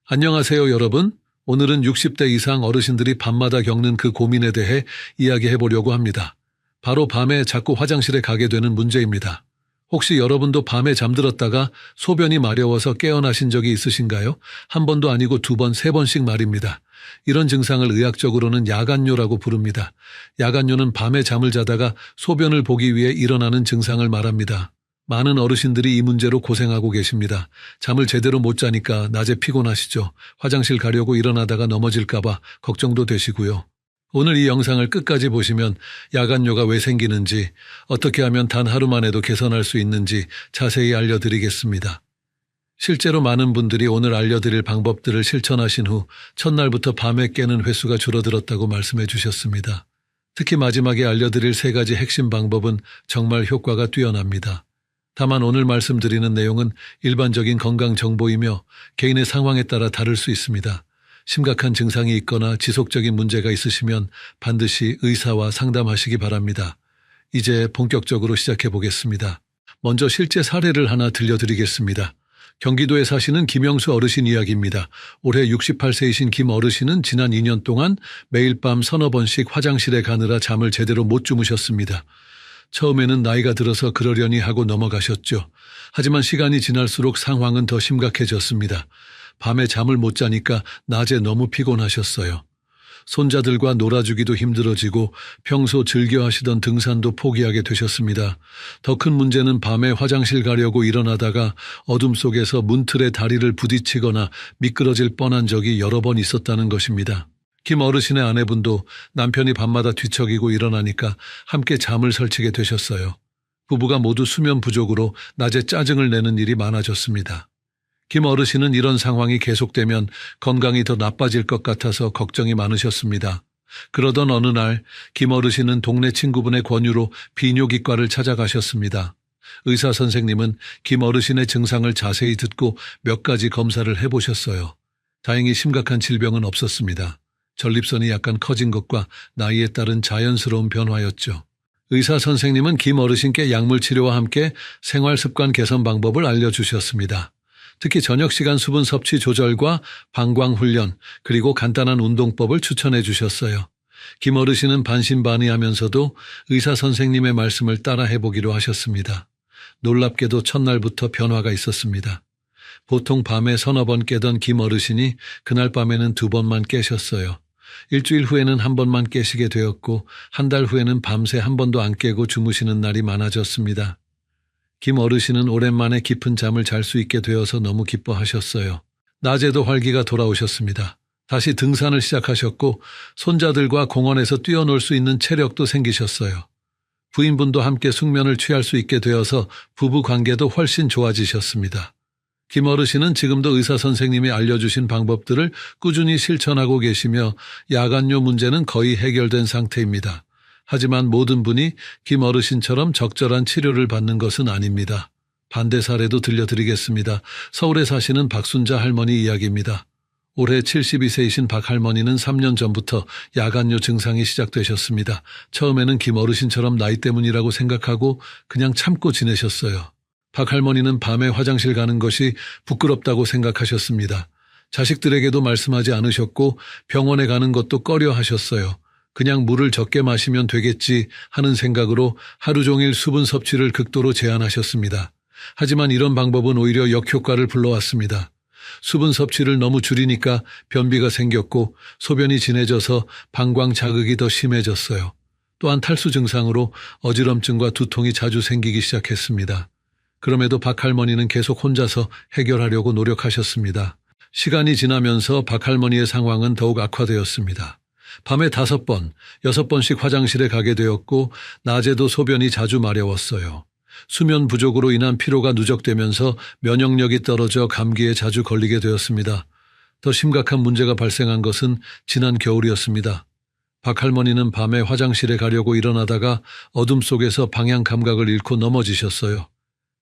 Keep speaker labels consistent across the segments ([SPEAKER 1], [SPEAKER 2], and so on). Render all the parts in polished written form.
[SPEAKER 1] 안녕하세요, 여러분. 오늘은 60대 이상 어르신들이 밤마다 겪는 그 고민에 대해 이야기해 보려고 합니다. 바로 밤에 자꾸 화장실에 가게 되는 문제입니다. 혹시 여러분도 밤에 잠들었다가 소변이 마려워서 깨어나신 적이 있으신가요? 한 번도 아니고 두 번, 세 번씩 말입니다. 이런 증상을 의학적으로는 야간뇨라고 부릅니다. 야간뇨는 밤에 잠을 자다가 소변을 보기 위해 일어나는 증상을 말합니다. 많은 어르신들이 이 문제로 고생하고 계십니다. 잠을 제대로 못 자니까 낮에 피곤하시죠. 화장실 가려고 일어나다가 넘어질까봐 걱정도 되시고요. 오늘 이 영상을 끝까지 보시면 야간뇨가 왜 생기는지, 어떻게 하면 단 하루만 해도 개선할 수 있는지 자세히 알려드리겠습니다. 실제로 많은 분들이 오늘 알려드릴 방법들을 실천하신 후 첫날부터 밤에 깨는 횟수가 줄어들었다고 말씀해 주셨습니다. 특히 마지막에 알려드릴 3가지 핵심 방법은 정말 효과가 뛰어납니다. 다만 오늘 말씀드리는 내용은 일반적인 건강 정보이며 개인의 상황에 따라 다를 수 있습니다. 심각한 증상이 있거나 지속적인 문제가 있으시면 반드시 의사와 상담하시기 바랍니다. 이제 본격적으로 시작해 보겠습니다. 먼저 실제 사례를 하나 들려드리겠습니다. 경기도에 사시는 김영수 어르신 이야기입니다. 올해 68세이신 김 어르신은 지난 2년 동안 매일 밤 서너 번씩 화장실에 가느라 잠을 제대로 못 주무셨습니다. 처음에는 나이가 들어서 그러려니 하고 넘어가셨죠. 하지만 시간이 지날수록 상황은 더 심각해졌습니다. 밤에 잠을 못 자니까 낮에 너무 피곤하셨어요. 손자들과 놀아주기도 힘들어지고 평소 즐겨 하시던 등산도 포기하게 되셨습니다. 더 큰 문제는 밤에 화장실 가려고 일어나다가 어둠 속에서 문틀에 다리를 부딪히거나 미끄러질 뻔한 적이 여러 번 있었다는 것입니다. 김 어르신의 아내분도 남편이 밤마다 뒤척이고 일어나니까 함께 잠을 설치게 되셨어요. 부부가 모두 수면 부족으로 낮에 짜증을 내는 일이 많아졌습니다. 김 어르신은 이런 상황이 계속되면 건강이 더 나빠질 것 같아서 걱정이 많으셨습니다. 그러던 어느 날 김 어르신은 동네 친구분의 권유로 비뇨기과를 찾아가셨습니다. 의사 선생님은 김 어르신의 증상을 자세히 듣고 몇 가지 검사를 해보셨어요. 다행히 심각한 질병은 없었습니다. 전립선이 약간 커진 것과 나이에 따른 자연스러운 변화였죠. 의사 선생님은 김 어르신께 약물 치료와 함께 생활습관 개선 방법을 알려주셨습니다. 특히 저녁 시간 수분 섭취 조절과 방광 훈련, 그리고 간단한 운동법을 추천해 주셨어요. 김 어르신은 반신반의하면서도 의사 선생님의 말씀을 따라 해보기로 하셨습니다. 놀랍게도 첫날부터 변화가 있었습니다. 보통 밤에 서너 번 깨던 김 어르신이 그날 밤에는 2번만 깨셨어요. 일주일 후에는 1번만 깨시게 되었고 한 달 후에는 밤새 1번도 안 깨고 주무시는 날이 많아졌습니다. 김 어르신은 오랜만에 깊은 잠을 잘 수 있게 되어서 너무 기뻐하셨어요. 낮에도 활기가 돌아오셨습니다. 다시 등산을 시작하셨고 손자들과 공원에서 뛰어놀 수 있는 체력도 생기셨어요. 부인분도 함께 숙면을 취할 수 있게 되어서 부부 관계도 훨씬 좋아지셨습니다. 김 어르신은 지금도 의사 선생님이 알려주신 방법들을 꾸준히 실천하고 계시며 야간뇨 문제는 거의 해결된 상태입니다. 하지만 모든 분이 김 어르신처럼 적절한 치료를 받는 것은 아닙니다. 반대 사례도 들려드리겠습니다. 서울에 사시는 박순자 할머니 이야기입니다. 올해 72세이신 박 할머니는 3년 전부터 야간뇨 증상이 시작되셨습니다. 처음에는 김 어르신처럼 나이 때문이라고 생각하고 그냥 참고 지내셨어요. 박 할머니는 밤에 화장실 가는 것이 부끄럽다고 생각하셨습니다. 자식들에게도 말씀하지 않으셨고 병원에 가는 것도 꺼려 하셨어요. 그냥 물을 적게 마시면 되겠지 하는 생각으로 하루 종일 수분 섭취를 극도로 제한하셨습니다. 하지만 이런 방법은 오히려 역효과를 불러왔습니다. 수분 섭취를 너무 줄이니까 변비가 생겼고 소변이 진해져서 방광 자극이 더 심해졌어요. 또한 탈수 증상으로 어지럼증과 두통이 자주 생기기 시작했습니다. 그럼에도 박 할머니는 계속 혼자서 해결하려고 노력하셨습니다. 시간이 지나면서 박 할머니의 상황은 더욱 악화되었습니다. 밤에 5번, 6번씩 화장실에 가게 되었고 낮에도 소변이 자주 마려웠어요. 수면 부족으로 인한 피로가 누적되면서 면역력이 떨어져 감기에 자주 걸리게 되었습니다. 더 심각한 문제가 발생한 것은 지난 겨울이었습니다. 박 할머니는 밤에 화장실에 가려고 일어나다가 어둠 속에서 방향 감각을 잃고 넘어지셨어요.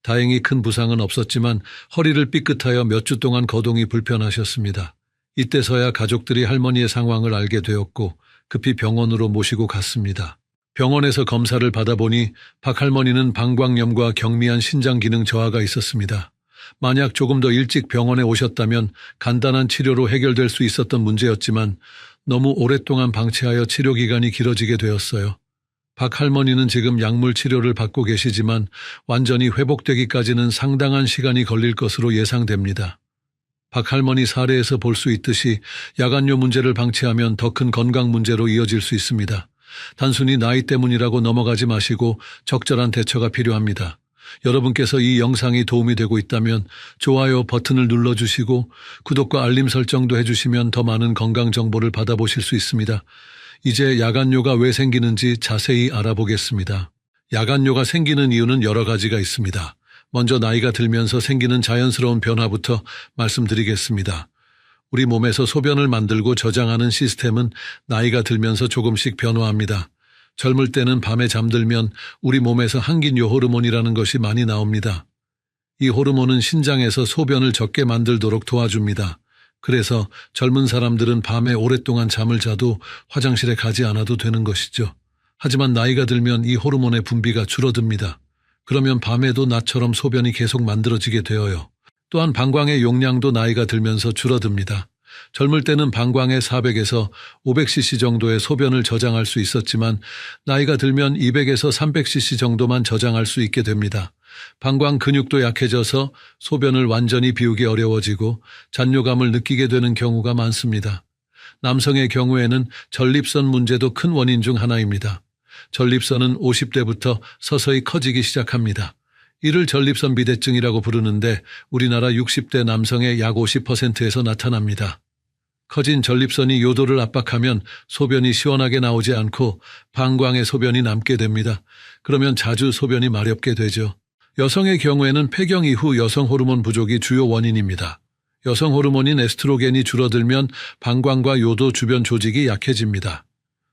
[SPEAKER 1] 다행히 큰 부상은 없었지만 허리를 삐끗하여 몇 주 동안 거동이 불편하셨습니다. 이때서야 가족들이 할머니의 상황을 알게 되었고 급히 병원으로 모시고 갔습니다. 병원에서 검사를 받아보니 박 할머니는 방광염과 경미한 신장 기능 저하가 있었습니다. 만약 조금 더 일찍 병원에 오셨다면 간단한 치료로 해결될 수 있었던 문제였지만 너무 오랫동안 방치하여 치료 기간이 길어지게 되었어요. 박 할머니는 지금 약물 치료를 받고 계시지만 완전히 회복되기까지는 상당한 시간이 걸릴 것으로 예상됩니다. 박 할머니 사례에서 볼 수 있듯이 야간요 문제를 방치하면 더 큰 건강 문제로 이어질 수 있습니다. 단순히 나이 때문이라고 넘어가지 마시고 적절한 대처가 필요합니다. 여러분께서 이 영상이 도움이 되고 있다면 좋아요 버튼을 눌러주시고 구독과 알림 설정도 해주시면 더 많은 건강 정보를 받아보실 수 있습니다. 이제 야간요가 왜 생기는지 자세히 알아보겠습니다. 야간요가 생기는 이유는 여러 가지가 있습니다. 먼저 나이가 들면서 생기는 자연스러운 변화부터 말씀드리겠습니다. 우리 몸에서 소변을 만들고 저장하는 시스템은 나이가 들면서 조금씩 변화합니다. 젊을 때는 밤에 잠들면 우리 몸에서 항긴요 호르몬이라는 것이 많이 나옵니다. 이 호르몬은 신장에서 소변을 적게 만들도록 도와줍니다. 그래서 젊은 사람들은 밤에 오랫동안 잠을 자도 화장실에 가지 않아도 되는 것이죠. 하지만 나이가 들면 이 호르몬의 분비가 줄어듭니다. 그러면 밤에도 나처럼 소변이 계속 만들어지게 되어요. 또한 방광의 용량도 나이가 들면서 줄어듭니다. 젊을 때는 방광에 400에서 500cc 정도의 소변을 저장할 수 있었지만 나이가 들면 200에서 300cc 정도만 저장할 수 있게 됩니다. 방광 근육도 약해져서 소변을 완전히 비우기 어려워지고 잔뇨감을 느끼게 되는 경우가 많습니다. 남성의 경우에는 전립선 문제도 큰 원인 중 하나입니다. 전립선은 50대부터 서서히 커지기 시작합니다. 이를 전립선 비대증이라고 부르는데 우리나라 60대 남성의 약 50%에서 나타납니다. 커진 전립선이 요도를 압박하면 소변이 시원하게 나오지 않고 방광에 소변이 남게 됩니다. 그러면 자주 소변이 마렵게 되죠. 여성의 경우에는 폐경 이후 여성 호르몬 부족이 주요 원인입니다. 여성 호르몬인 에스트로겐이 줄어들면 방광과 요도 주변 조직이 약해집니다.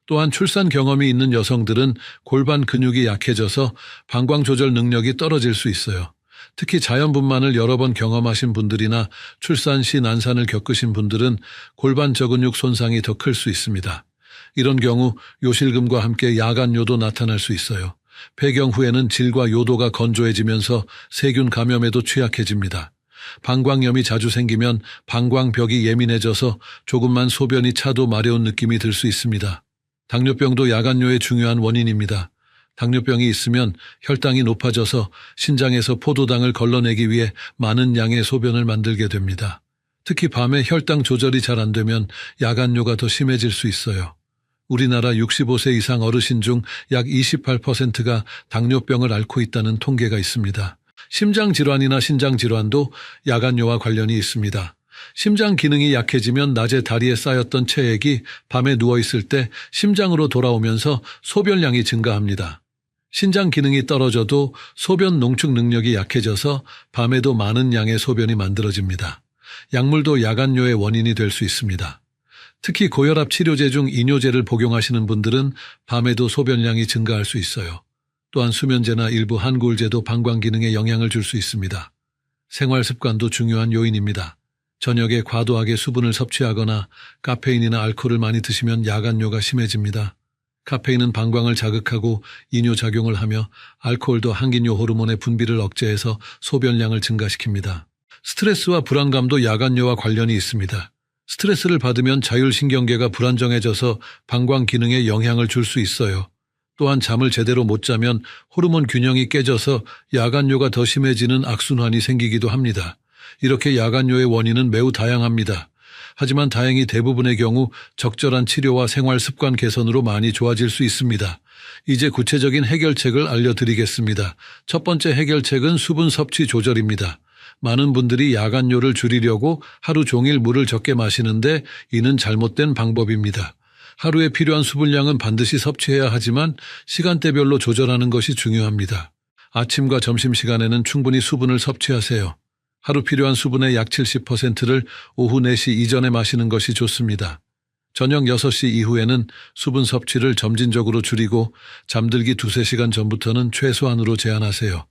[SPEAKER 1] 또한 출산 경험이 있는 여성들은 골반 근육이 약해져서 방광 조절 능력이 떨어질 수 있어요. 특히 자연분만을 여러 번 경험하신 분들이나 출산 시 난산을 겪으신 분들은 골반 저근육 손상이 더 클 수 있습니다. 이런 경우 요실금과 함께 야간요도 나타날 수 있어요. 폐경 후에는 질과 요도가 건조해지면서 세균 감염에도 취약해집니다. 방광염이 자주 생기면 방광벽이 예민해져서 조금만 소변이 차도 마려운 느낌이 들 수 있습니다. 당뇨병도 야간요의 중요한 원인입니다. 당뇨병이 있으면 혈당이 높아져서 신장에서 포도당을 걸러내기 위해 많은 양의 소변을 만들게 됩니다. 특히 밤에 혈당 조절이 잘 안 되면 야간요가 더 심해질 수 있어요. 우리나라 65세 이상 어르신 중 약 28%가 당뇨병을 앓고 있다는 통계가 있습니다. 심장질환이나 신장질환도 야간요와 관련이 있습니다. 심장 기능이 약해지면 낮에 다리에 쌓였던 체액이 밤에 누워있을 때 심장으로 돌아오면서 소변량이 증가합니다. 신장 기능이 떨어져도 소변 농축 능력이 약해져서 밤에도 많은 양의 소변이 만들어집니다. 약물도 야간요의 원인이 될 수 있습니다. 특히 고혈압 치료제 중 이뇨제를 복용하시는 분들은 밤에도 소변량이 증가할 수 있어요. 또한 수면제나 일부 한구울제도 방광 기능에 영향을 줄 수 있습니다. 생활 습관도 중요한 요인입니다. 저녁에 과도하게 수분을 섭취하거나 카페인이나 알코올을 많이 드시면 야간요가 심해집니다. 카페인은 방광을 자극하고 이뇨작용을 하며 알코올도 항긴요 호르몬의 분비를 억제해서 소변량을 증가시킵니다. 스트레스와 불안감도 야간요와 관련이 있습니다. 스트레스를 받으면 자율신경계가 불안정해져서 방광 기능에 영향을 줄 수 있어요. 또한 잠을 제대로 못 자면 호르몬 균형이 깨져서 야간요가 더 심해지는 악순환이 생기기도 합니다. 이렇게 야간요의 원인은 매우 다양합니다. 하지만 다행히 대부분의 경우 적절한 치료와 생활 습관 개선으로 많이 좋아질 수 있습니다. 이제 구체적인 해결책을 알려드리겠습니다. 첫 번째 해결책은 수분 섭취 조절입니다. 많은 분들이 야간요를 줄이려고 하루 종일 물을 적게 마시는데 이는 잘못된 방법입니다. 하루에 필요한 수분량은 반드시 섭취해야 하지만 시간대별로 조절하는 것이 중요합니다. 아침과 점심시간에는 충분히 수분을 섭취하세요. 하루 필요한 수분의 약 70%를 오후 4시 이전에 마시는 것이 좋습니다. 저녁 6시 이후에는 수분 섭취를 점진적으로 줄이고 잠들기 2-3시간 전부터는 최소한으로 제한하세요.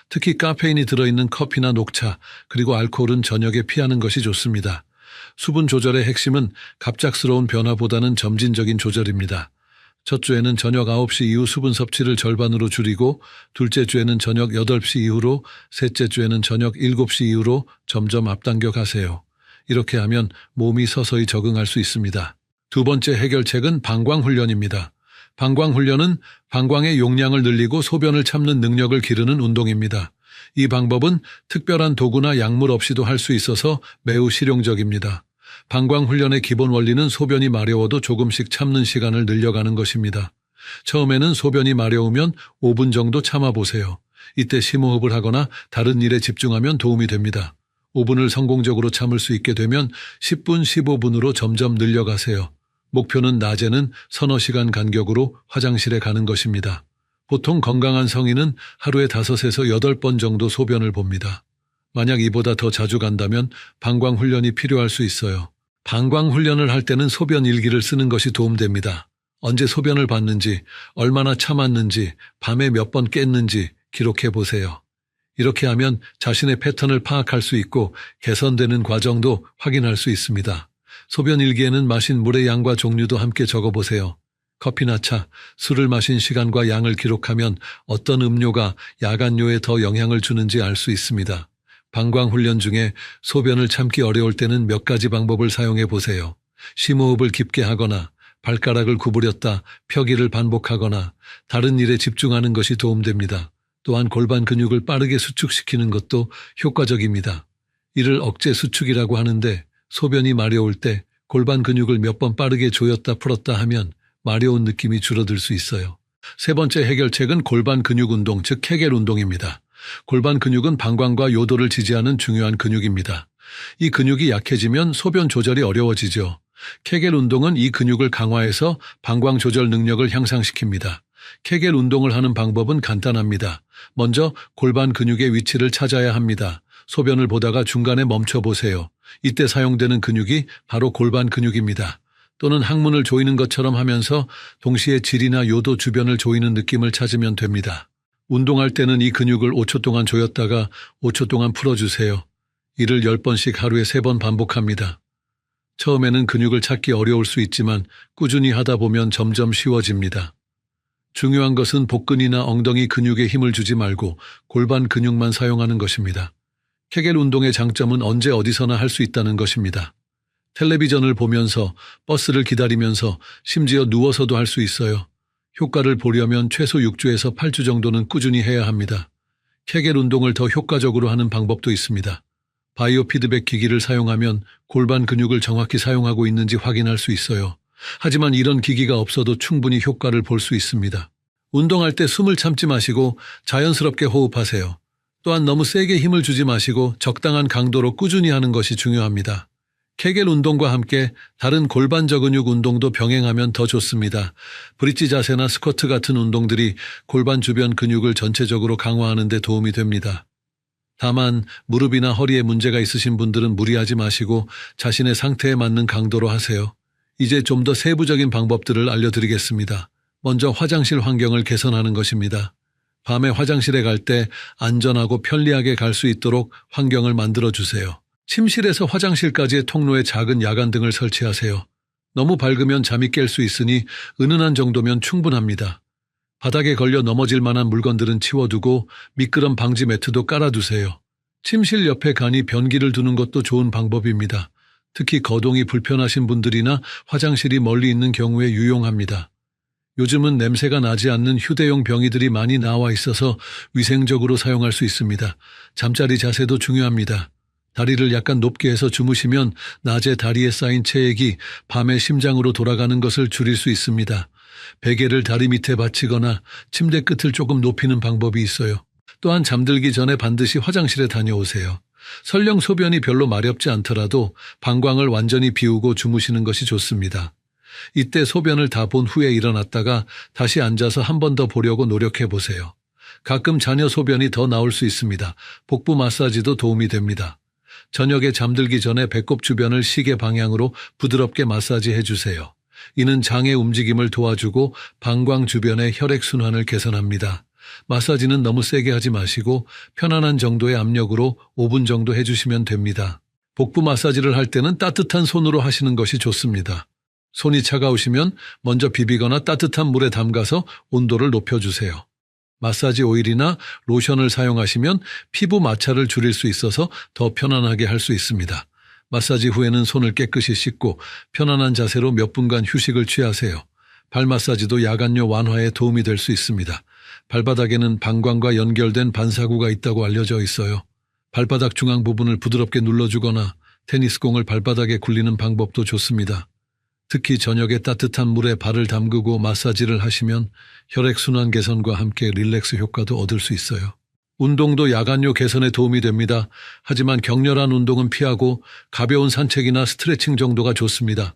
[SPEAKER 1] 특히 카페인이 들어있는 커피나 녹차 그리고 알코올은 저녁에 피하는 것이 좋습니다. 수분 조절의 핵심은 갑작스러운 변화보다는 점진적인 조절입니다. 첫 주에는 저녁 9시 이후 수분 섭취를 절반으로 줄이고 둘째 주에는 저녁 8시 이후로 셋째 주에는 저녁 7시 이후로 점점 앞당겨 가세요. 이렇게 하면 몸이 서서히 적응할 수 있습니다. 두 번째 해결책은 방광훈련입니다. 방광훈련은 방광의 용량을 늘리고 소변을 참는 능력을 기르는 운동입니다. 이 방법은 특별한 도구나 약물 없이도 할 수 있어서 매우 실용적입니다. 방광훈련의 기본 원리는 소변이 마려워도 조금씩 참는 시간을 늘려가는 것입니다. 처음에는 소변이 마려우면 5분 정도 참아보세요. 이때 심호흡을 하거나 다른 일에 집중하면 도움이 됩니다. 5분을 성공적으로 참을 수 있게 되면 10분, 15분으로 점점 늘려가세요. 목표는 낮에는 서너 시간 간격으로 화장실에 가는 것입니다. 보통 건강한 성인은 하루에 5에서 8번 정도 소변을 봅니다. 만약 이보다 더 자주 간다면 방광훈련이 필요할 수 있어요. 방광훈련을 할 때는 소변 일기를 쓰는 것이 도움됩니다. 언제 소변을 봤는지, 얼마나 참았는지, 밤에 몇 번 깼는지 기록해 보세요. 이렇게 하면 자신의 패턴을 파악할 수 있고 개선되는 과정도 확인할 수 있습니다. 소변 일기에는 마신 물의 양과 종류도 함께 적어보세요. 커피나 차, 술을 마신 시간과 양을 기록하면 어떤 음료가 야간뇨에 더 영향을 주는지 알 수 있습니다. 방광훈련 중에 소변을 참기 어려울 때는 몇 가지 방법을 사용해 보세요. 심호흡을 깊게 하거나 발가락을 구부렸다 펴기를 반복하거나 다른 일에 집중하는 것이 도움됩니다. 또한 골반 근육을 빠르게 수축시키는 것도 효과적입니다. 이를 억제 수축이라고 하는데 소변이 마려울 때 골반 근육을 몇 번 빠르게 조였다 풀었다 하면 마려운 느낌이 줄어들 수 있어요. 세 번째 해결책은 골반 근육 운동, 즉 케겔 운동입니다. 골반 근육은 방광과 요도를 지지하는 중요한 근육입니다. 이 근육이 약해지면 소변 조절이 어려워지죠. 케겔 운동은 이 근육을 강화해서 방광 조절 능력을 향상시킵니다. 케겔 운동을 하는 방법은 간단합니다. 먼저 골반 근육의 위치를 찾아야 합니다. 소변을 보다가 중간에 멈춰 보세요. 이때 사용되는 근육이 바로 골반 근육입니다. 또는 항문을 조이는 것처럼 하면서 동시에 질이나 요도 주변을 조이는 느낌을 찾으면 됩니다. 운동할 때는 이 근육을 5초 동안 조였다가 5초 동안 풀어주세요. 이를 10번씩 하루에 3번 반복합니다. 처음에는 근육을 찾기 어려울 수 있지만 꾸준히 하다 보면 점점 쉬워집니다. 중요한 것은 복근이나 엉덩이 근육에 힘을 주지 말고 골반 근육만 사용하는 것입니다. 케겔 운동의 장점은 언제 어디서나 할 수 있다는 것입니다. 텔레비전을 보면서, 버스를 기다리면서, 심지어 누워서도 할 수 있어요. 효과를 보려면 최소 6주에서 8주 정도는 꾸준히 해야 합니다. 케겔 운동을 더 효과적으로 하는 방법도 있습니다. 바이오 피드백 기기를 사용하면 골반 근육을 정확히 사용하고 있는지 확인할 수 있어요. 하지만 이런 기기가 없어도 충분히 효과를 볼 수 있습니다. 운동할 때 숨을 참지 마시고 자연스럽게 호흡하세요. 또한 너무 세게 힘을 주지 마시고 적당한 강도로 꾸준히 하는 것이 중요합니다. 케겔 운동과 함께 다른 골반 저근육 운동도 병행하면 더 좋습니다. 브릿지 자세나 스쿼트 같은 운동들이 골반 주변 근육을 전체적으로 강화하는 데 도움이 됩니다. 다만 무릎이나 허리에 문제가 있으신 분들은 무리하지 마시고 자신의 상태에 맞는 강도로 하세요. 이제 좀 더 세부적인 방법들을 알려드리겠습니다. 먼저 화장실 환경을 개선하는 것입니다. 밤에 화장실에 갈 때 안전하고 편리하게 갈 수 있도록 환경을 만들어주세요. 침실에서 화장실까지의 통로에 작은 야간등을 설치하세요. 너무 밝으면 잠이 깰 수 있으니 은은한 정도면 충분합니다. 바닥에 걸려 넘어질 만한 물건들은 치워두고 미끄럼 방지 매트도 깔아두세요. 침실 옆에 간이 변기를 두는 것도 좋은 방법입니다. 특히 거동이 불편하신 분들이나 화장실이 멀리 있는 경우에 유용합니다. 요즘은 냄새가 나지 않는 휴대용 변기들이 많이 나와 있어서 위생적으로 사용할 수 있습니다. 잠자리 자세도 중요합니다. 다리를 약간 높게 해서 주무시면 낮에 다리에 쌓인 체액이 밤에 심장으로 돌아가는 것을 줄일 수 있습니다. 베개를 다리 밑에 받치거나 침대 끝을 조금 높이는 방법이 있어요. 또한 잠들기 전에 반드시 화장실에 다녀오세요. 설령 소변이 별로 마렵지 않더라도 방광을 완전히 비우고 주무시는 것이 좋습니다. 이때 소변을 다 본 후에 일어났다가 다시 앉아서 한 번 더 보려고 노력해 보세요. 가끔 자녀 소변이 더 나올 수 있습니다. 복부 마사지도 도움이 됩니다. 저녁에 잠들기 전에 배꼽 주변을 시계 방향으로 부드럽게 마사지해 주세요. 이는 장의 움직임을 도와주고 방광 주변의 혈액순환을 개선합니다. 마사지는 너무 세게 하지 마시고 편안한 정도의 압력으로 5분 정도 해주시면 됩니다. 복부 마사지를 할 때는 따뜻한 손으로 하시는 것이 좋습니다. 손이 차가우시면 먼저 비비거나 따뜻한 물에 담가서 온도를 높여주세요. 마사지 오일이나 로션을 사용하시면 피부 마찰을 줄일 수 있어서 더 편안하게 할 수 있습니다. 마사지 후에는 손을 깨끗이 씻고 편안한 자세로 몇 분간 휴식을 취하세요. 발 마사지도 야간뇨 완화에 도움이 될 수 있습니다. 발바닥에는 방광과 연결된 반사구가 있다고 알려져 있어요. 발바닥 중앙 부분을 부드럽게 눌러주거나 테니스공을 발바닥에 굴리는 방법도 좋습니다. 특히 저녁에 따뜻한 물에 발을 담그고 마사지를 하시면 혈액순환 개선과 함께 릴렉스 효과도 얻을 수 있어요. 운동도 야간뇨 개선에 도움이 됩니다. 하지만 격렬한 운동은 피하고 가벼운 산책이나 스트레칭 정도가 좋습니다.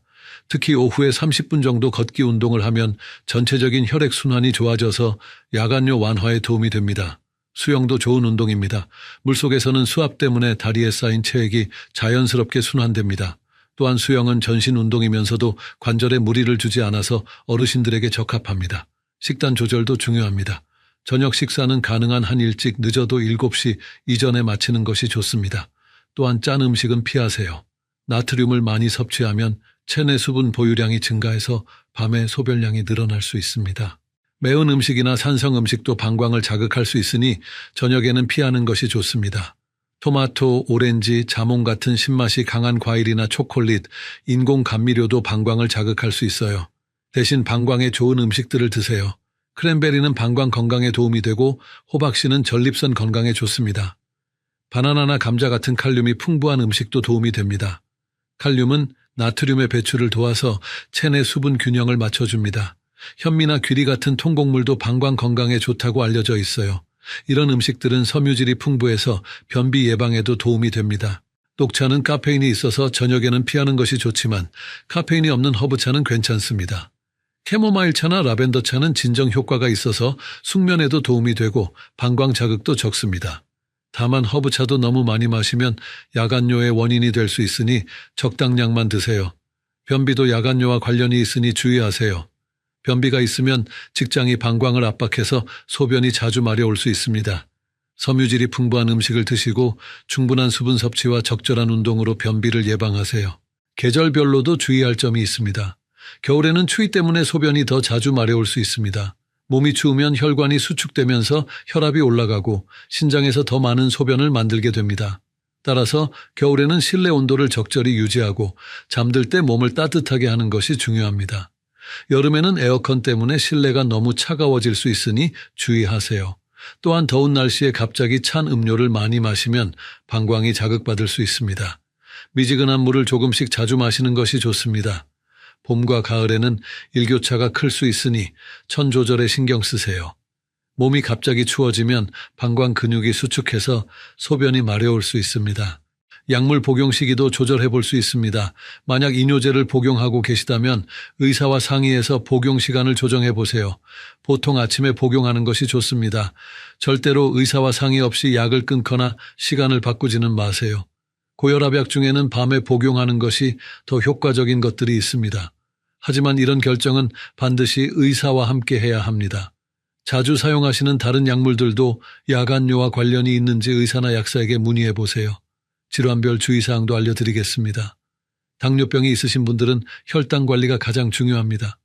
[SPEAKER 1] 특히 오후에 30분 정도 걷기 운동을 하면 전체적인 혈액순환이 좋아져서 야간뇨 완화에 도움이 됩니다. 수영도 좋은 운동입니다. 물속에서는 수압 때문에 다리에 쌓인 체액이 자연스럽게 순환됩니다. 또한 수영은 전신 운동이면서도 관절에 무리를 주지 않아서 어르신들에게 적합합니다. 식단 조절도 중요합니다. 저녁 식사는 가능한 한 일찍 늦어도 7시 이전에 마치는 것이 좋습니다. 또한 짠 음식은 피하세요. 나트륨을 많이 섭취하면 체내 수분 보유량이 증가해서 밤에 소변량이 늘어날 수 있습니다. 매운 음식이나 산성 음식도 방광을 자극할 수 있으니 저녁에는 피하는 것이 좋습니다. 토마토, 오렌지, 자몽 같은 신맛이 강한 과일이나 초콜릿, 인공 감미료도 방광을 자극할 수 있어요. 대신 방광에 좋은 음식들을 드세요. 크랜베리는 방광 건강에 도움이 되고 호박씨는 전립선 건강에 좋습니다. 바나나나 감자 같은 칼륨이 풍부한 음식도 도움이 됩니다. 칼륨은 나트륨의 배출을 도와서 체내 수분 균형을 맞춰줍니다. 현미나 귀리 같은 통곡물도 방광 건강에 좋다고 알려져 있어요. 이런 음식들은 섬유질이 풍부해서 변비 예방에도 도움이 됩니다. 녹차는 카페인이 있어서 저녁에는 피하는 것이 좋지만 카페인이 없는 허브차는 괜찮습니다. 캐모마일 차나 라벤더 차는 진정 효과가 있어서 숙면에도 도움이 되고 방광 자극도 적습니다. 다만 허브차도 너무 많이 마시면 야간뇨의 원인이 될 수 있으니 적당량만 드세요. 변비도 야간뇨와 관련이 있으니 주의하세요. 변비가 있으면 직장이 방광을 압박해서 소변이 자주 마려올 수 있습니다. 섬유질이 풍부한 음식을 드시고 충분한 수분 섭취와 적절한 운동으로 변비를 예방하세요. 계절별로도 주의할 점이 있습니다. 겨울에는 추위 때문에 소변이 더 자주 마려올 수 있습니다. 몸이 추우면 혈관이 수축되면서 혈압이 올라가고 신장에서 더 많은 소변을 만들게 됩니다. 따라서 겨울에는 실내 온도를 적절히 유지하고 잠들 때 몸을 따뜻하게 하는 것이 중요합니다. 여름에는 에어컨 때문에 실내가 너무 차가워질 수 있으니 주의하세요. 또한 더운 날씨에 갑자기 찬 음료를 많이 마시면 방광이 자극받을 수 있습니다. 미지근한 물을 조금씩 자주 마시는 것이 좋습니다. 봄과 가을에는 일교차가 클 수 있으니 천 조절에 신경 쓰세요. 몸이 갑자기 추워지면 방광 근육이 수축해서 소변이 마려울 수 있습니다. 약물 복용 시기도 조절해 볼 수 있습니다. 만약 이뇨제를 복용하고 계시다면 의사와 상의해서 복용 시간을 조정해 보세요. 보통 아침에 복용하는 것이 좋습니다. 절대로 의사와 상의 없이 약을 끊거나 시간을 바꾸지는 마세요. 고혈압약 중에는 밤에 복용하는 것이 더 효과적인 것들이 있습니다. 하지만 이런 결정은 반드시 의사와 함께 해야 합니다. 자주 사용하시는 다른 약물들도 야간뇨와 관련이 있는지 의사나 약사에게 문의해 보세요. 질환별 주의사항도 알려드리겠습니다. 당뇨병이 있으신 분들은 혈당 관리가 가장 중요합니다.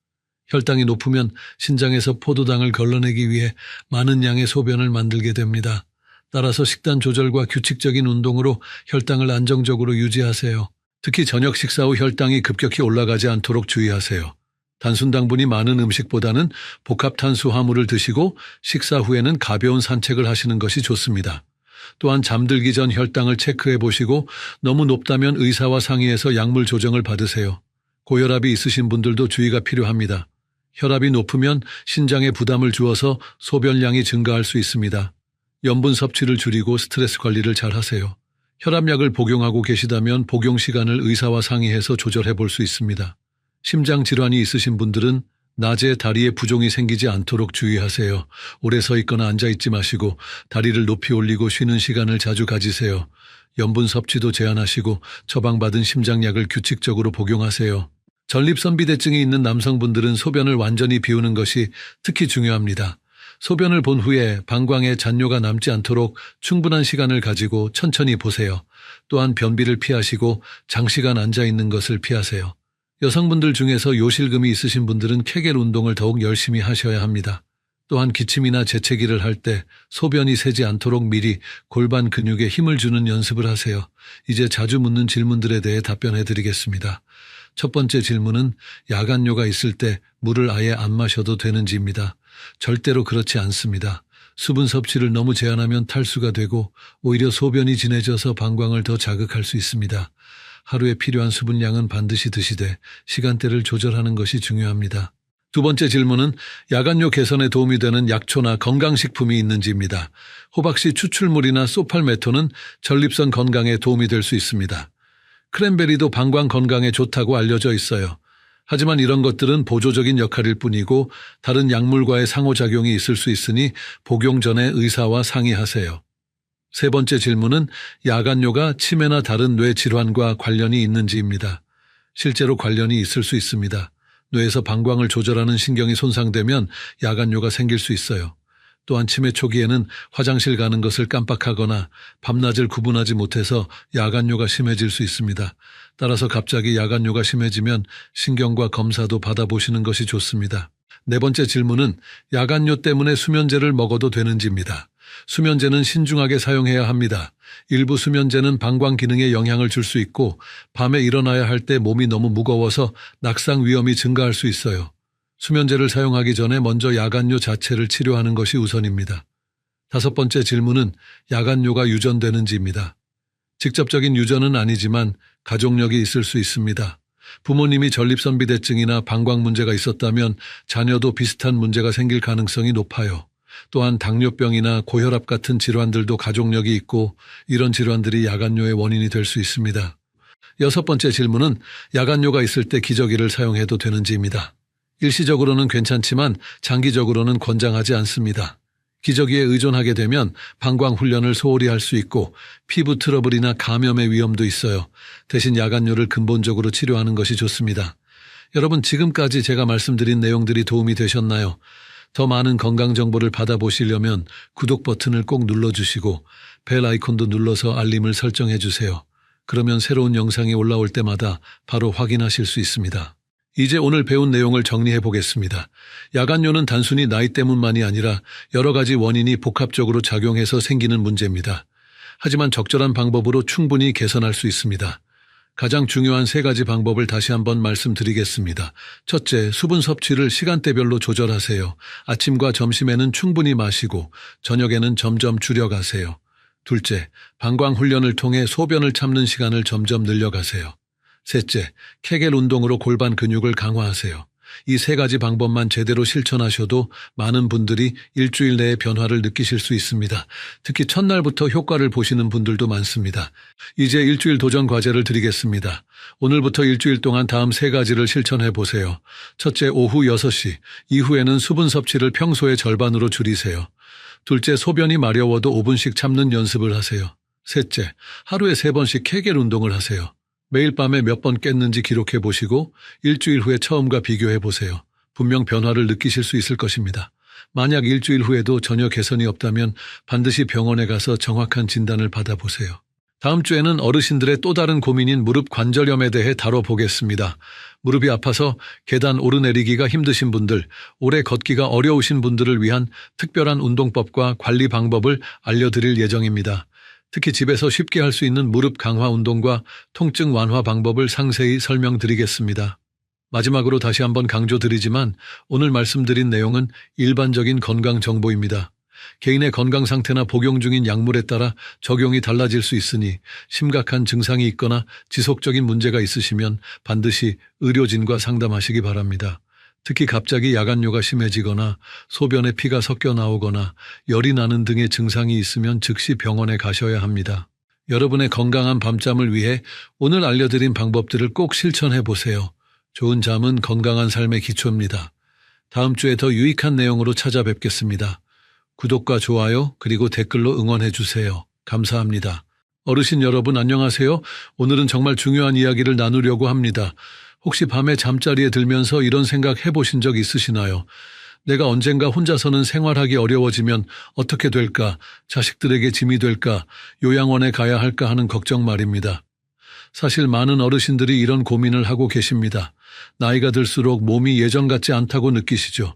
[SPEAKER 1] 혈당이 높으면 신장에서 포도당을 걸러내기 위해 많은 양의 소변을 만들게 됩니다. 따라서 식단 조절과 규칙적인 운동으로 혈당을 안정적으로 유지하세요. 특히 저녁 식사 후 혈당이 급격히 올라가지 않도록 주의하세요. 단순당분이 많은 음식보다는 복합탄수화물을 드시고 식사 후에는 가벼운 산책을 하시는 것이 좋습니다. 또한 잠들기 전 혈당을 체크해 보시고 너무 높다면 의사와 상의해서 약물 조정을 받으세요. 고혈압이 있으신 분들도 주의가 필요합니다. 혈압이 높으면 신장에 부담을 주어서 소변량이 증가할 수 있습니다. 염분 섭취를 줄이고 스트레스 관리를 잘 하세요. 혈압약을 복용하고 계시다면 복용 시간을 의사와 상의해서 조절해 볼 수 있습니다. 심장 질환이 있으신 분들은 낮에 다리에 부종이 생기지 않도록 주의하세요. 오래 서 있거나 앉아 있지 마시고 다리를 높이 올리고 쉬는 시간을 자주 가지세요. 염분 섭취도 제한하시고 처방받은 심장약을 규칙적으로 복용하세요. 전립선 비대증이 있는 남성분들은 소변을 완전히 비우는 것이 특히 중요합니다. 소변을 본 후에 방광에 잔뇨가 남지 않도록 충분한 시간을 가지고 천천히 보세요. 또한 변비를 피하시고 장시간 앉아 있는 것을 피하세요. 여성분들 중에서 요실금이 있으신 분들은 케겔 운동을 더욱 열심히 하셔야 합니다. 또한 기침이나 재채기를 할 때 소변이 새지 않도록 미리 골반 근육에 힘을 주는 연습을 하세요. 이제 자주 묻는 질문들에 대해 답변해 드리겠습니다. 첫 번째 질문은 야간요가 있을 때 물을 아예 안 마셔도 되는지입니다. 절대로 그렇지 않습니다. 수분 섭취를 너무 제한하면 탈수가 되고 오히려 소변이 진해져서 방광을 더 자극할 수 있습니다. 하루에 필요한 수분량은 반드시 드시되 시간대를 조절하는 것이 중요합니다. 두 번째 질문은 야간요 개선에 도움이 되는 약초나 건강식품이 있는지입니다. 호박씨 추출물이나 소팔메토는 전립선 건강에 도움이 될 수 있습니다. 크랜베리도 방광 건강에 좋다고 알려져 있어요. 하지만 이런 것들은 보조적인 역할일 뿐이고 다른 약물과의 상호작용이 있을 수 있으니 복용 전에 의사와 상의하세요. 세 번째 질문은 야간요가 치매나 다른 뇌 질환과 관련이 있는지입니다. 실제로 관련이 있을 수 있습니다. 뇌에서 방광을 조절하는 신경이 손상되면 야간요가 생길 수 있어요. 또한 치매 초기에는 화장실 가는 것을 깜빡하거나 밤낮을 구분하지 못해서 야간요가 심해질 수 있습니다. 따라서 갑자기 야간요가 심해지면 신경과 검사도 받아보시는 것이 좋습니다. 네 번째 질문은 야간요 때문에 수면제를 먹어도 되는지입니다. 수면제는 신중하게 사용해야 합니다. 일부 수면제는 방광 기능에 영향을 줄 수 있고 밤에 일어나야 할 때 몸이 너무 무거워서 낙상 위험이 증가할 수 있어요. 수면제를 사용하기 전에 먼저 야간요 자체를 치료하는 것이 우선입니다. 다섯 번째 질문은 야간요가 유전되는지입니다. 직접적인 유전은 아니지만 가족력이 있을 수 있습니다. 부모님이 전립선비대증이나 방광 문제가 있었다면 자녀도 비슷한 문제가 생길 가능성이 높아요. 또한 당뇨병이나 고혈압 같은 질환들도 가족력이 있고 이런 질환들이 야간요의 원인이 될 수 있습니다. 여섯 번째 질문은 야간요가 있을 때 기저귀를 사용해도 되는지입니다. 일시적으로는 괜찮지만 장기적으로는 권장하지 않습니다. 기저귀에 의존하게 되면 방광 훈련을 소홀히 할 수 있고 피부 트러블이나 감염의 위험도 있어요. 대신 야간요를 근본적으로 치료하는 것이 좋습니다. 여러분, 지금까지 제가 말씀드린 내용들이 도움이 되셨나요? 더 많은 건강 정보를 받아보시려면 구독 버튼을 꼭 눌러주시고 벨 아이콘도 눌러서 알림을 설정해 주세요. 그러면 새로운 영상이 올라올 때마다 바로 확인하실 수 있습니다. 이제 오늘 배운 내용을 정리해 보겠습니다. 야간요는 단순히 나이 때문만이 아니라 여러 가지 원인이 복합적으로 작용해서 생기는 문제입니다. 하지만 적절한 방법으로 충분히 개선할 수 있습니다. 가장 중요한 세 가지 방법을 다시 한번 말씀드리겠습니다. 첫째, 수분 섭취를 시간대별로 조절하세요. 아침과 점심에는 충분히 마시고 저녁에는 점점 줄여가세요. 둘째, 방광 훈련을 통해 소변을 참는 시간을 점점 늘려가세요. 셋째, 케겔 운동으로 골반 근육을 강화하세요. 이 세 가지 방법만 제대로 실천하셔도 많은 분들이 일주일 내에 변화를 느끼실 수 있습니다. 특히 첫날부터 효과를 보시는 분들도 많습니다. 이제 일주일 도전 과제를 드리겠습니다. 오늘부터 일주일 동안 다음 세 가지를 실천해 보세요. 첫째, 오후 6시 이후에는 수분 섭취를 평소의 절반으로 줄이세요. 둘째, 소변이 마려워도 5분씩 참는 연습을 하세요. 셋째, 하루에 3번씩 케겔 운동을 하세요. 매일 밤에 몇 번 깼는지 기록해 보시고 일주일 후에 처음과 비교해 보세요. 분명 변화를 느끼실 수 있을 것입니다. 만약 일주일 후에도 전혀 개선이 없다면 반드시 병원에 가서 정확한 진단을 받아보세요. 다음 주에는 어르신들의 또 다른 고민인 무릎 관절염에 대해 다뤄보겠습니다. 무릎이 아파서 계단 오르내리기가 힘드신 분들, 오래 걷기가 어려우신 분들을 위한 특별한 운동법과 관리 방법을 알려드릴 예정입니다. 특히 집에서 쉽게 할 수 있는 무릎 강화 운동과 통증 완화 방법을 상세히 설명드리겠습니다. 마지막으로 다시 한번 강조드리지만 오늘 말씀드린 내용은 일반적인 건강 정보입니다. 개인의 건강 상태나 복용 중인 약물에 따라 적용이 달라질 수 있으니 심각한 증상이 있거나 지속적인 문제가 있으시면 반드시 의료진과 상담하시기 바랍니다. 특히 갑자기 야간요가 심해지거나 소변에 피가 섞여 나오거나 열이 나는 등의 증상이 있으면 즉시 병원에 가셔야 합니다. 여러분의 건강한 밤잠을 위해 오늘 알려드린 방법들을 꼭 실천해 보세요. 좋은 잠은 건강한 삶의 기초입니다. 다음 주에 더 유익한 내용으로 찾아뵙겠습니다. 구독과 좋아요 그리고 댓글로 응원해 주세요. 감사합니다. 어르신 여러분 안녕하세요. 오늘은 정말 중요한 이야기를 나누려고 합니다. 혹시 밤에 잠자리에 들면서 이런 생각 해보신 적 있으시나요? 내가 언젠가 혼자서는 생활하기 어려워지면 어떻게 될까? 자식들에게 짐이 될까? 요양원에 가야 할까 하는 걱정 말입니다. 사실 많은 어르신들이 이런 고민을 하고 계십니다. 나이가 들수록 몸이 예전 같지 않다고 느끼시죠?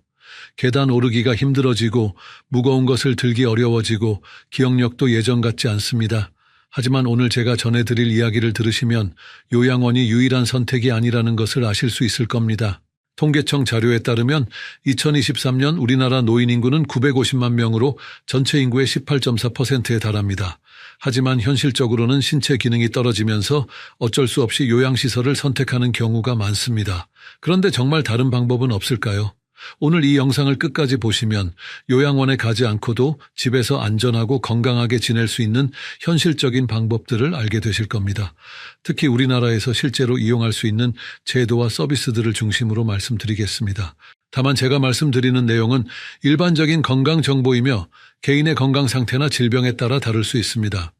[SPEAKER 1] 계단 오르기가 힘들어지고 무거운 것을 들기 어려워지고 기억력도 예전 같지 않습니다. 하지만 오늘 제가 전해드릴 이야기를 들으시면 요양원이 유일한 선택이 아니라는 것을 아실 수 있을 겁니다. 통계청 자료에 따르면 2023년 우리나라 노인 인구는 950만 명으로 전체 인구의 18.4%에 달합니다. 하지만 현실적으로는 신체 기능이 떨어지면서 어쩔 수 없이 요양시설을 선택하는 경우가 많습니다. 그런데 정말 다른 방법은 없을까요? 오늘 이 영상을 끝까지 보시면 요양원에 가지 않고도 집에서 안전하고 건강하게 지낼 수 있는 현실적인 방법들을 알게 되실 겁니다. 특히 우리나라에서 실제로 이용할 수 있는 제도와 서비스들을 중심으로 말씀드리겠습니다. 다만 제가 말씀드리는 내용은 일반적인 건강 정보이며 개인의 건강 상태나 질병에 따라 다를 수 있습니다.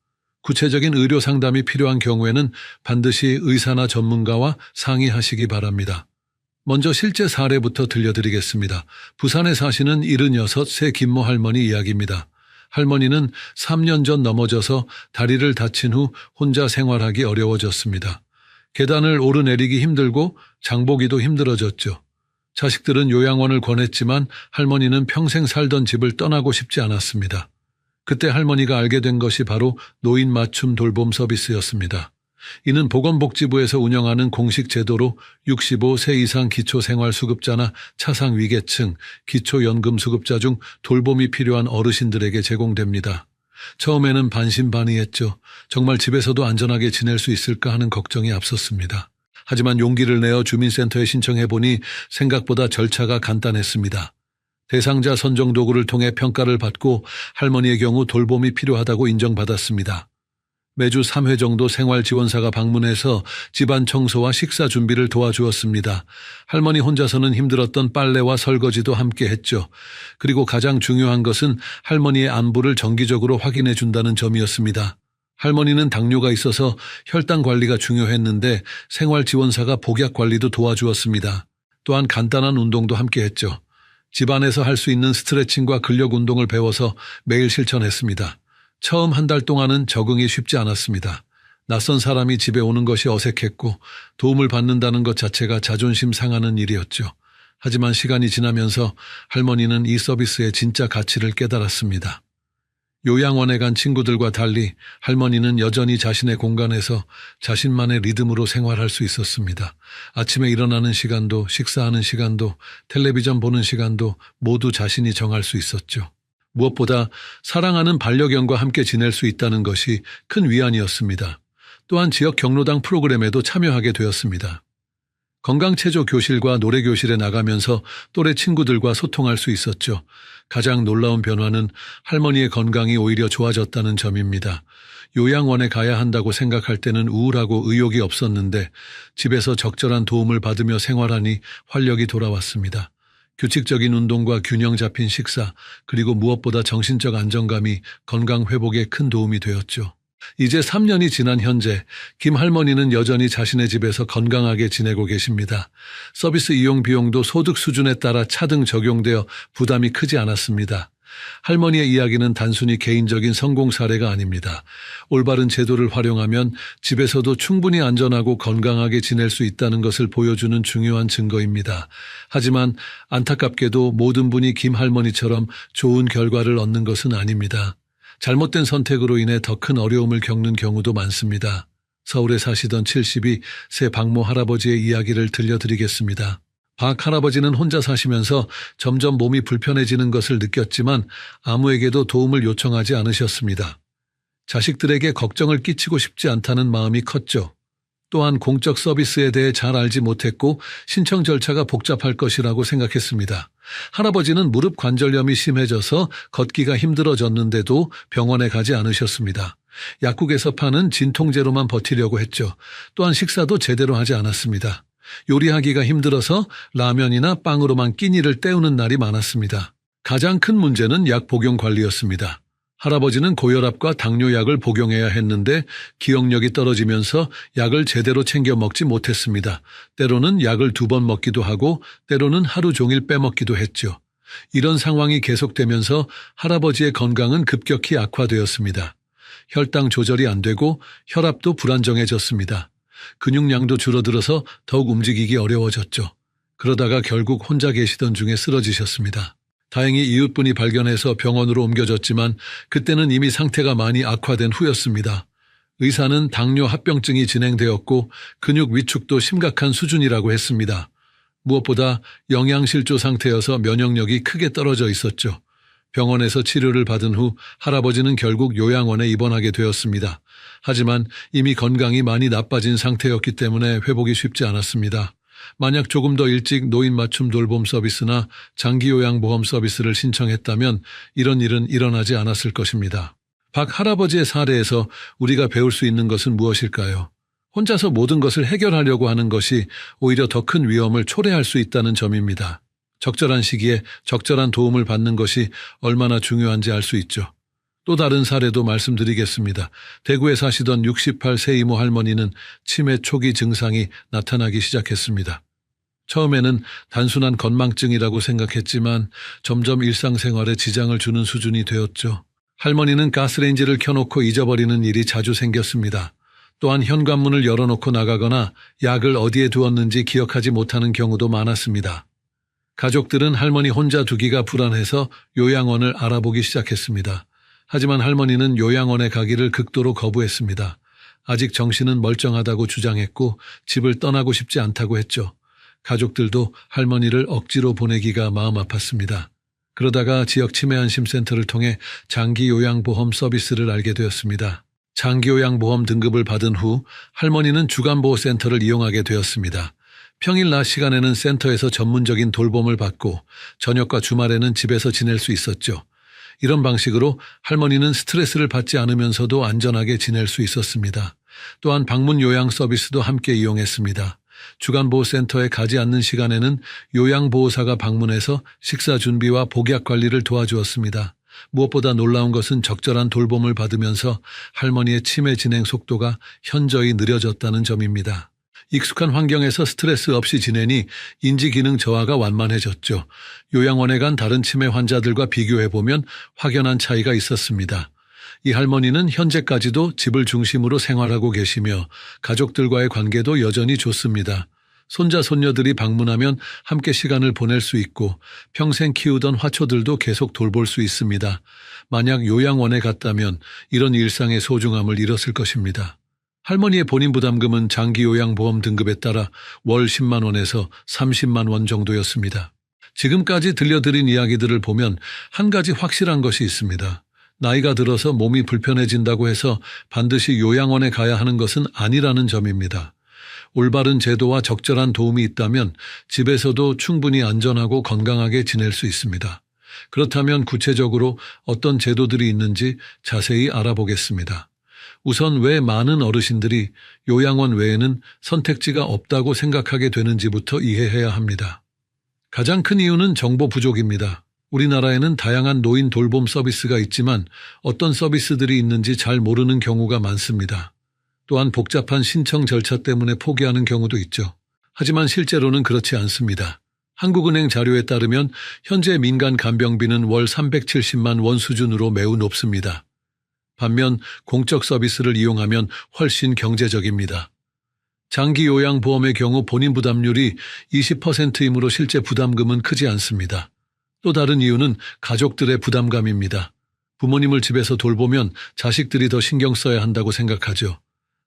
[SPEAKER 1] 구체적인 의료 상담이 필요한 경우에는 반드시 의사나 전문가와 상의하시기 바랍니다. 먼저 실제 사례부터 들려드리겠습니다. 부산에 사시는 76세 김모 할머니 이야기입니다. 할머니는 3년 전 넘어져서 다리를 다친 후 혼자 생활하기 어려워졌습니다. 계단을 오르내리기 힘들고 장보기도 힘들어졌죠. 자식들은 요양원을 권했지만 할머니는 평생 살던 집을 떠나고 싶지 않았습니다. 그때 할머니가 알게 된 것이 바로 노인 맞춤 돌봄 서비스였습니다. 이는 보건복지부에서 운영하는 공식 제도로 65세 이상 기초생활수급자나 차상위계층, 기초연금수급자 중 돌봄이 필요한 어르신들에게 제공됩니다. 처음에는 반신반의했죠. 정말 집에서도 안전하게 지낼 수 있을까 하는 걱정이 앞섰습니다. 하지만 용기를 내어 주민센터에 신청해보니 생각보다 절차가 간단했습니다. 대상자 선정 도구를 통해 평가를 받고 할머니의 경우 돌봄이 필요하다고 인정받았습니다. 매주 3회 정도 생활지원사가 방문해서 집안 청소와 식사 준비를 도와주었습니다. 할머니 혼자서는 힘들었던 빨래와 설거지도 함께 했죠. 그리고 가장 중요한 것은 할머니의 안부를 정기적으로 확인해 준다는 점이었습니다. 할머니는 당뇨가 있어서 혈당 관리가 중요했는데 생활지원사가 복약 관리도 도와주었습니다. 또한 간단한 운동도 함께 했죠. 집안에서 할 수 있는 스트레칭과 근력 운동을 배워서 매일 실천했습니다. 처음 한 달 동안은 적응이 쉽지 않았습니다. 낯선 사람이 집에 오는 것이 어색했고 도움을 받는다는 것 자체가 자존심 상하는 일이었죠. 하지만 시간이 지나면서 할머니는 이 서비스의 진짜 가치를 깨달았습니다. 요양원에 간 친구들과 달리 할머니는 여전히 자신의 공간에서 자신만의 리듬으로 생활할 수 있었습니다. 아침에 일어나는 시간도 식사하는 시간도 텔레비전 보는 시간도 모두 자신이 정할 수 있었죠. 무엇보다 사랑하는 반려견과 함께 지낼 수 있다는 것이 큰 위안이었습니다. 또한 지역 경로당 프로그램에도 참여하게 되었습니다. 건강체조 교실과 노래교실에 나가면서 또래 친구들과 소통할 수 있었죠. 가장 놀라운 변화는 할머니의 건강이 오히려 좋아졌다는 점입니다. 요양원에 가야 한다고 생각할 때는 우울하고 의욕이 없었는데 집에서 적절한 도움을 받으며 생활하니 활력이 돌아왔습니다. 규칙적인 운동과 균형 잡힌 식사, 그리고 무엇보다 정신적 안정감이 건강 회복에 큰 도움이 되었죠. 이제 3년이 지난 현재 김 할머니는 여전히 자신의 집에서 건강하게 지내고 계십니다. 서비스 이용 비용도 소득 수준에 따라 차등 적용되어 부담이 크지 않았습니다. 할머니의 이야기는 단순히 개인적인 성공 사례가 아닙니다. 올바른 제도를 활용하면 집에서도 충분히 안전하고 건강하게 지낼 수 있다는 것을 보여주는 중요한 증거입니다. 하지만 안타깝게도 모든 분이 김 할머니처럼 좋은 결과를 얻는 것은 아닙니다. 잘못된 선택으로 인해 더 큰 어려움을 겪는 경우도 많습니다. 서울에 사시던 72세 박모 할아버지의 이야기를 들려드리겠습니다. 박 할아버지는 혼자 사시면서 점점 몸이 불편해지는 것을 느꼈지만 아무에게도 도움을 요청하지 않으셨습니다. 자식들에게 걱정을 끼치고 싶지 않다는 마음이 컸죠. 또한 공적 서비스에 대해 잘 알지 못했고 신청 절차가 복잡할 것이라고 생각했습니다. 할아버지는 무릎 관절염이 심해져서 걷기가 힘들어졌는데도 병원에 가지 않으셨습니다. 약국에서 파는 진통제로만 버티려고 했죠. 또한 식사도 제대로 하지 않았습니다. 요리하기가 힘들어서 라면이나 빵으로만 끼니를 때우는 날이 많았습니다. 가장 큰 문제는 약 복용 관리였습니다. 할아버지는 고혈압과 당뇨약을 복용해야 했는데 기억력이 떨어지면서 약을 제대로 챙겨 먹지 못했습니다. 때로는 약을 2번 먹기도 하고 때로는 하루 종일 빼먹기도 했죠. 이런 상황이 계속되면서 할아버지의 건강은 급격히 악화되었습니다. 혈당 조절이 안 되고 혈압도 불안정해졌습니다. 근육량도 줄어들어서 더욱 움직이기 어려워졌죠. 그러다가 결국 혼자 계시던 중에 쓰러지셨습니다. 다행히 이웃분이 발견해서 병원으로 옮겨졌지만 그때는 이미 상태가 많이 악화된 후였습니다. 의사는 당뇨 합병증이 진행되었고 근육 위축도 심각한 수준이라고 했습니다. 무엇보다 영양실조 상태여서 면역력이 크게 떨어져 있었죠. 병원에서 치료를 받은 후 할아버지는 결국 요양원에 입원하게 되었습니다. 하지만 이미 건강이 많이 나빠진 상태였기 때문에 회복이 쉽지 않았습니다. 만약 조금 더 일찍 노인 맞춤 돌봄 서비스나 장기요양보험 서비스를 신청했다면 이런 일은 일어나지 않았을 것입니다. 박 할아버지의 사례에서 우리가 배울 수 있는 것은 무엇일까요? 혼자서 모든 것을 해결하려고 하는 것이 오히려 더 큰 위험을 초래할 수 있다는 점입니다. 적절한 시기에 적절한 도움을 받는 것이 얼마나 중요한지 알 수 있죠. 또 다른 사례도 말씀드리겠습니다. 대구에 사시던 68세 이모 할머니는 치매 초기 증상이 나타나기 시작했습니다. 처음에는 단순한 건망증이라고 생각했지만 점점 일상생활에 지장을 주는 수준이 되었죠. 할머니는 가스레인지를 켜놓고 잊어버리는 일이 자주 생겼습니다. 또한 현관문을 열어놓고 나가거나 약을 어디에 두었는지 기억하지 못하는 경우도 많았습니다. 가족들은 할머니 혼자 두기가 불안해서 요양원을 알아보기 시작했습니다. 하지만 할머니는 요양원에 가기를 극도로 거부했습니다. 아직 정신은 멀쩡하다고 주장했고 집을 떠나고 싶지 않다고 했죠. 가족들도 할머니를 억지로 보내기가 마음 아팠습니다. 그러다가 지역 치매안심센터를 통해 장기요양보험 서비스를 알게 되었습니다. 장기요양보험 등급을 받은 후 할머니는 주간보호센터를 이용하게 되었습니다. 평일 낮 시간에는 센터에서 전문적인 돌봄을 받고 저녁과 주말에는 집에서 지낼 수 있었죠. 이런 방식으로 할머니는 스트레스를 받지 않으면서도 안전하게 지낼 수 있었습니다. 또한 방문 요양 서비스도 함께 이용했습니다. 주간보호센터에 가지 않는 시간에는 요양보호사가 방문해서 식사 준비와 복약 관리를 도와주었습니다. 무엇보다 놀라운 것은 적절한 돌봄을 받으면서 할머니의 치매 진행 속도가 현저히 느려졌다는 점입니다. 익숙한 환경에서 스트레스 없이 지내니 인지기능 저하가 완만해졌죠. 요양원에 간 다른 치매 환자들과 비교해보면 확연한 차이가 있었습니다. 이 할머니는 현재까지도 집을 중심으로 생활하고 계시며 가족들과의 관계도 여전히 좋습니다. 손자 손녀들이 방문하면 함께 시간을 보낼 수 있고 평생 키우던 화초들도 계속 돌볼 수 있습니다. 만약 요양원에 갔다면 이런 일상의 소중함을 잃었을 것입니다. 할머니의 본인 부담금은 장기요양보험 등급에 따라 월 10만 원에서 30만 원 정도였습니다. 지금까지 들려드린 이야기들을 보면 한 가지 확실한 것이 있습니다. 나이가 들어서 몸이 불편해진다고 해서 반드시 요양원에 가야 하는 것은 아니라는 점입니다. 올바른 제도와 적절한 도움이 있다면 집에서도 충분히 안전하고 건강하게 지낼 수 있습니다. 그렇다면 구체적으로 어떤 제도들이 있는지 자세히 알아보겠습니다. 우선 왜 많은 어르신들이 요양원 외에는 선택지가 없다고 생각하게 되는지부터 이해해야 합니다. 가장 큰 이유는 정보 부족입니다. 우리나라에는 다양한 노인 돌봄 서비스가 있지만 어떤 서비스들이 있는지 잘 모르는 경우가 많습니다. 또한 복잡한 신청 절차 때문에 포기하는 경우도 있죠. 하지만 실제로는 그렇지 않습니다. 한국은행 자료에 따르면 현재 민간 간병비는 월 370만 원 수준으로 매우 높습니다. 반면 공적 서비스를 이용하면 훨씬 경제적입니다. 장기요양보험의 경우 본인 부담률이 20%이므로 실제 부담금은 크지 않습니다. 또 다른 이유는 가족들의 부담감입니다. 부모님을 집에서 돌보면 자식들이 더 신경 써야 한다고 생각하죠.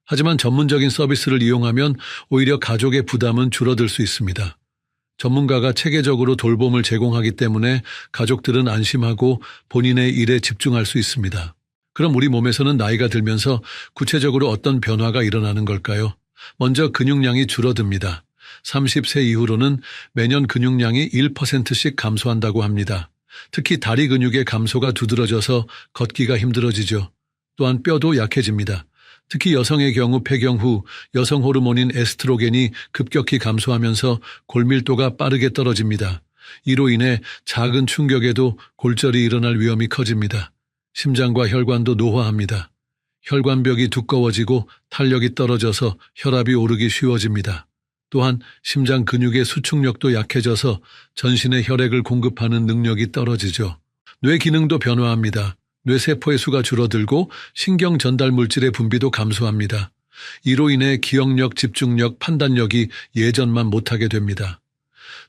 [SPEAKER 1] 하지만 전문적인 서비스를 이용하면 오히려 가족의 부담은 줄어들 수 있습니다. 전문가가 체계적으로 돌봄을 제공하기 때문에 가족들은 안심하고 본인의 일에 집중할 수 있습니다. 그럼 우리 몸에서는 나이가 들면서 구체적으로 어떤 변화가 일어나는 걸까요? 먼저 근육량이 줄어듭니다. 30세 이후로는 매년 근육량이 1%씩 감소한다고 합니다. 특히 다리 근육의 감소가 두드러져서 걷기가 힘들어지죠. 또한 뼈도 약해집니다. 특히 여성의 경우 폐경 후 여성 호르몬인 에스트로겐이 급격히 감소하면서 골밀도가 빠르게 떨어집니다. 이로 인해 작은 충격에도 골절이 일어날 위험이 커집니다. 심장과 혈관도 노화합니다. 혈관벽이 두꺼워지고 탄력이 떨어져서 혈압이 오르기 쉬워집니다. 또한 심장 근육의 수축력도 약해져서 전신에 혈액을 공급하는 능력이 떨어지죠. 뇌 기능도 변화합니다. 뇌세포의 수가 줄어들고 신경 전달 물질의 분비도 감소합니다. 이로 인해 기억력, 집중력, 판단력이 예전만 못하게 됩니다.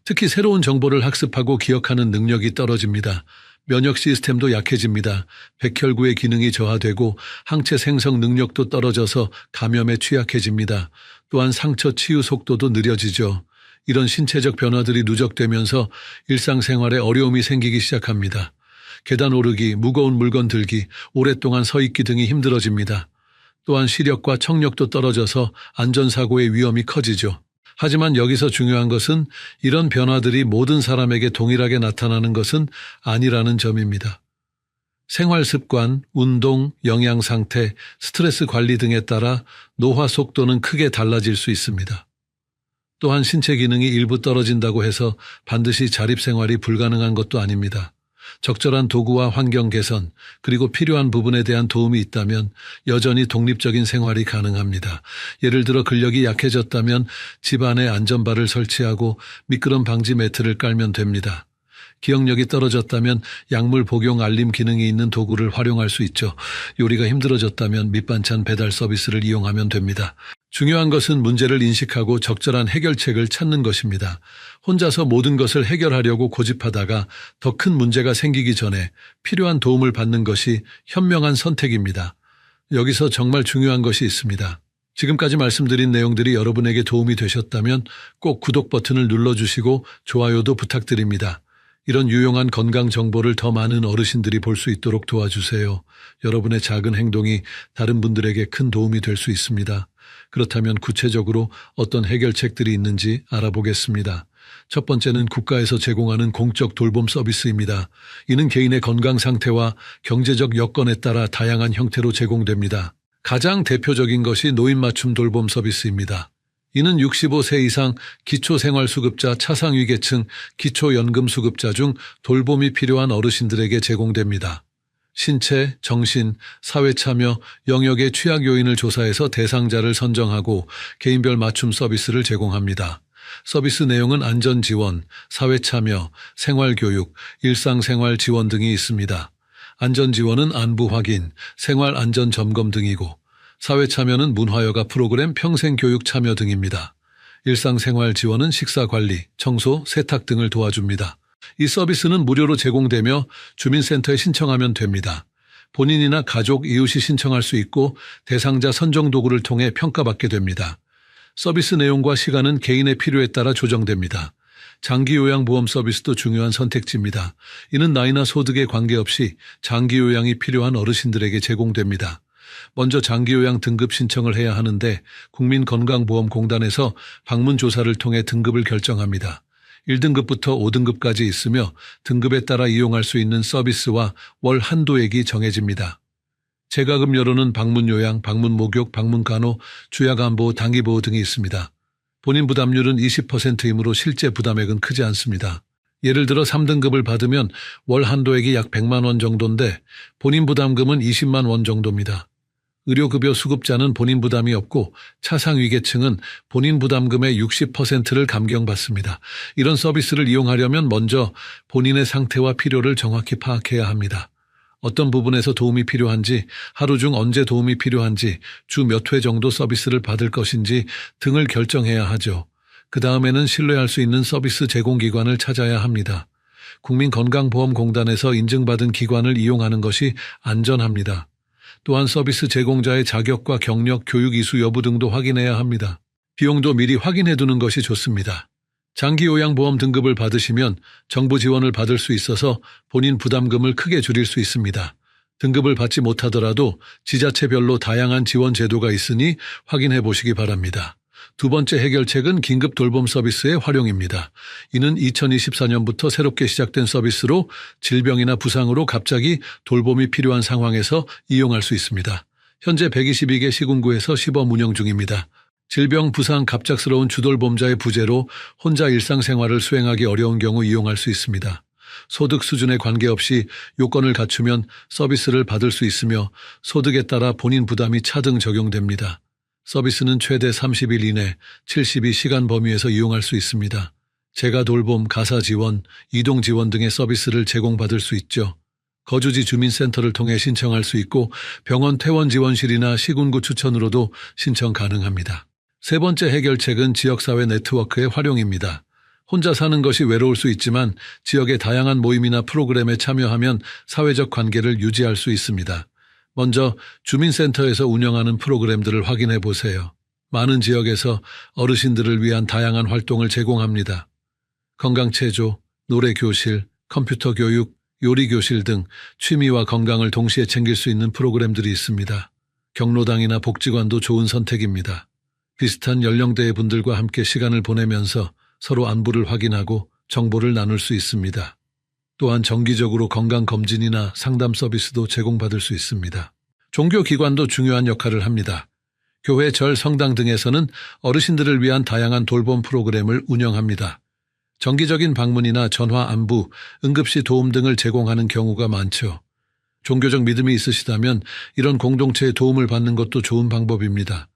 [SPEAKER 1] 특히 새로운 정보를 학습하고 기억하는 능력이 떨어집니다. 면역 시스템도 약해집니다. 백혈구의 기능이 저하되고 항체 생성 능력도 떨어져서 감염에 취약해집니다. 또한 상처 치유 속도도 느려지죠. 이런 신체적 변화들이 누적되면서 일상생활에 어려움이 생기기 시작합니다. 계단 오르기, 무거운 물건 들기, 오랫동안 서 있기 등이 힘들어집니다. 또한 시력과 청력도 떨어져서 안전사고의 위험이 커지죠. 하지만 여기서 중요한 것은 이런 변화들이 모든 사람에게 동일하게 나타나는 것은 아니라는 점입니다. 생활 습관, 운동, 영양 상태, 스트레스 관리 등에 따라 노화 속도는 크게 달라질 수 있습니다. 또한 신체 기능이 일부 떨어진다고 해서 반드시 자립생활이 불가능한 것도 아닙니다. 적절한 도구와 환경 개선, 그리고 필요한 부분에 대한 도움이 있다면 여전히 독립적인 생활이 가능합니다. 예를 들어 근력이 약해졌다면 집안에 안전바를 설치하고 미끄럼 방지 매트를 깔면 됩니다. 기억력이 떨어졌다면 약물 복용 알림 기능이 있는 도구를 활용할 수 있죠. 요리가 힘들어졌다면 밑반찬 배달 서비스를 이용하면 됩니다. 중요한 것은 문제를 인식하고 적절한 해결책을 찾는 것입니다. 혼자서 모든 것을 해결하려고 고집하다가 더 큰 문제가 생기기 전에 필요한 도움을 받는 것이 현명한 선택입니다. 여기서 정말 중요한 것이 있습니다. 지금까지 말씀드린 내용들이 여러분에게 도움이 되셨다면 꼭 구독 버튼을 눌러주시고 좋아요도 부탁드립니다. 이런 유용한 건강 정보를 더 많은 어르신들이 볼 수 있도록 도와주세요. 여러분의 작은 행동이 다른 분들에게 큰 도움이 될 수 있습니다. 그렇다면 구체적으로 어떤 해결책들이 있는지 알아보겠습니다. 첫 번째는 국가에서 제공하는 공적 돌봄 서비스입니다. 이는 개인의 건강 상태와 경제적 여건에 따라 다양한 형태로 제공됩니다. 가장 대표적인 것이 노인 맞춤 돌봄 서비스입니다. 이는 65세 이상 기초생활수급자, 차상위계층, 기초연금수급자 중 돌봄이 필요한 어르신들에게 제공됩니다. 신체, 정신, 사회참여, 영역의 취약 요인을 조사해서 대상자를 선정하고 개인별 맞춤 서비스를 제공합니다. 서비스 내용은 안전지원, 사회참여, 생활교육, 일상생활 지원 등이 있습니다. 안전지원은 안부 확인, 생활안전점검 등이고 사회참여는 문화여가 프로그램 평생교육 참여 등입니다. 일상생활 지원은 식사관리, 청소, 세탁 등을 도와줍니다. 이 서비스는 무료로 제공되며 주민센터에 신청하면 됩니다. 본인이나 가족, 이웃이 신청할 수 있고 대상자 선정 도구를 통해 평가받게 됩니다. 서비스 내용과 시간은 개인의 필요에 따라 조정됩니다. 장기요양보험 서비스도 중요한 선택지입니다. 이는 나이나 소득에 관계없이 장기요양이 필요한 어르신들에게 제공됩니다. 먼저 장기요양 등급 신청을 해야 하는데 국민건강보험공단에서 방문조사를 통해 등급을 결정합니다. 1등급부터 5등급까지 있으며 등급에 따라 이용할 수 있는 서비스와 월 한도액이 정해집니다. 재가급여로는 방문요양, 방문목욕, 방문간호, 주야간보호, 단기보호 등이 있습니다. 본인 부담률은 20%이므로 실제 부담액은 크지 않습니다. 예를 들어 3등급을 받으면 월 한도액이 약 100만 원 정도인데 본인 부담금은 20만 원 정도입니다. 의료급여 수급자는 본인 부담이 없고 차상위계층은 본인 부담금의 60%를 감경받습니다. 이런 서비스를 이용하려면 먼저 본인의 상태와 필요를 정확히 파악해야 합니다. 어떤 부분에서 도움이 필요한지, 하루 중 언제 도움이 필요한지, 주 몇 회 정도 서비스를 받을 것인지 등을 결정해야 하죠. 그 다음에는 신뢰할 수 있는 서비스 제공기관을 찾아야 합니다. 국민건강보험공단에서 인증받은 기관을 이용하는 것이 안전합니다. 또한 서비스 제공자의 자격과 경력, 교육 이수 여부 등도 확인해야 합니다. 비용도 미리 확인해 두는 것이 좋습니다. 장기요양보험 등급을 받으시면 정부 지원을 받을 수 있어서 본인 부담금을 크게 줄일 수 있습니다. 등급을 받지 못하더라도 지자체별로 다양한 지원 제도가 있으니 확인해 보시기 바랍니다. 두 번째 해결책은 긴급 돌봄 서비스의 활용입니다. 이는 2024년부터 새롭게 시작된 서비스로 질병이나 부상으로 갑자기 돌봄이 필요한 상황에서 이용할 수 있습니다. 현재 122개 시군구에서 시범 운영 중입니다. 질병, 부상, 갑작스러운 주돌봄자의 부재로 혼자 일상생활을 수행하기 어려운 경우 이용할 수 있습니다. 소득 수준에 관계없이 요건을 갖추면 서비스를 받을 수 있으며 소득에 따라 본인 부담이 차등 적용됩니다. 서비스는 최대 30일 이내 72시간 범위에서 이용할 수 있습니다. 재가 돌봄, 가사 지원, 이동 지원 등의 서비스를 제공받을 수 있죠. 거주지 주민센터를 통해 신청할 수 있고 병원 퇴원 지원실이나 시군구 추천으로도 신청 가능합니다. 세 번째 해결책은 지역사회 네트워크의 활용입니다. 혼자 사는 것이 외로울 수 있지만 지역의 다양한 모임이나 프로그램에 참여하면 사회적 관계를 유지할 수 있습니다. 먼저 주민센터에서 운영하는 프로그램들을 확인해 보세요. 많은 지역에서 어르신들을 위한 다양한 활동을 제공합니다. 건강체조, 노래교실, 컴퓨터 교육, 요리교실 등 취미와 건강을 동시에 챙길 수 있는 프로그램들이 있습니다. 경로당이나 복지관도 좋은 선택입니다. 비슷한 연령대의 분들과 함께 시간을 보내면서 서로 안부를 확인하고 정보를 나눌 수 있습니다. 또한 정기적으로 건강검진이나 상담 서비스도 제공받을 수 있습니다. 종교기관도 중요한 역할을 합니다. 교회, 절, 성당 등에서는 어르신들을 위한 다양한 돌봄 프로그램을 운영합니다. 정기적인 방문이나 전화 안부, 응급시 도움 등을 제공하는 경우가 많죠. 종교적 믿음이 있으시다면 이런 공동체의 도움을 받는 것도 좋은 방법입니다.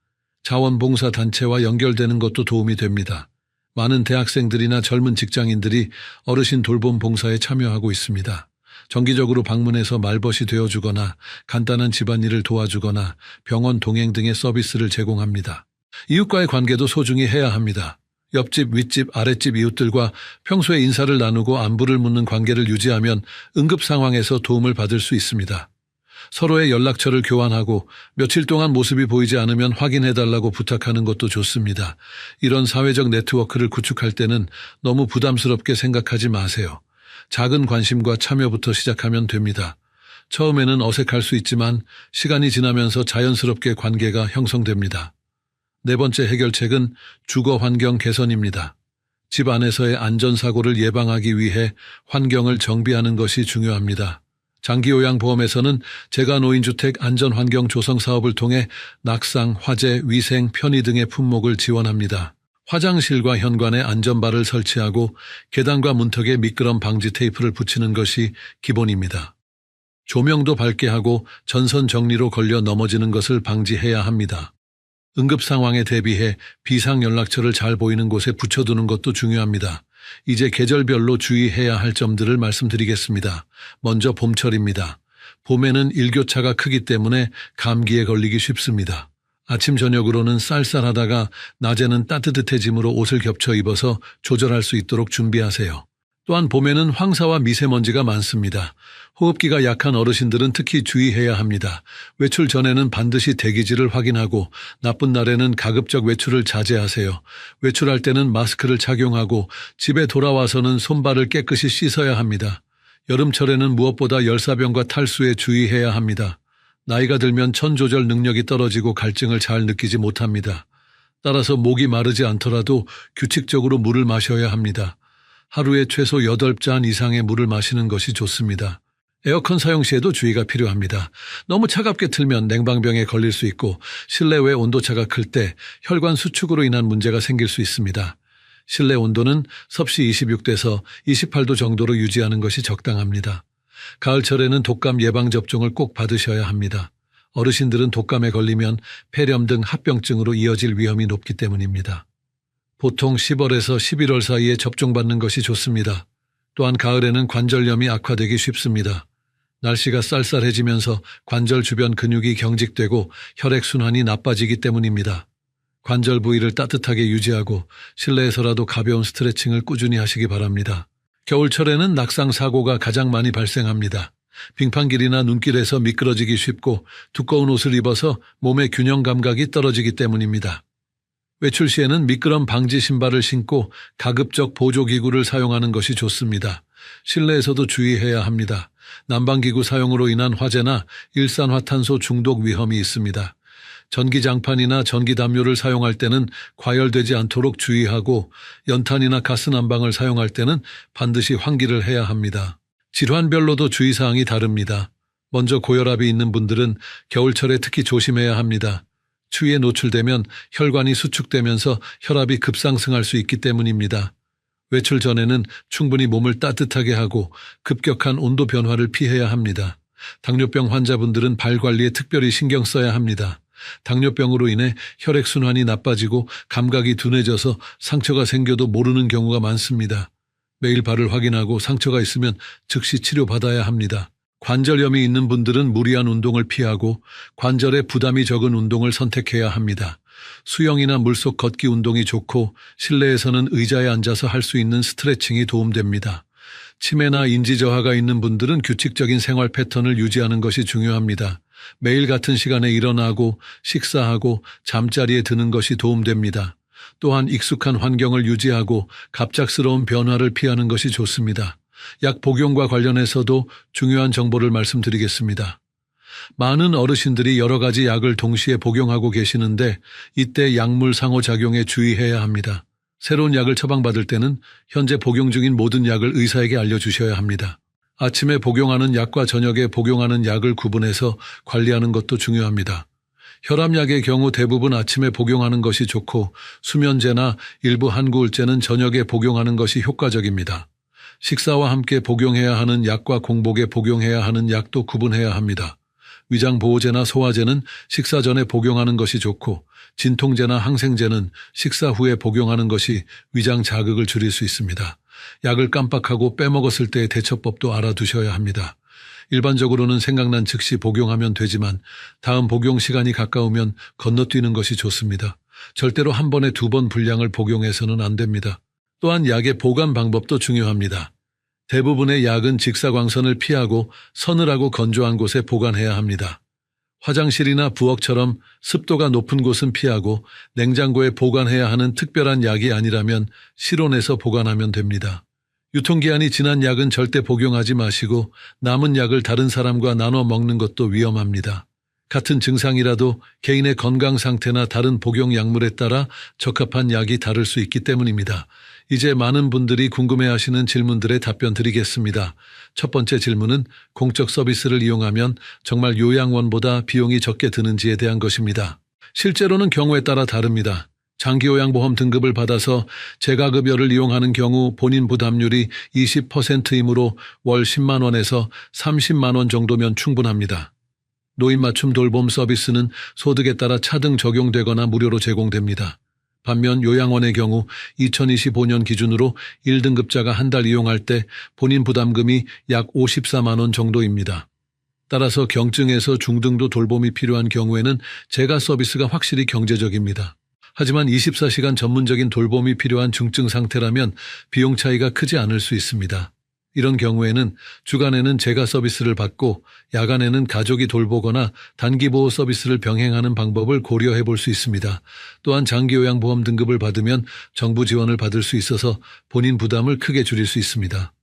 [SPEAKER 1] 자원봉사단체와 연결되는 것도 도움이 됩니다. 많은 대학생들이나 젊은 직장인들이 어르신 돌봄 봉사에 참여하고 있습니다. 정기적으로 방문해서 말벗이 되어주거나 간단한 집안일을 도와주거나 병원 동행 등의 서비스를 제공합니다. 이웃과의 관계도 소중히 해야 합니다. 옆집, 윗집, 아랫집 이웃들과 평소에 인사를 나누고 안부를 묻는 관계를 유지하면 응급 상황에서 도움을 받을 수 있습니다. 서로의 연락처를 교환하고 며칠 동안 모습이 보이지 않으면 확인해달라고 부탁하는 것도 좋습니다. 이런 사회적 네트워크를 구축할 때는 너무 부담스럽게 생각하지 마세요. 작은 관심과 참여부터 시작하면 됩니다. 처음에는 어색할 수 있지만 시간이 지나면서 자연스럽게 관계가 형성됩니다. 네 번째 해결책은 주거 환경 개선입니다. 집 안에서의 안전사고를 예방하기 위해 환경을 정비하는 것이 중요합니다. 장기요양보험에서는 재가노인주택 안전환경 조성 사업을 통해 낙상, 화재, 위생, 편의 등의 품목을 지원합니다. 화장실과 현관에 안전바를 설치하고 계단과 문턱에 미끄럼 방지 테이프를 붙이는 것이 기본입니다. 조명도 밝게 하고 전선 정리로 걸려 넘어지는 것을 방지해야 합니다. 응급 상황에 대비해 비상연락처를 잘 보이는 곳에 붙여두는 것도 중요합니다. 이제 계절별로 주의해야 할 점들을 말씀드리겠습니다. 먼저 봄철입니다. 봄에는 일교차가 크기 때문에 감기에 걸리기 쉽습니다. 아침 저녁으로는 쌀쌀하다가 낮에는 따뜻해지므로 옷을 겹쳐 입어서 조절할 수 있도록 준비하세요. 또한 봄에는 황사와 미세먼지가 많습니다. 호흡기가 약한 어르신들은 특히 주의해야 합니다. 외출 전에는 반드시 대기질을 확인하고 나쁜 날에는 가급적 외출을 자제하세요. 외출할 때는 마스크를 착용하고 집에 돌아와서는 손발을 깨끗이 씻어야 합니다. 여름철에는 무엇보다 열사병과 탈수에 주의해야 합니다. 나이가 들면 천 조절 능력이 떨어지고 갈증을 잘 느끼지 못합니다. 따라서 목이 마르지 않더라도 규칙적으로 물을 마셔야 합니다. 하루에 최소 8잔 이상의 물을 마시는 것이 좋습니다. 에어컨 사용 시에도 주의가 필요합니다. 너무 차갑게 틀면 냉방병에 걸릴 수 있고 실내 외 온도차가 클 때 혈관 수축으로 인한 문제가 생길 수 있습니다. 실내 온도는 섭씨 26도에서 28도 정도로 유지하는 것이 적당합니다. 가을철에는 독감 예방접종을 꼭 받으셔야 합니다. 어르신들은 독감에 걸리면 폐렴 등 합병증으로 이어질 위험이 높기 때문입니다. 보통 10월에서 11월 사이에 접종받는 것이 좋습니다. 또한 가을에는 관절염이 악화되기 쉽습니다. 날씨가 쌀쌀해지면서 관절 주변 근육이 경직되고 혈액순환이 나빠지기 때문입니다. 관절 부위를 따뜻하게 유지하고 실내에서라도 가벼운 스트레칭을 꾸준히 하시기 바랍니다. 겨울철에는 낙상 사고가 가장 많이 발생합니다. 빙판길이나 눈길에서 미끄러지기 쉽고 두꺼운 옷을 입어서 몸의 균형 감각이 떨어지기 때문입니다. 외출 시에는 미끄럼 방지 신발을 신고 가급적 보조기구를 사용하는 것이 좋습니다. 실내에서도 주의해야 합니다. 난방기구 사용으로 인한 화재나 일산화탄소 중독 위험이 있습니다. 전기장판이나 전기담요를 사용할 때는 과열되지 않도록 주의하고 연탄이나 가스난방을 사용할 때는 반드시 환기를 해야 합니다. 질환별로도 주의사항이 다릅니다. 먼저 고혈압이 있는 분들은 겨울철에 특히 조심해야 합니다. 추위에 노출되면 혈관이 수축되면서 혈압이 급상승할 수 있기 때문입니다. 외출 전에는 충분히 몸을 따뜻하게 하고 급격한 온도 변화를 피해야 합니다. 당뇨병 환자분들은 발 관리에 특별히 신경 써야 합니다. 당뇨병으로 인해 혈액순환이 나빠지고 감각이 둔해져서 상처가 생겨도 모르는 경우가 많습니다. 매일 발을 확인하고 상처가 있으면 즉시 치료받아야 합니다. 관절염이 있는 분들은 무리한 운동을 피하고 관절에 부담이 적은 운동을 선택해야 합니다. 수영이나 물속 걷기 운동이 좋고 실내에서는 의자에 앉아서 할 수 있는 스트레칭이 도움됩니다. 치매나 인지 저하가 있는 분들은 규칙적인 생활 패턴을 유지하는 것이 중요합니다. 매일 같은 시간에 일어나고 식사하고 잠자리에 드는 것이 도움됩니다. 또한 익숙한 환경을 유지하고 갑작스러운 변화를 피하는 것이 좋습니다. 약 복용과 관련해서도 중요한 정보를 말씀드리겠습니다. 많은 어르신들이 여러 가지 약을 동시에 복용하고 계시는데 이때 약물 상호작용에 주의해야 합니다. 새로운 약을 처방받을 때는 현재 복용 중인 모든 약을 의사에게 알려주셔야 합니다. 아침에 복용하는 약과 저녁에 복용하는 약을 구분해서 관리하는 것도 중요합니다. 혈압약의 경우 대부분 아침에 복용하는 것이 좋고 수면제나 일부 한구울제는 저녁에 복용하는 것이 효과적입니다. 식사와 함께 복용해야 하는 약과 공복에 복용해야 하는 약도 구분해야 합니다. 위장보호제나 소화제는 식사 전에 복용하는 것이 좋고 진통제나 항생제는 식사 후에 복용하는 것이 위장 자극을 줄일 수 있습니다. 약을 깜빡하고 빼먹었을 때의 대처법도 알아두셔야 합니다. 일반적으로는 생각난 즉시 복용하면 되지만 다음 복용 시간이 가까우면 건너뛰는 것이 좋습니다. 절대로 한 번에 2번 분량을 복용해서는 안 됩니다. 또한 약의 보관 방법도 중요합니다. 대부분의 약은 직사광선을 피하고 서늘하고 건조한 곳에 보관해야 합니다. 화장실이나 부엌처럼 습도가 높은 곳은 피하고 냉장고에 보관해야 하는 특별한 약이 아니라면 실온에서 보관하면 됩니다. 유통기한이 지난 약은 절대 복용하지 마시고 남은 약을 다른 사람과 나눠 먹는 것도 위험합니다. 같은 증상이라도 개인의 건강 상태나 다른 복용 약물에 따라 적합한 약이 다를 수 있기 때문입니다. 이제 많은 분들이 궁금해하시는 질문들에 답변 드리겠습니다. 첫 번째 질문은 공적 서비스를 이용하면 정말 요양원보다 비용이 적게 드는지에 대한 것입니다. 실제로는 경우에 따라 다릅니다. 장기요양보험 등급을 받아서 재가급여를 이용하는 경우 본인 부담률이 20%이므로 월 10만 원에서 30만 원 정도면 충분합니다. 노인맞춤 돌봄 서비스는 소득에 따라 차등 적용되거나 무료로 제공됩니다. 반면 요양원의 경우 2025년 기준으로 1등급자가 한 달 이용할 때 본인 부담금이 약 54만 원 정도입니다. 따라서 경증에서 중등도 돌봄이 필요한 경우에는 재가 서비스가 확실히 경제적입니다. 하지만 24시간 전문적인 돌봄이 필요한 중증 상태라면 비용 차이가 크지 않을 수 있습니다. 이런 경우에는 주간에는 재가 서비스를 받고 야간에는 가족이 돌보거나 단기보호 서비스를 병행하는 방법을 고려해 볼 수 있습니다. 또한 장기요양보험 등급을 받으면 정부 지원을 받을 수 있어서 본인 부담을 크게 줄일 수 있습니다.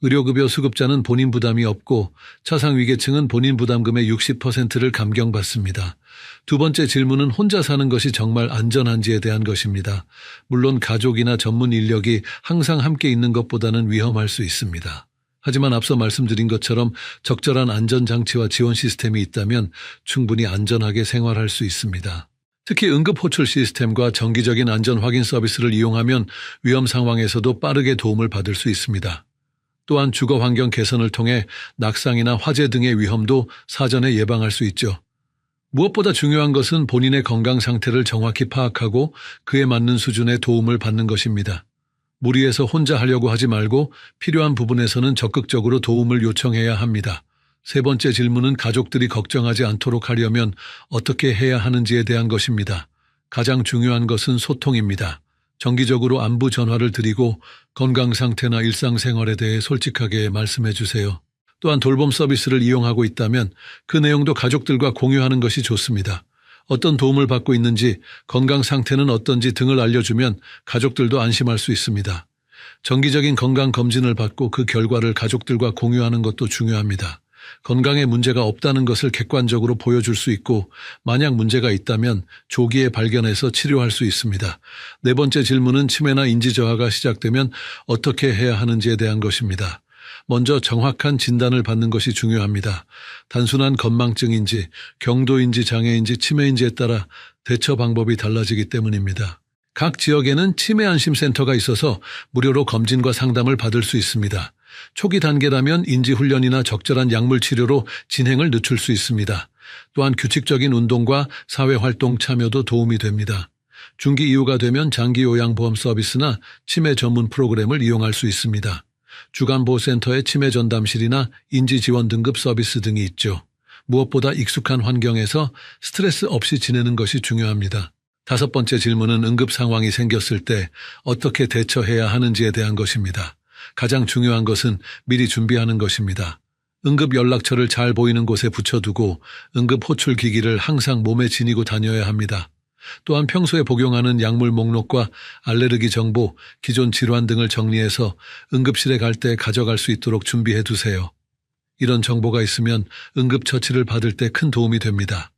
[SPEAKER 1] 의료급여 수급자는 본인 부담이 없고 차상위계층은 본인 부담금의 60%를 감경받습니다. 두 번째 질문은 혼자 사는 것이 정말 안전한지에 대한 것입니다. 물론 가족이나 전문 인력이 항상 함께 있는 것보다는 위험할 수 있습니다. 하지만 앞서 말씀드린 것처럼 적절한 안전장치와 지원 시스템이 있다면 충분히 안전하게 생활할 수 있습니다. 특히 응급호출 시스템과 정기적인 안전 확인 서비스를 이용하면 위험 상황에서도 빠르게 도움을 받을 수 있습니다. 또한 주거 환경 개선을 통해 낙상이나 화재 등의 위험도 사전에 예방할 수 있죠. 무엇보다 중요한 것은 본인의 건강 상태를 정확히 파악하고 그에 맞는 수준의 도움을 받는 것입니다. 무리해서 혼자 하려고 하지 말고 필요한 부분에서는 적극적으로 도움을 요청해야 합니다. 세 번째 질문은 가족들이 걱정하지 않도록 하려면 어떻게 해야 하는지에 대한 것입니다. 가장 중요한 것은 소통입니다. 정기적으로 안부 전화를 드리고 건강 상태나 일상생활에 대해 솔직하게 말씀해 주세요. 또한 돌봄 서비스를 이용하고 있다면 그 내용도 가족들과 공유하는 것이 좋습니다. 어떤 도움을 받고 있는지, 건강 상태는 어떤지 등을 알려주면 가족들도 안심할 수 있습니다. 정기적인 건강 검진을 받고 그 결과를 가족들과 공유하는 것도 중요합니다. 건강에 문제가 없다는 것을 객관적으로 보여줄 수 있고 만약 문제가 있다면 조기에 발견해서 치료할 수 있습니다. 네 번째 질문은 치매나 인지저하가 시작되면 어떻게 해야 하는지에 대한 것입니다. 먼저 정확한 진단을 받는 것이 중요합니다. 단순한 건망증인지 경도인지 장애인지 치매인지에 따라 대처 방법이 달라지기 때문입니다. 각 지역에는 치매 안심센터가 있어서 무료로 검진과 상담을 받을 수 있습니다. 초기 단계라면 인지훈련이나 적절한 약물 치료로 진행을 늦출 수 있습니다. 또한 규칙적인 운동과 사회활동 참여도 도움이 됩니다. 중기 이후가 되면 장기요양보험 서비스나 치매 전문 프로그램을 이용할 수 있습니다. 주간보호센터의 치매 전담실이나 인지지원 등급 서비스 등이 있죠. 무엇보다 익숙한 환경에서 스트레스 없이 지내는 것이 중요합니다. 5번째 질문은 응급 상황이 생겼을 때 어떻게 대처해야 하는지에 대한 것입니다. 가장 중요한 것은 미리 준비하는 것입니다. 응급 연락처를 잘 보이는 곳에 붙여두고 응급 호출 기기를 항상 몸에 지니고 다녀야 합니다. 또한 평소에 복용하는 약물 목록과 알레르기 정보, 기존 질환 등을 정리해서 응급실에 갈 때 가져갈 수 있도록 준비해 두세요. 이런 정보가 있으면 응급처치를 받을 때 큰 도움이 됩니다.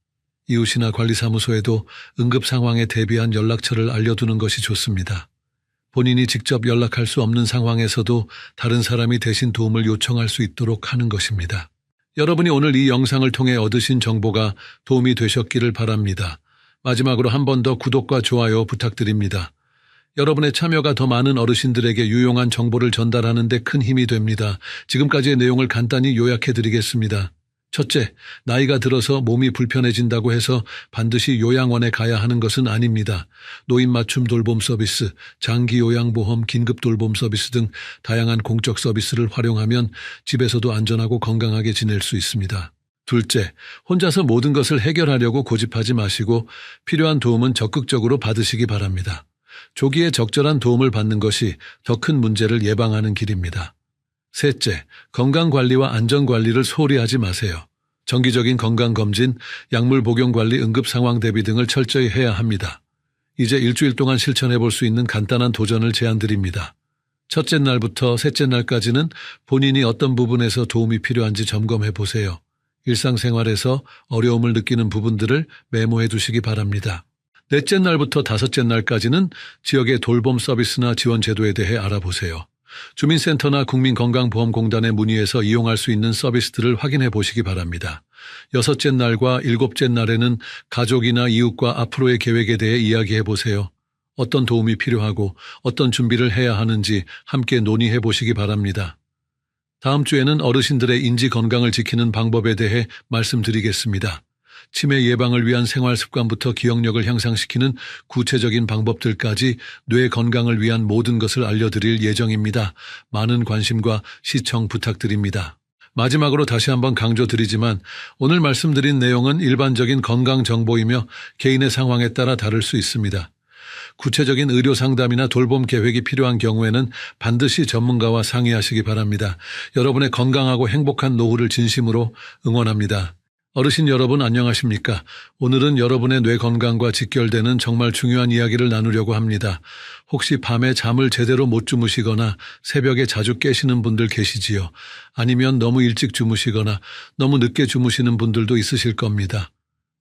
[SPEAKER 1] 이웃이나 관리사무소에도 응급 상황에 대비한 연락처를 알려두는 것이 좋습니다. 본인이 직접 연락할 수 없는 상황에서도 다른 사람이 대신 도움을 요청할 수 있도록 하는 것입니다. 여러분이 오늘 이 영상을 통해 얻으신 정보가 도움이 되셨기를 바랍니다. 마지막으로 한 번 더 구독과 좋아요 부탁드립니다. 여러분의 참여가 더 많은 어르신들에게 유용한 정보를 전달하는 데 큰 힘이 됩니다. 지금까지의 내용을 간단히 요약해 드리겠습니다. 첫째, 나이가 들어서 몸이 불편해진다고 해서 반드시 요양원에 가야 하는 것은 아닙니다. 노인 맞춤 돌봄 서비스, 장기 요양보험, 긴급 돌봄 서비스 등 다양한 공적 서비스를 활용하면 집에서도 안전하고 건강하게 지낼 수 있습니다. 둘째, 혼자서 모든 것을 해결하려고 고집하지 마시고 필요한 도움은 적극적으로 받으시기 바랍니다. 조기에 적절한 도움을 받는 것이 더 큰 문제를 예방하는 길입니다. 셋째, 건강관리와 안전관리를 소홀히 하지 마세요. 정기적인 건강검진, 약물 복용관리, 응급상황 대비 등을 철저히 해야 합니다. 이제 일주일 동안 실천해 볼 수 있는 간단한 도전을 제안드립니다. 첫째 날부터 셋째 날까지는 본인이 어떤 부분에서 도움이 필요한지 점검해 보세요. 일상생활에서 어려움을 느끼는 부분들을 메모해 두시기 바랍니다. 넷째 날부터 다섯째 날까지는 지역의 돌봄 서비스나 지원 제도에 대해 알아보세요. 주민센터나 국민건강보험공단에 문의해서 이용할 수 있는 서비스들을 확인해 보시기 바랍니다. 여섯째 날과 일곱째 날에는 가족이나 이웃과 앞으로의 계획에 대해 이야기해 보세요. 어떤 도움이 필요하고 어떤 준비를 해야 하는지 함께 논의해 보시기 바랍니다. 다음 주에는 어르신들의 인지 건강을 지키는 방법에 대해 말씀드리겠습니다. 치매 예방을 위한 생활 습관부터 기억력을 향상시키는 구체적인 방법들까지 뇌 건강을 위한 모든 것을 알려드릴 예정입니다. 많은 관심과 시청 부탁드립니다. 마지막으로 다시 한번 강조드리지만 오늘 말씀드린 내용은 일반적인 건강 정보이며 개인의 상황에 따라 다를 수 있습니다. 구체적인 의료 상담이나 돌봄 계획이 필요한 경우에는 반드시 전문가와 상의하시기 바랍니다. 여러분의 건강하고 행복한 노후를 진심으로 응원합니다. 어르신 여러분 안녕하십니까? 오늘은 여러분의 뇌 건강과 직결되는 정말 중요한 이야기를 나누려고 합니다. 혹시 밤에 잠을 제대로 못 주무시거나 새벽에 자주 깨시는 분들 계시지요? 아니면 너무 일찍 주무시거나 너무 늦게 주무시는 분들도 있으실 겁니다.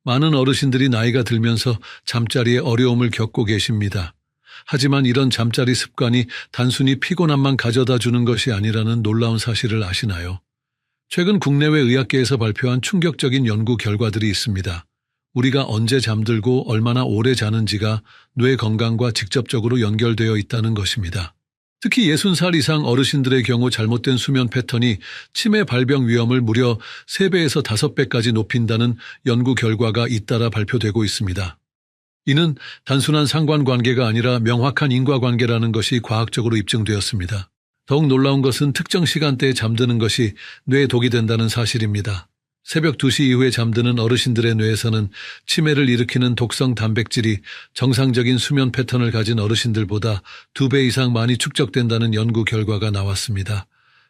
[SPEAKER 1] 많은 어르신들이 나이가 들면서 잠자리에 어려움을 겪고 계십니다. 하지만 이런 잠자리 습관이 단순히 피곤함만 가져다 주는 것이 아니라는 놀라운 사실을 아시나요? 최근 국내외 의학계에서 발표한 충격적인 연구 결과들이 있습니다. 우리가 언제 잠들고 얼마나 오래 자는지가 뇌 건강과 직접적으로 연결되어 있다는 것입니다. 특히 60살 이상 어르신들의 경우 잘못된 수면 패턴이 치매 발병 위험을 무려 3배에서 5배까지 높인다는 연구 결과가 잇따라 발표되고 있습니다. 이는 단순한 상관관계가 아니라 명확한 인과관계라는 것이 과학적으로 입증되었습니다. 더욱 놀라운 것은 특정 시간대에 잠드는 것이 뇌에 독이 된다는 사실입니다. 새벽 2시 이후에 잠드는 어르신들의 뇌에서는 치매를 일으키는 독성 단백질이 정상적인 수면 패턴을 가진 어르신들보다 2배 이상 많이 축적된다는 연구 결과가 나왔습니다.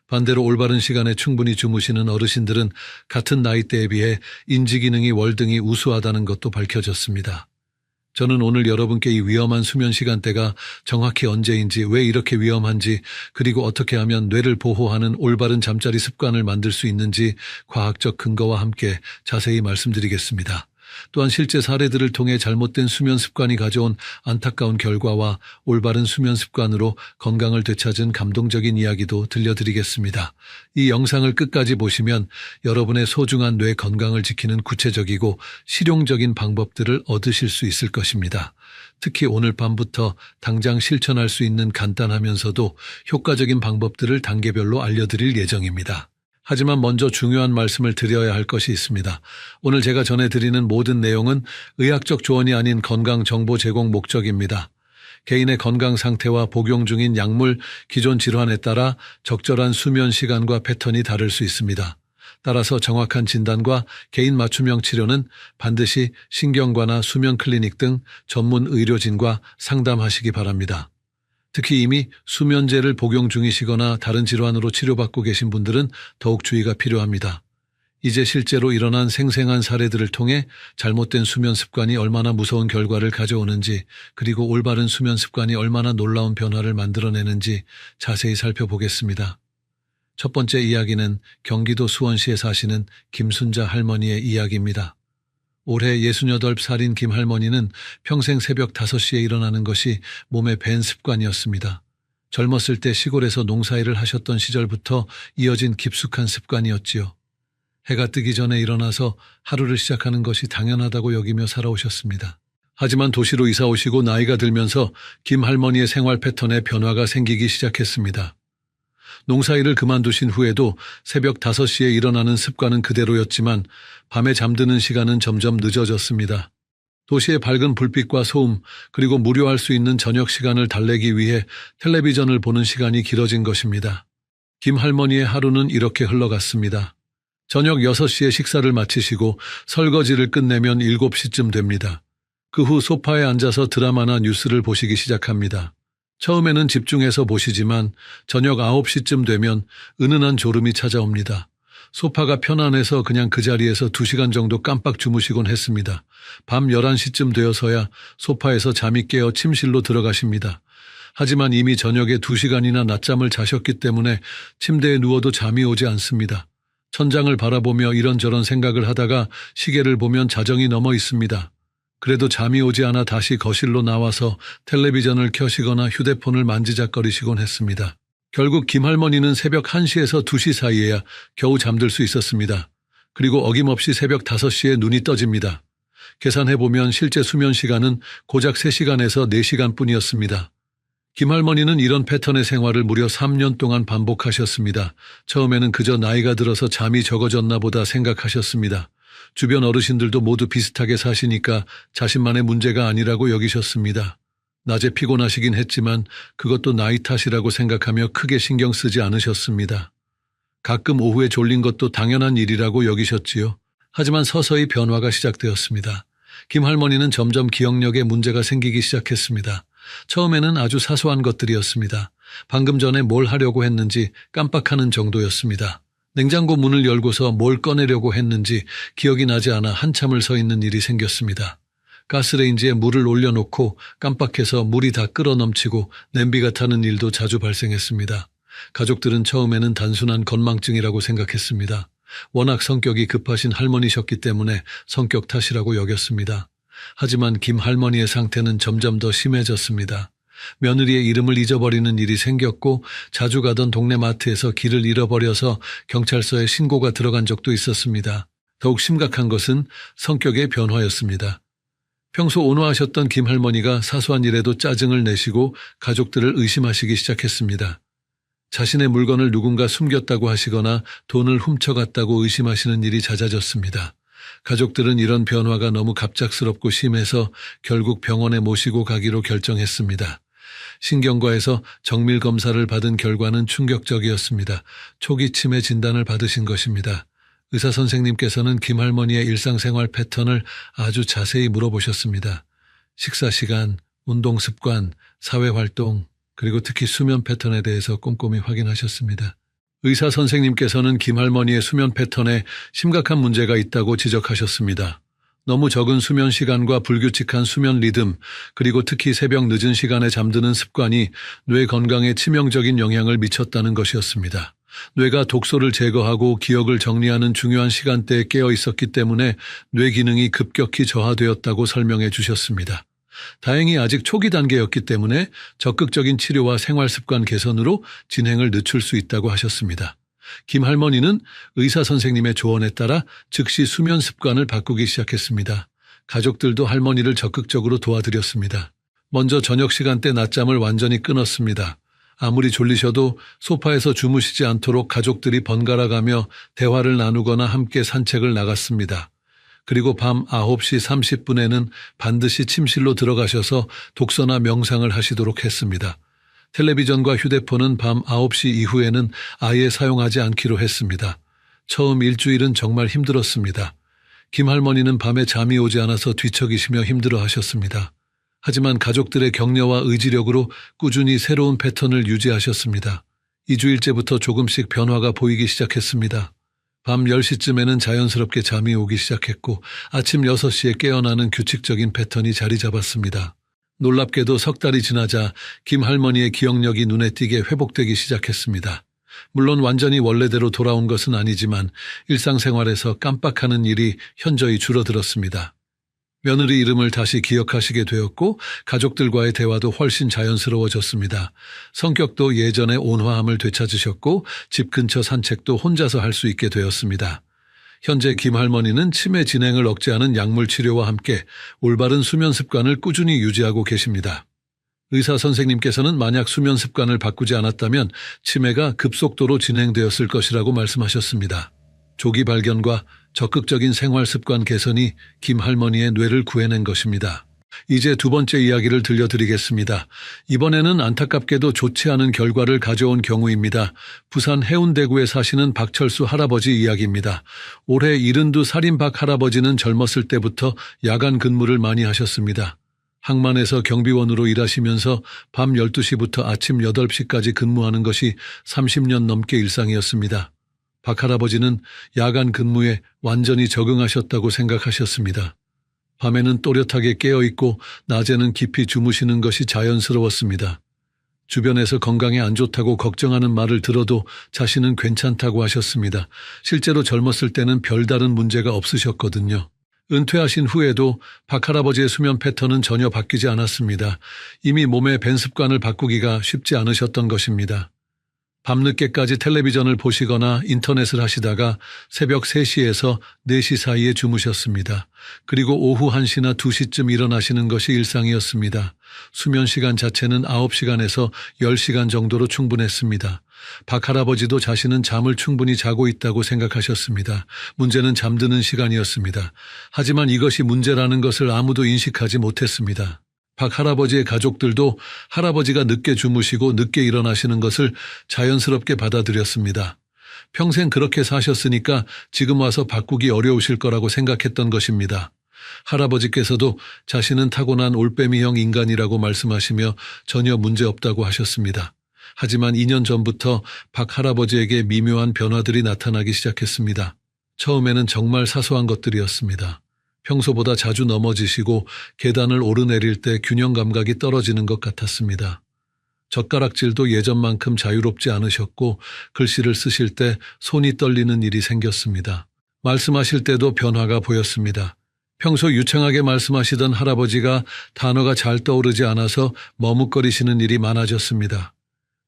[SPEAKER 1] 반대로 올바른 시간에 충분히 주무시는 어르신들은 같은 나이대에 비해 인지기능이 월등히 우수하다는 것도 밝혀졌습니다. 저는 오늘 여러분께 이 위험한 수면 시간대가 정확히 언제인지, 왜 이렇게 위험한지, 그리고 어떻게 하면 뇌를 보호하는 올바른 잠자리 습관을 만들 수 있는지 과학적 근거와 함께 자세히 말씀드리겠습니다. 또한 실제 사례들을 통해 잘못된 수면 습관이 가져온 안타까운 결과와 올바른 수면 습관으로 건강을 되찾은 감동적인 이야기도 들려드리겠습니다. 이 영상을 끝까지 보시면 여러분의 소중한 뇌 건강을 지키는 구체적이고 실용적인 방법들을 얻으실 수 있을 것입니다. 특히 오늘 밤부터 당장 실천할 수 있는 간단하면서도 효과적인 방법들을 단계별로 알려드릴 예정입니다. 하지만 먼저 중요한 말씀을 드려야 할 것이 있습니다. 오늘 제가 전해드리는 모든 내용은 의학적 조언이 아닌 건강 정보 제공 목적입니다. 개인의 건강 상태와 복용 중인 약물, 기존 질환에 따라 적절한 수면 시간과 패턴이 다를 수 있습니다. 따라서 정확한 진단과 개인 맞춤형 치료는 반드시 신경과나 수면 클리닉 등 전문 의료진과 상담하시기 바랍니다. 특히 이미 수면제를 복용 중이시거나 다른 질환으로 치료받고 계신 분들은 더욱 주의가 필요합니다. 이제 실제로 일어난 생생한 사례들을 통해 잘못된 수면 습관이 얼마나 무서운 결과를 가져오는지, 그리고 올바른 수면 습관이 얼마나 놀라운 변화를 만들어내는지 자세히 살펴보겠습니다. 첫 번째 이야기는 경기도 수원시에 사시는 김순자 할머니의 이야기입니다. 올해 68살인 김 할머니는 평생 새벽 5시에 일어나는 것이 몸에 밴 습관이었습니다. 젊었을 때 시골에서 농사일을 하셨던 시절부터 이어진 깊숙한 습관이었지요. 해가 뜨기 전에 일어나서 하루를 시작하는 것이 당연하다고 여기며 살아오셨습니다. 하지만 도시로 이사 오시고 나이가 들면서 김 할머니의 생활 패턴에 변화가 생기기 시작했습니다. 농사일을 그만두신 후에도 새벽 5시에 일어나는 습관은 그대로였지만 밤에 잠드는 시간은 점점 늦어졌습니다. 도시의 밝은 불빛과 소음, 그리고 무료할 수 있는 저녁 시간을 달래기 위해 텔레비전을 보는 시간이 길어진 것입니다. 김 할머니의 하루는 이렇게 흘러갔습니다. 저녁 6시에 식사를 마치시고 설거지를 끝내면 7시쯤 됩니다. 그 후 소파에 앉아서 드라마나 뉴스를 보시기 시작합니다. 처음에는 집중해서 보시지만 저녁 9시쯤 되면 은은한 졸음이 찾아옵니다. 소파가 편안해서 그냥 그 자리에서 2시간 정도 깜빡 주무시곤 했습니다. 밤 11시쯤 되어서야 소파에서 잠이 깨어 침실로 들어가십니다. 하지만 이미 저녁에 2시간이나 낮잠을 자셨기 때문에 침대에 누워도 잠이 오지 않습니다. 천장을 바라보며 이런저런 생각을 하다가 시계를 보면 자정이 넘어 있습니다. 그래도 잠이 오지 않아 다시 거실로 나와서 텔레비전을 켜시거나 휴대폰을 만지작거리시곤 했습니다. 결국 김 할머니는 새벽 1시에서 2시 사이에야 겨우 잠들 수 있었습니다. 그리고 어김없이 새벽 5시에 눈이 떠집니다. 계산해보면 실제 수면 시간은 고작 3시간에서 4시간 뿐이었습니다. 김 할머니는 이런 패턴의 생활을 무려 3년 동안 반복하셨습니다. 처음에는 그저 나이가 들어서 잠이 적어졌나 보다 생각하셨습니다. 주변 어르신들도 모두 비슷하게 사시니까 자신만의 문제가 아니라고 여기셨습니다. 낮에 피곤하시긴 했지만 그것도 나이 탓이라고 생각하며 크게 신경 쓰지 않으셨습니다. 가끔 오후에 졸린 것도 당연한 일이라고 여기셨지요. 하지만 서서히 변화가 시작되었습니다. 김 할머니는 점점 기억력에 문제가 생기기 시작했습니다. 처음에는 아주 사소한 것들이었습니다. 방금 전에 뭘 하려고 했는지 깜빡하는 정도였습니다. 냉장고 문을 열고서 뭘 꺼내려고 했는지 기억이 나지 않아 한참을 서 있는 일이 생겼습니다. 가스레인지에 물을 올려놓고 깜빡해서 물이 다 끓어 넘치고 냄비가 타는 일도 자주 발생했습니다. 가족들은 처음에는 단순한 건망증이라고 생각했습니다. 워낙 성격이 급하신 할머니셨기 때문에 성격 탓이라고 여겼습니다. 하지만 김 할머니의 상태는 점점 더 심해졌습니다. 며느리의 이름을 잊어버리는 일이 생겼고 자주 가던 동네 마트에서 길을 잃어버려서 경찰서에 신고가 들어간 적도 있었습니다. 더욱 심각한 것은 성격의 변화였습니다. 평소 온화하셨던 김 할머니가 사소한 일에도 짜증을 내시고 가족들을 의심하시기 시작했습니다. 자신의 물건을 누군가 숨겼다고 하시거나 돈을 훔쳐갔다고 의심하시는 일이 잦아졌습니다. 가족들은 이런 변화가 너무 갑작스럽고 심해서 결국 병원에 모시고 가기로 결정했습니다. 신경과에서 정밀 검사를 받은 결과는 충격적이었습니다. 초기 치매 진단을 받으신 것입니다. 의사 선생님께서는 김 할머니의 일상생활 패턴을 아주 자세히 물어보셨습니다. 식사 시간, 운동 습관, 사회활동, 그리고 특히 수면 패턴에 대해서 꼼꼼히 확인하셨습니다. 의사 선생님께서는 김 할머니의 수면 패턴에 심각한 문제가 있다고 지적하셨습니다. 너무 적은 수면 시간과 불규칙한 수면 리듬, 그리고 특히 새벽 늦은 시간에 잠드는 습관이 뇌 건강에 치명적인 영향을 미쳤다는 것이었습니다. 뇌가 독소를 제거하고 기억을 정리하는 중요한 시간대에 깨어 있었기 때문에 뇌 기능이 급격히 저하되었다고 설명해 주셨습니다. 다행히 아직 초기 단계였기 때문에 적극적인 치료와 생활습관 개선으로 진행을 늦출 수 있다고 하셨습니다. 김 할머니는 의사 선생님의 조언에 따라 즉시 수면 습관을 바꾸기 시작했습니다. 가족들도 할머니를 적극적으로 도와드렸습니다. 먼저 저녁 시간대 낮잠을 완전히 끊었습니다. 아무리 졸리셔도 소파에서 주무시지 않도록 가족들이 번갈아 가며 대화를 나누거나 함께 산책을 나갔습니다. 그리고 밤 9시 30분에는 반드시 침실로 들어가셔서 독서나 명상을 하시도록 했습니다. 텔레비전과 휴대폰은 밤 9시 이후에는 아예 사용하지 않기로 했습니다. 처음 일주일은 정말 힘들었습니다. 김할머니는 밤에 잠이 오지 않아서 뒤척이시며 힘들어 하셨습니다. 하지만 가족들의 격려와 의지력으로 꾸준히 새로운 패턴을 유지하셨습니다. 2주일째부터 조금씩 변화가 보이기 시작했습니다. 밤 10시쯤에는 자연스럽게 잠이 오기 시작했고 아침 6시에 깨어나는 규칙적인 패턴이 자리 잡았습니다. 놀랍게도 석 달이 지나자 김할머니의 기억력이 눈에 띄게 회복되기 시작했습니다. 물론 완전히 원래대로 돌아온 것은 아니지만 일상생활에서 깜빡하는 일이 현저히 줄어들었습니다. 며느리 이름을 다시 기억하시게 되었고 가족들과의 대화도 훨씬 자연스러워졌습니다. 성격도 예전의 온화함을 되찾으셨고 집 근처 산책도 혼자서 할 수 있게 되었습니다. 현재 김할머니는 치매 진행을 억제하는 약물 치료와 함께 올바른 수면 습관을 꾸준히 유지하고 계십니다. 의사 선생님께서는 만약 수면 습관을 바꾸지 않았다면 치매가 급속도로 진행되었을 것이라고 말씀하셨습니다. 조기 발견과 적극적인 생활 습관 개선이 김할머니의 뇌를 구해낸 것입니다. 이제 두 번째 이야기를 들려드리겠습니다. 이번에는 안타깝게도 좋지 않은 결과를 가져온 경우입니다. 부산 해운대구에 사시는 박철수 할아버지 이야기입니다. 올해 72살인 박 할아버지는 젊었을 때부터 야간 근무를 많이 하셨습니다. 항만에서 경비원으로 일하시면서 밤 12시부터 아침 8시까지 근무하는 것이 30년 넘게 일상이었습니다. 박 할아버지는 야간 근무에 완전히 적응하셨다고 생각하셨습니다. 밤에는 또렷하게 깨어있고 낮에는 깊이 주무시는 것이 자연스러웠습니다. 주변에서 건강에 안 좋다고 걱정하는 말을 들어도 자신은 괜찮다고 하셨습니다. 실제로 젊었을 때는 별다른 문제가 없으셨거든요. 은퇴하신 후에도 박 할아버지의 수면 패턴은 전혀 바뀌지 않았습니다. 이미 몸의 밴 습관을 바꾸기가 쉽지 않으셨던 것입니다. 밤늦게까지 텔레비전을 보시거나 인터넷을 하시다가 새벽 3시에서 4시 사이에 주무셨습니다. 그리고 오후 1시나 2시쯤 일어나시는 것이 일상이었습니다. 수면 시간 자체는 9시간에서 10시간 정도로 충분했습니다. 박 할아버지도 자신은 잠을 충분히 자고 있다고 생각하셨습니다. 문제는 잠드는 시간이었습니다. 하지만 이것이 문제라는 것을 아무도 인식하지 못했습니다. 박 할아버지의 가족들도 할아버지가 늦게 주무시고 늦게 일어나시는 것을 자연스럽게 받아들였습니다. 평생 그렇게 사셨으니까 지금 와서 바꾸기 어려우실 거라고 생각했던 것입니다. 할아버지께서도 자신은 타고난 올빼미형 인간이라고 말씀하시며 전혀 문제없다고 하셨습니다. 하지만 2년 전부터 박 할아버지에게 미묘한 변화들이 나타나기 시작했습니다. 처음에는 정말 사소한 것들이었습니다. 평소보다 자주 넘어지시고 계단을 오르내릴 때 균형 감각이 떨어지는 것 같았습니다. 젓가락질도 예전만큼 자유롭지 않으셨고 글씨를 쓰실 때 손이 떨리는 일이 생겼습니다. 말씀하실 때도 변화가 보였습니다. 평소 유창하게 말씀하시던 할아버지가 단어가 잘 떠오르지 않아서 머뭇거리시는 일이 많아졌습니다.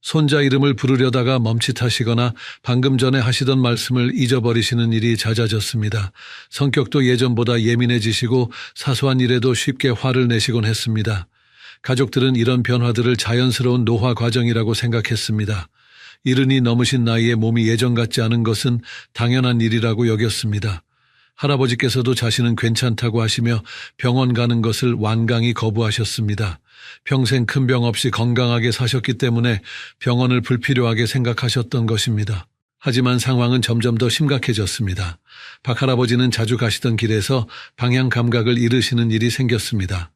[SPEAKER 1] 손자 이름을 부르려다가 멈칫하시거나 방금 전에 하시던 말씀을 잊어버리시는 일이 잦아졌습니다. 성격도 예전보다 예민해지시고 사소한 일에도 쉽게 화를 내시곤 했습니다. 가족들은 이런 변화들을 자연스러운 노화 과정이라고 생각했습니다. 이른이 넘으신 나이에 몸이 예전 같지 않은 것은 당연한 일이라고 여겼습니다. 할아버지께서도 자신은 괜찮다고 하시며 병원 가는 것을 완강히 거부하셨습니다. 평생 큰 병 없이 건강하게 사셨기 때문에 병원을 불필요하게 생각하셨던 것입니다. 하지만 상황은 점점 더 심각해졌습니다. 박 할아버지는 자주 가시던 길에서 방향 감각을 잃으시는 일이 생겼습니다.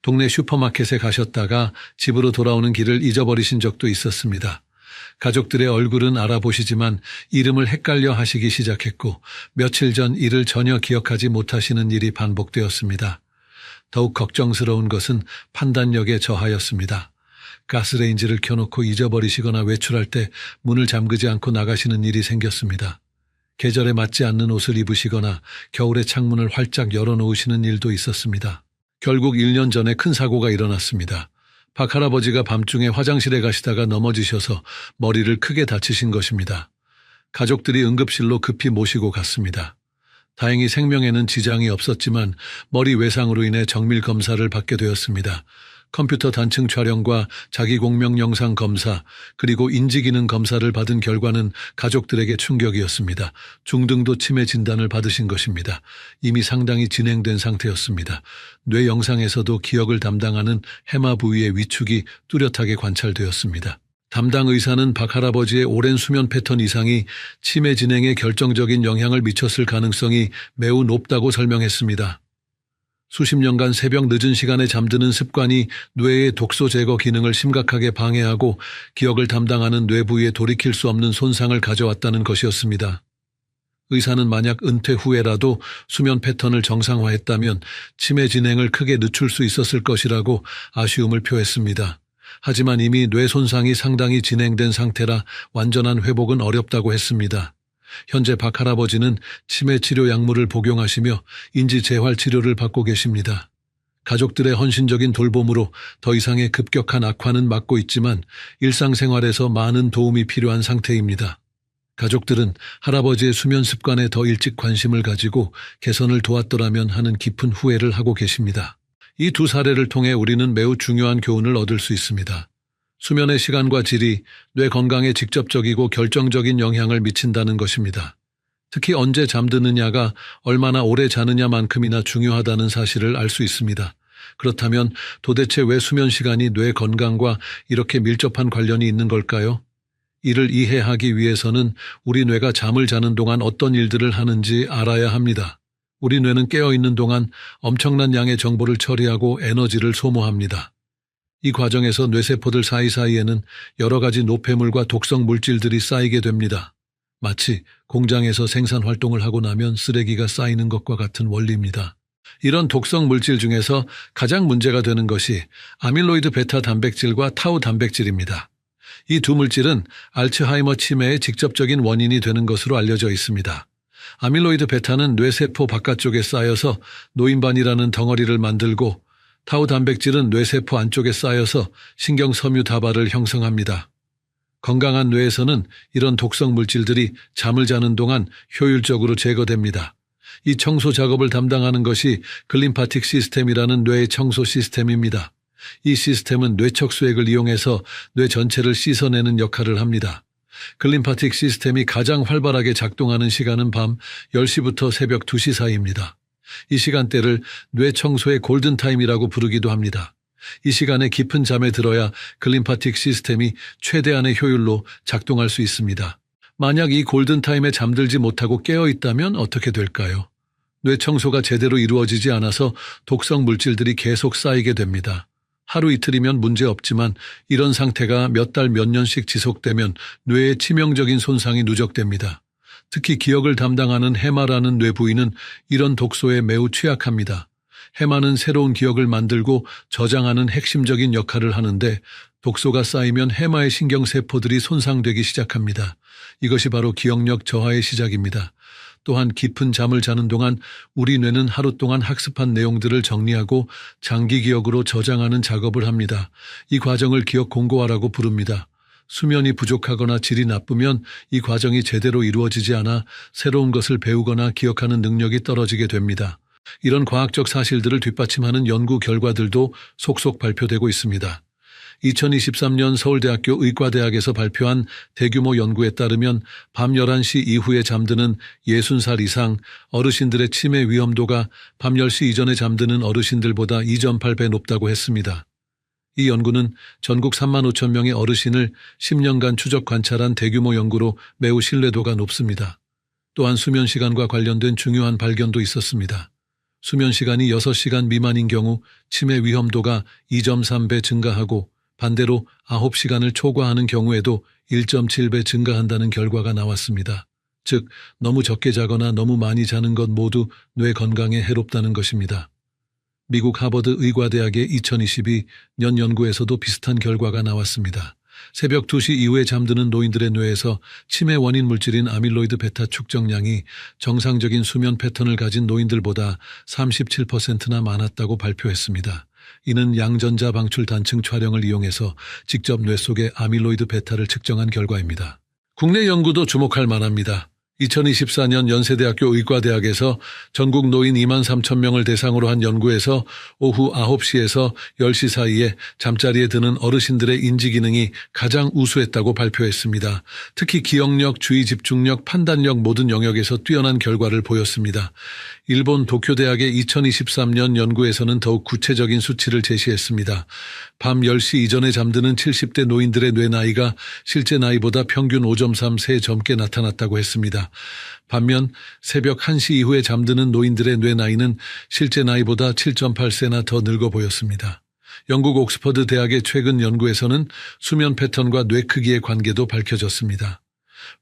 [SPEAKER 1] 동네 슈퍼마켓에 가셨다가 집으로 돌아오는 길을 잊어버리신 적도 있었습니다. 가족들의 얼굴은 알아보시지만 이름을 헷갈려 하시기 시작했고 며칠 전 일을 전혀 기억하지 못하시는 일이 반복되었습니다. 더욱 걱정스러운 것은 판단력에 저하였습니다. 가스레인지를 켜놓고 잊어버리시거나 외출할 때 문을 잠그지 않고 나가시는 일이 생겼습니다. 계절에 맞지 않는 옷을 입으시거나 겨울에 창문을 활짝 열어놓으시는 일도 있었습니다. 결국 1년 전에 큰 사고가 일어났습니다. 박 할아버지가 밤중에 화장실에 가시다가 넘어지셔서 머리를 크게 다치신 것입니다. 가족들이 응급실로 급히 모시고 갔습니다. 다행히 생명에는 지장이 없었지만 머리 외상으로 인해 정밀 검사를 받게 되었습니다. 컴퓨터 단층 촬영과 자기공명 영상 검사, 그리고 인지기능 검사를 받은 결과는 가족들에게 충격이었습니다. 중등도 치매 진단을 받으신 것입니다. 이미 상당히 진행된 상태였습니다. 뇌 영상에서도 기억을 담당하는 해마 부위의 위축이 뚜렷하게 관찰되었습니다. 담당 의사는 박 할아버지의 오랜 수면 패턴 이상이 치매 진행에 결정적인 영향을 미쳤을 가능성이 매우 높다고 설명했습니다. 수십 년간 새벽 늦은 시간에 잠드는 습관이 뇌의 독소 제거 기능을 심각하게 방해하고 기억을 담당하는 뇌 부위에 돌이킬 수 없는 손상을 가져왔다는 것이었습니다. 의사는 만약 은퇴 후에라도 수면 패턴을 정상화했다면 치매 진행을 크게 늦출 수 있었을 것이라고 아쉬움을 표했습니다. 하지만 이미 뇌 손상이 상당히 진행된 상태라 완전한 회복은 어렵다고 했습니다. 현재 박 할아버지는 치매 치료 약물을 복용하시며 인지 재활 치료를 받고 계십니다. 가족들의 헌신적인 돌봄으로 더 이상의 급격한 악화는 막고 있지만 일상생활에서 많은 도움이 필요한 상태입니다. 가족들은 할아버지의 수면 습관에 더 일찍 관심을 가지고 개선을 도왔더라면 하는 깊은 후회를 하고 계십니다. 이 두 사례를 통해 우리는 매우 중요한 교훈을 얻을 수 있습니다. 수면의 시간과 질이 뇌 건강에 직접적이고 결정적인 영향을 미친다는 것입니다. 특히 언제 잠드느냐가 얼마나 오래 자느냐만큼이나 중요하다는 사실을 알 수 있습니다. 그렇다면 도대체 왜 수면 시간이 뇌 건강과 이렇게 밀접한 관련이 있는 걸까요? 이를 이해하기 위해서는 우리 뇌가 잠을 자는 동안 어떤 일들을 하는지 알아야 합니다. 우리 뇌는 깨어있는 동안 엄청난 양의 정보를 처리하고 에너지를 소모합니다. 이 과정에서 뇌세포들 사이사이에는 여러 가지 노폐물과 독성 물질들이 쌓이게 됩니다. 마치 공장에서 생산 활동을 하고 나면 쓰레기가 쌓이는 것과 같은 원리입니다. 이런 독성 물질 중에서 가장 문제가 되는 것이 아밀로이드 베타 단백질과 타우 단백질입니다. 이 두 물질은 알츠하이머 치매의 직접적인 원인이 되는 것으로 알려져 있습니다. 아밀로이드 베타는 뇌세포 바깥쪽에 쌓여서 노인반이라는 덩어리를 만들고 타우 단백질은 뇌세포 안쪽에 쌓여서 신경섬유 다발을 형성합니다. 건강한 뇌에서는 이런 독성 물질들이 잠을 자는 동안 효율적으로 제거됩니다. 이 청소 작업을 담당하는 것이 글림파틱 시스템이라는 뇌의 청소 시스템입니다. 이 시스템은 뇌척수액을 이용해서 뇌 전체를 씻어내는 역할을 합니다. 글림파틱 시스템이 가장 활발하게 작동하는 시간은 밤 10시부터 새벽 2시 사이입니다. 이 시간대를 뇌 청소의 골든타임이라고 부르기도 합니다. 이 시간에 깊은 잠에 들어야 글림파틱 시스템이 최대한의 효율로 작동할 수 있습니다. 만약 이 골든타임에 잠들지 못하고 깨어있다면 어떻게 될까요? 뇌 청소가 제대로 이루어지지 않아서 독성 물질들이 계속 쌓이게 됩니다. 하루 이틀이면 문제없지만 이런 상태가 몇 달 몇 년씩 지속되면 뇌에 치명적인 손상이 누적됩니다. 특히 기억을 담당하는 해마라는 뇌 부위는 이런 독소에 매우 취약합니다. 해마는 새로운 기억을 만들고 저장하는 핵심적인 역할을 하는데 독소가 쌓이면 해마의 신경세포들이 손상되기 시작합니다. 이것이 바로 기억력 저하의 시작입니다. 또한 깊은 잠을 자는 동안 우리 뇌는 하루 동안 학습한 내용들을 정리하고 장기 기억으로 저장하는 작업을 합니다. 이 과정을 기억 공고화라고 부릅니다. 수면이 부족하거나 질이 나쁘면 이 과정이 제대로 이루어지지 않아 새로운 것을 배우거나 기억하는 능력이 떨어지게 됩니다. 이런 과학적 사실들을 뒷받침하는 연구 결과들도 속속 발표되고 있습니다. 2023년 서울대학교 의과대학에서 발표한 대규모 연구에 따르면 밤 11시 이후에 잠드는 60살 이상 어르신들의 치매 위험도가 밤 10시 이전에 잠드는 어르신들보다 2.8배 높다고 했습니다. 이 연구는 전국 3만 5천 명의 어르신을 10년간 추적 관찰한 대규모 연구로 매우 신뢰도가 높습니다. 또한 수면 시간과 관련된 중요한 발견도 있었습니다. 수면 시간이 6시간 미만인 경우 치매 위험도가 2.3배 증가하고 반대로 9시간을 초과하는 경우에도 1.7배 증가한다는 결과가 나왔습니다. 즉, 너무 적게 자거나 너무 많이 자는 것 모두 뇌 건강에 해롭다는 것입니다. 미국 하버드 의과대학의 2022년 연구에서도 비슷한 결과가 나왔습니다. 새벽 2시 이후에 잠드는 노인들의 뇌에서 치매 원인 물질인 아밀로이드 베타 축적량이 정상적인 수면 패턴을 가진 노인들보다 37%나 많았다고 발표했습니다. 이는 양전자 방출 단층 촬영을 이용해서 직접 뇌 속의 아밀로이드 베타를 측정한 결과입니다. 국내 연구도 주목할 만합니다. 2024년 연세대학교 의과대학에서 전국 노인 2만 3천 명을 대상으로 한 연구에서 오후 9시에서 10시 사이에 잠자리에 드는 어르신들의 인지 기능이 가장 우수했다고 발표했습니다. 특히 기억력, 주의 집중력, 판단력 모든 영역에서 뛰어난 결과를 보였습니다. 일본 도쿄대학의 2023년 연구에서는 더욱 구체적인 수치를 제시했습니다. 밤 10시 이전에 잠드는 70대 노인들의 뇌 나이가 실제 나이보다 평균 5.3세 젊게 나타났다고 했습니다. 반면 새벽 1시 이후에 잠드는 노인들의 뇌 나이는 실제 나이보다 7.8세나 더 늙어 보였습니다. 영국 옥스퍼드 대학의 최근 연구에서는 수면 패턴과 뇌 크기의 관계도 밝혀졌습니다.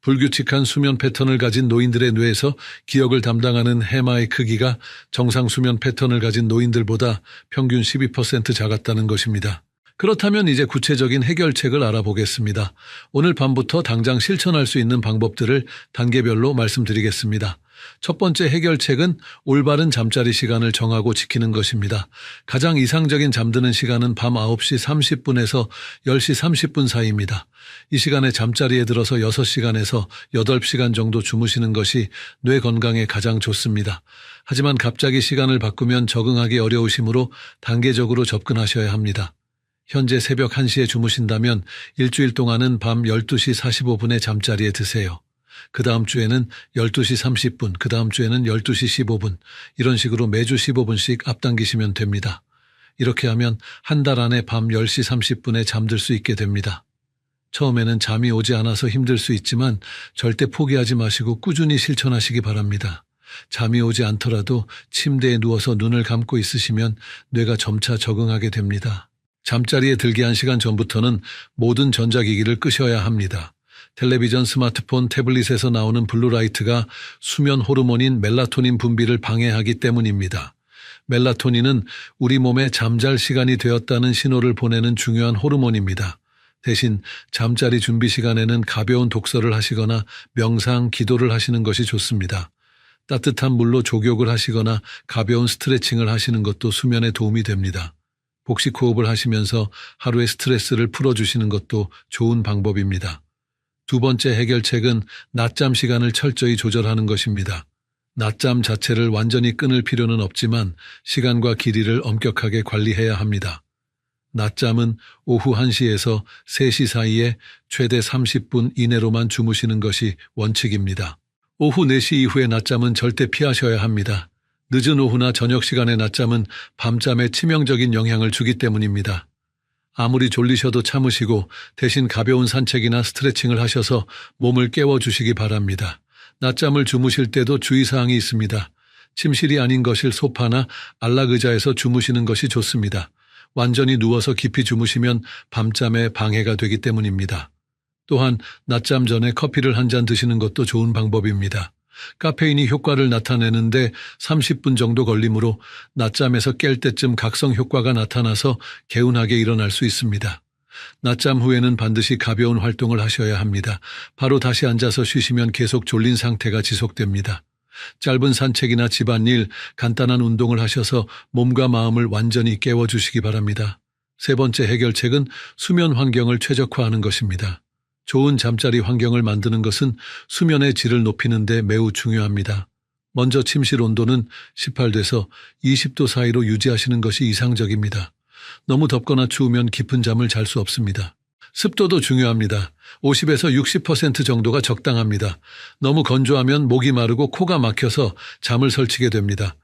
[SPEAKER 1] 불규칙한 수면 패턴을 가진 노인들의 뇌에서 기억을 담당하는 해마의 크기가 정상 수면 패턴을 가진 노인들보다 평균 12% 작았다는 것입니다. 그렇다면 이제 구체적인 해결책을 알아보겠습니다. 오늘 밤부터 당장 실천할 수 있는 방법들을 단계별로 말씀드리겠습니다. 첫 번째 해결책은 올바른 잠자리 시간을 정하고 지키는 것입니다. 가장 이상적인 잠드는 시간은 밤 9시 30분에서 10시 30분 사이입니다. 이 시간에 잠자리에 들어서 6시간에서 8시간 정도 주무시는 것이 뇌 건강에 가장 좋습니다. 하지만 갑자기 시간을 바꾸면 적응하기 어려우시므로 단계적으로 접근하셔야 합니다. 현재 새벽 1시에 주무신다면 일주일 동안은 밤 12시 45분에 잠자리에 드세요. 그 다음 주에는 12시 30분, 그 다음 주에는 12시 15분, 이런 식으로 매주 15분씩 앞당기시면 됩니다. 이렇게 하면 한 달 안에 밤 10시 30분에 잠들 수 있게 됩니다. 처음에는 잠이 오지 않아서 힘들 수 있지만 절대 포기하지 마시고 꾸준히 실천하시기 바랍니다. 잠이 오지 않더라도 침대에 누워서 눈을 감고 있으시면 뇌가 점차 적응하게 됩니다. 잠자리에 들기 1시간 전부터는 모든 전자기기를 끄셔야 합니다. 텔레비전, 스마트폰, 태블릿에서 나오는 블루라이트가 수면 호르몬인 멜라토닌 분비를 방해하기 때문입니다. 멜라토닌은 우리 몸에 잠잘 시간이 되었다는 신호를 보내는 중요한 호르몬입니다. 대신 잠자리 준비 시간에는 가벼운 독서를 하시거나 명상, 기도를 하시는 것이 좋습니다. 따뜻한 물로 족욕을 하시거나 가벼운 스트레칭을 하시는 것도 수면에 도움이 됩니다. 복식 호흡을 하시면서 하루의 스트레스를 풀어주시는 것도 좋은 방법입니다. 두 번째 해결책은 낮잠 시간을 철저히 조절하는 것입니다. 낮잠 자체를 완전히 끊을 필요는 없지만 시간과 길이를 엄격하게 관리해야 합니다. 낮잠은 오후 1시에서 3시 사이에 최대 30분 이내로만 주무시는 것이 원칙입니다. 오후 4시 이후의 낮잠은 절대 피하셔야 합니다. 늦은 오후나 저녁 시간의 낮잠은 밤잠에 치명적인 영향을 주기 때문입니다. 아무리 졸리셔도 참으시고 대신 가벼운 산책이나 스트레칭을 하셔서 몸을 깨워주시기 바랍니다. 낮잠을 주무실 때도 주의사항이 있습니다. 침실이 아닌 거실 소파나 안락의자에서 주무시는 것이 좋습니다. 완전히 누워서 깊이 주무시면 밤잠에 방해가 되기 때문입니다. 또한 낮잠 전에 커피를 한 잔 드시는 것도 좋은 방법입니다. 카페인이 효과를 나타내는데 30분 정도 걸리므로 낮잠에서 깰 때쯤 각성 효과가 나타나서 개운하게 일어날 수 있습니다. 낮잠 후에는 반드시 가벼운 활동을 하셔야 합니다. 바로 다시 앉아서 쉬시면 계속 졸린 상태가 지속됩니다. 짧은 산책이나 집안일, 간단한 운동을 하셔서 몸과 마음을 완전히 깨워주시기 바랍니다. 세 번째 해결책은 수면 환경을 최적화하는 것입니다. 좋은 잠자리 환경을 만드는 것은 수면의 질을 높이는 데 매우 중요합니다. 먼저 침실 온도는 18도에서 20도 사이로 유지하시는 것이 이상적입니다. 너무 덥거나 추우면 깊은 잠을 잘 수 없습니다. 습도도 중요합니다. 50에서 60% 정도가 적당합니다. 너무 건조하면 목이 마르고 코가 막혀서 잠을 설치게 됩니다.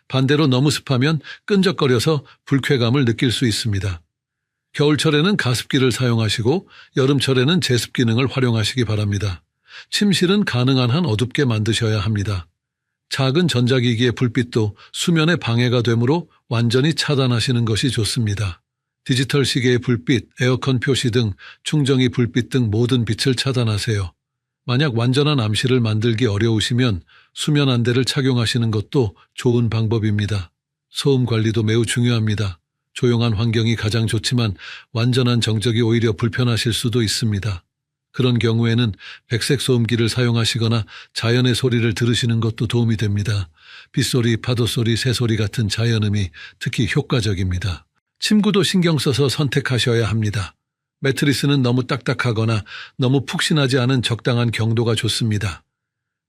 [SPEAKER 1] 반대로 너무 습하면 끈적거려서 불쾌감을 느낄 수 있습니다. 겨울철에는 가습기를 사용하시고 여름철에는 제습 기능을 활용하시기 바랍니다. 침실은 가능한 한 어둡게 만드셔야 합니다. 작은 전자기기의 불빛도 수면에 방해가 되므로 완전히 차단하시는 것이 좋습니다. 디지털 시계의 불빛, 에어컨 표시 등 충전기 불빛 등 모든 빛을 차단하세요. 만약 완전한 암시를 만들기 어려우시면 수면 안대를 착용하시는 것도 좋은 방법입니다. 소음 관리도 매우 중요합니다. 조용한 환경이 가장 좋지만 완전한 정적이 오히려 불편하실 수도 있습니다. 그런 경우에는 백색 소음기를 사용하시거나 자연의 소리를 들으시는 것도 도움이 됩니다. 빗소리, 파도소리, 새소리 같은 자연음이 특히 효과적입니다. 침구도 신경 써서 선택하셔야 합니다. 매트리스는 너무 딱딱하거나 너무 푹신하지 않은 적당한 경도가 좋습니다.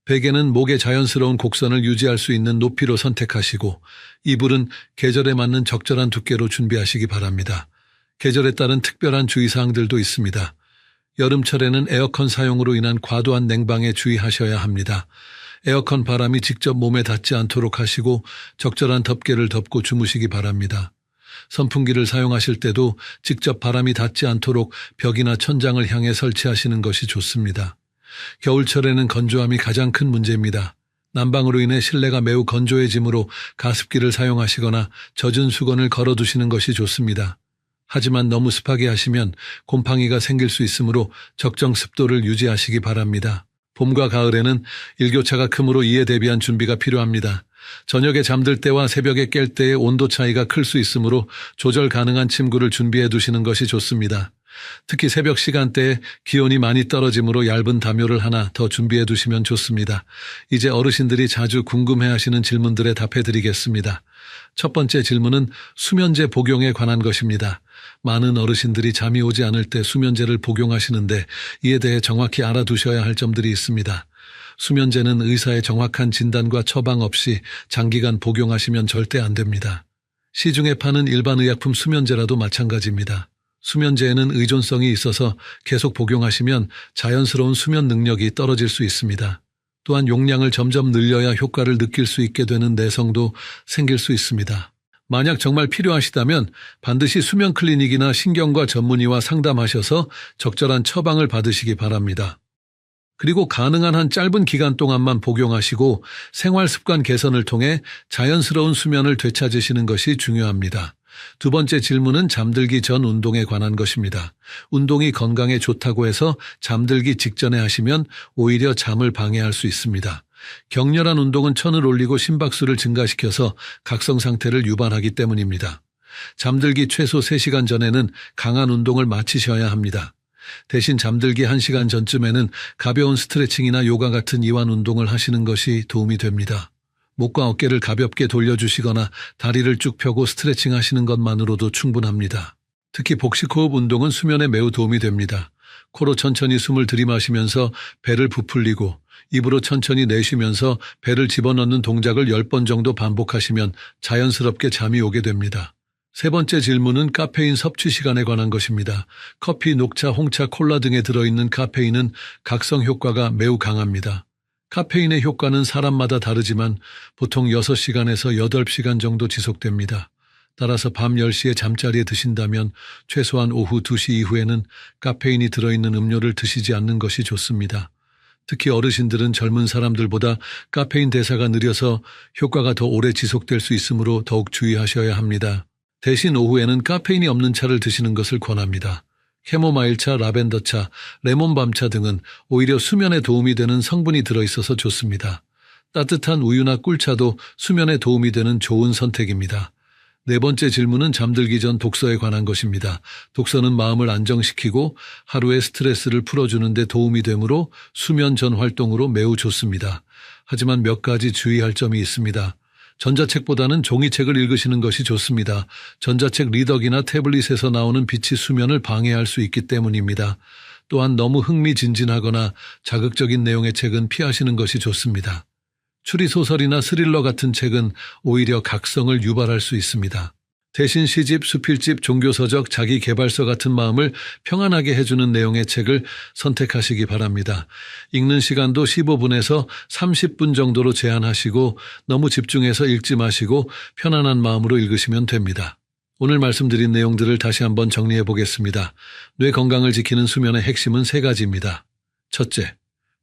[SPEAKER 1] 베개는 목의 자연스러운 곡선을 유지할 수 있는 높이로 선택하시고 이불은 계절에 맞는 적절한 두께로 준비하시기 바랍니다. 계절에 따른 특별한 주의사항들도 있습니다. 여름철에는 에어컨 사용으로 인한 과도한 냉방에 주의하셔야 합니다. 에어컨 바람이 직접 몸에 닿지 않도록 하시고 적절한 덮개를 덮고 주무시기 바랍니다. 선풍기를 사용하실 때도 직접 바람이 닿지 않도록 벽이나 천장을 향해 설치하시는 것이 좋습니다. 겨울철에는 건조함이 가장 큰 문제입니다. 난방으로 인해 실내가 매우 건조해지므로 가습기를 사용하시거나 젖은 수건을 걸어두시는 것이 좋습니다. 하지만 너무 습하게 하시면 곰팡이가 생길 수 있으므로 적정 습도를 유지하시기 바랍니다. 봄과 가을에는 일교차가 크므로 이에 대비한 준비가 필요합니다. 저녁에 잠들 때와 새벽에 깰 때의 온도 차이가 클 수 있으므로 조절 가능한 침구를 준비해 두시는 것이 좋습니다. 특히 새벽 시간대에 기온이 많이 떨어지므로 얇은 담요를 하나 더 준비해 두시면 좋습니다. 이제 어르신들이 자주 궁금해하시는 질문들에 답해 드리겠습니다. 첫 번째 질문은 수면제 복용에 관한 것입니다. 많은 어르신들이 잠이 오지 않을 때 수면제를 복용하시는데 이에 대해 정확히 알아두셔야 할 점들이 있습니다. 수면제는 의사의 정확한 진단과 처방 없이 장기간 복용하시면 절대 안 됩니다. 시중에 파는 일반 의약품 수면제라도 마찬가지입니다. 수면제에는 의존성이 있어서 계속 복용하시면 자연스러운 수면 능력이 떨어질 수 있습니다. 또한 용량을 점점 늘려야 효과를 느낄 수 있게 되는 내성도 생길 수 있습니다. 만약 정말 필요하시다면 반드시 수면 클리닉이나 신경과 전문의와 상담하셔서 적절한 처방을 받으시기 바랍니다. 그리고 가능한 한 짧은 기간 동안만 복용하시고 생활 습관 개선을 통해 자연스러운 수면을 되찾으시는 것이 중요합니다. 두 번째 질문은 잠들기 전 운동에 관한 것입니다. 운동이 건강에 좋다고 해서 잠들기 직전에 하시면 오히려 잠을 방해할 수 있습니다. 격렬한 운동은 천을 올리고 심박수를 증가시켜서 각성 상태를 유발하기 때문입니다. 잠들기 최소 3시간 전에는 강한 운동을 마치셔야 합니다. 대신 잠들기 1시간 전쯤에는 가벼운 스트레칭이나 요가 같은 이완 운동을 하시는 것이 도움이 됩니다. 목과 어깨를 가볍게 돌려주시거나 다리를 쭉 펴고 스트레칭 하시는 것만으로도 충분합니다. 특히 복식호흡 운동은 수면에 매우 도움이 됩니다. 코로 천천히 숨을 들이마시면서 배를 부풀리고 입으로 천천히 내쉬면서 배를 집어넣는 동작을 10번 정도 반복하시면 자연스럽게 잠이 오게 됩니다. 세 번째 질문은 카페인 섭취 시간에 관한 것입니다. 커피, 녹차, 홍차, 콜라 등에 들어있는 카페인은 각성 효과가 매우 강합니다. 카페인의 효과는 사람마다 다르지만 보통 6시간에서 8시간 정도 지속됩니다. 따라서 밤 10시에 잠자리에 드신다면 최소한 오후 2시 이후에는 카페인이 들어있는 음료를 드시지 않는 것이 좋습니다. 특히 어르신들은 젊은 사람들보다 카페인 대사가 느려서 효과가 더 오래 지속될 수 있으므로 더욱 주의하셔야 합니다. 대신 오후에는 카페인이 없는 차를 드시는 것을 권합니다. 캐모마일차, 라벤더차, 레몬밤차 등은 오히려 수면에 도움이 되는 성분이 들어있어서 좋습니다. 따뜻한 우유나 꿀차도 수면에 도움이 되는 좋은 선택입니다. 네 번째 질문은 잠들기 전 독서에 관한 것입니다. 독서는 마음을 안정시키고 하루의 스트레스를 풀어주는 데 도움이 되므로 수면 전 활동으로 매우 좋습니다. 하지만 몇 가지 주의할 점이 있습니다. 전자책보다는 종이책을 읽으시는 것이 좋습니다. 전자책 리더기나 태블릿에서 나오는 빛이 수면을 방해할 수 있기 때문입니다. 또한 너무 흥미진진하거나 자극적인 내용의 책은 피하시는 것이 좋습니다. 추리소설이나 스릴러 같은 책은 오히려 각성을 유발할 수 있습니다. 대신 시집, 수필집, 종교서적, 자기계발서 같은 마음을 평안하게 해주는 내용의 책을 선택하시기 바랍니다. 읽는 시간도 15분에서 30분 정도로 제한하시고 너무 집중해서 읽지 마시고 편안한 마음으로 읽으시면 됩니다. 오늘 말씀드린 내용들을 다시 한번 정리해 보겠습니다. 뇌 건강을 지키는 수면의 핵심은 3가지입니다. 첫째,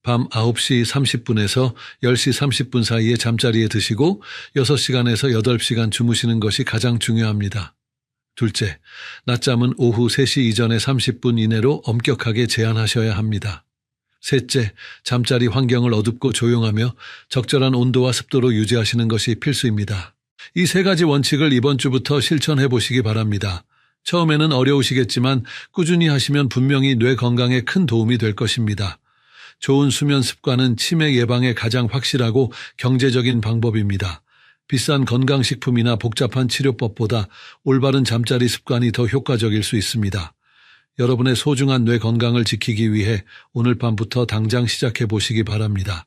[SPEAKER 1] 밤 9시 30분에서 10시 30분 사이에 잠자리에 드시고 6시간에서 8시간 주무시는 것이 가장 중요합니다. 둘째, 낮잠은 오후 3시 이전에 30분 이내로 엄격하게 제한하셔야 합니다. 셋째, 잠자리 환경을 어둡고 조용하며 적절한 온도와 습도로 유지하시는 것이 필수입니다. 이 3가지 원칙을 이번 주부터 실천해 보시기 바랍니다. 처음에는 어려우시겠지만 꾸준히 하시면 분명히 뇌 건강에 큰 도움이 될 것입니다. 좋은 수면 습관은 치매 예방에 가장 확실하고 경제적인 방법입니다. 비싼 건강식품이나 복잡한 치료법보다 올바른 잠자리 습관이 더 효과적일 수 있습니다. 여러분의 소중한 뇌 건강을 지키기 위해 오늘 밤부터 당장 시작해 보시기 바랍니다.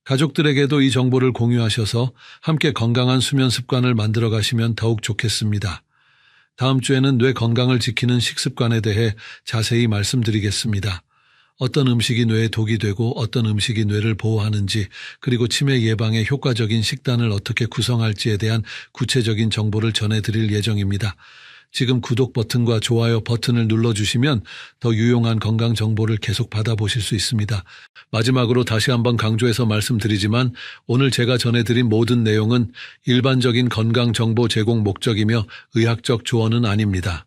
[SPEAKER 1] 가족들에게도 이 정보를 공유하셔서 함께 건강한 수면 습관을 만들어 가시면 더욱 좋겠습니다. 다음 주에는 뇌 건강을 지키는 식습관에 대해 자세히 말씀드리겠습니다. 어떤 음식이 뇌에 독이 되고 어떤 음식이 뇌를 보호하는지, 그리고 치매 예방에 효과적인 식단을 어떻게 구성할지에 대한 구체적인 정보를 전해드릴 예정입니다. 지금 구독 버튼과 좋아요 버튼을 눌러주시면 더 유용한 건강 정보를 계속 받아보실 수 있습니다. 마지막으로 다시 한번 강조해서 말씀드리지만 오늘 제가 전해드린 모든 내용은 일반적인 건강 정보 제공 목적이며 의학적 조언은 아닙니다.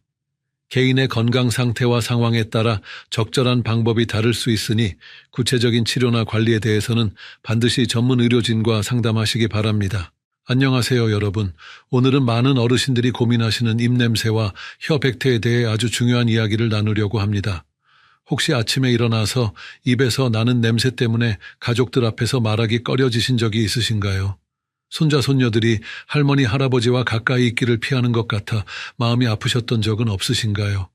[SPEAKER 1] 개인의 건강 상태와 상황에 따라 적절한 방법이 다를 수 있으니 구체적인 치료나 관리에 대해서는 반드시 전문 의료진과 상담하시기 바랍니다. 안녕하세요, 여러분. 오늘은 많은 어르신들이 고민하시는 입냄새와 혀 백태에 대해 아주 중요한 이야기를 나누려고 합니다. 혹시 아침에 일어나서 입에서 나는 냄새 때문에 가족들 앞에서 말하기 꺼려지신 적이 있으신가요? 손자, 손녀들이 할머니, 할아버지와 가까이 있기를 피하는 것 같아 마음이 아프셨던 적은 없으신가요?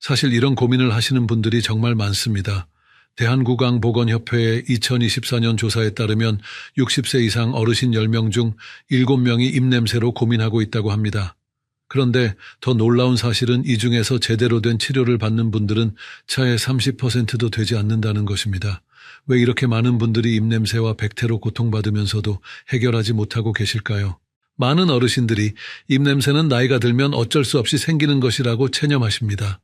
[SPEAKER 1] 사실 이런 고민을 하시는 분들이 정말 많습니다. 대한구강보건협회의 2024년 조사에 따르면 60세 이상 어르신 10명 중 7명이 입냄새로 고민하고 있다고 합니다. 그런데 더 놀라운 사실은 이 중에서 제대로 된 치료를 받는 분들은 차에 30%도 되지 않는다는 것입니다. 왜 이렇게 많은 분들이 입냄새와 백태로 고통받으면서도 해결하지 못하고 계실까요? 많은 어르신들이 입냄새는 나이가 들면 어쩔 수 없이 생기는 것이라고 체념하십니다.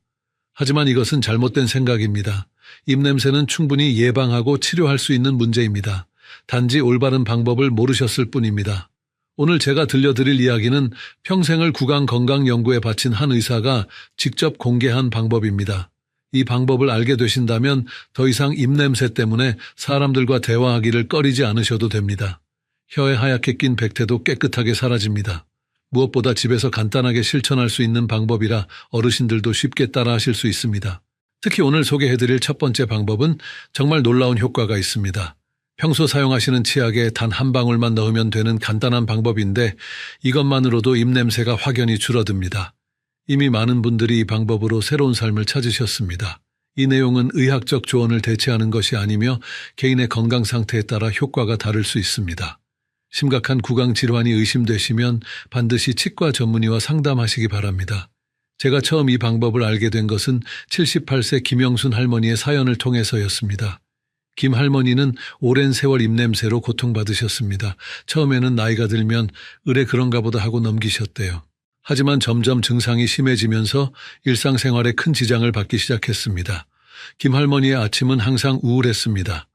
[SPEAKER 1] 하지만 이것은 잘못된 생각입니다. 입냄새는 충분히 예방하고 치료할 수 있는 문제입니다. 단지 올바른 방법을 모르셨을 뿐입니다. 오늘 제가 들려드릴 이야기는 평생을 구강 건강 연구에 바친 한 의사가 직접 공개한 방법입니다. 이 방법을 알게 되신다면 더 이상 입냄새 때문에 사람들과 대화하기를 꺼리지 않으셔도 됩니다. 혀에 하얗게 낀 백태도 깨끗하게 사라집니다. 무엇보다 집에서 간단하게 실천할 수 있는 방법이라 어르신들도 쉽게 따라하실 수 있습니다. 특히 오늘 소개해드릴 첫 번째 방법은 정말 놀라운 효과가 있습니다. 평소 사용하시는 치약에 단 한 방울만 넣으면 되는 간단한 방법인데 이것만으로도 입냄새가 확연히 줄어듭니다. 이미 많은 분들이 이 방법으로 새로운 삶을 찾으셨습니다. 이 내용은 의학적 조언을 대체하는 것이 아니며 개인의 건강 상태에 따라 효과가 다를 수 있습니다. 심각한 구강 질환이 의심되시면 반드시 치과 전문의와 상담하시기 바랍니다. 제가 처음 이 방법을 알게 된 것은 78세 김영순 할머니의 사연을 통해서였습니다. 김 할머니는 오랜 세월 입냄새로 고통받으셨습니다. 처음에는 나이가 들면 으레 그런가 보다 하고 넘기셨대요. 하지만 점점 증상이 심해지면서 일상생활에 큰 지장을 받기 시작했습니다. 김 할머니의 아침은 항상 우울했습니다.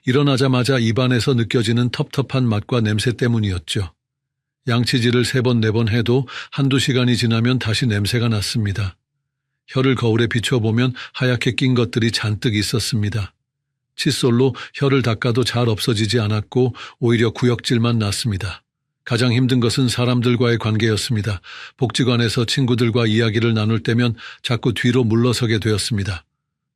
[SPEAKER 1] 일어나자마자 입안에서 느껴지는 텁텁한 맛과 냄새 때문이었죠. 양치질을 3번, 4번 해도 한두 시간이 지나면 다시 냄새가 났습니다. 혀를 거울에 비춰보면 하얗게 낀 것들이 잔뜩 있었습니다. 칫솔로 혀를 닦아도 잘 없어지지 않았고 오히려 구역질만 났습니다. 가장 힘든 것은 사람들과의 관계였습니다. 복지관에서 친구들과 이야기를 나눌 때면 자꾸 뒤로 물러서게 되었습니다.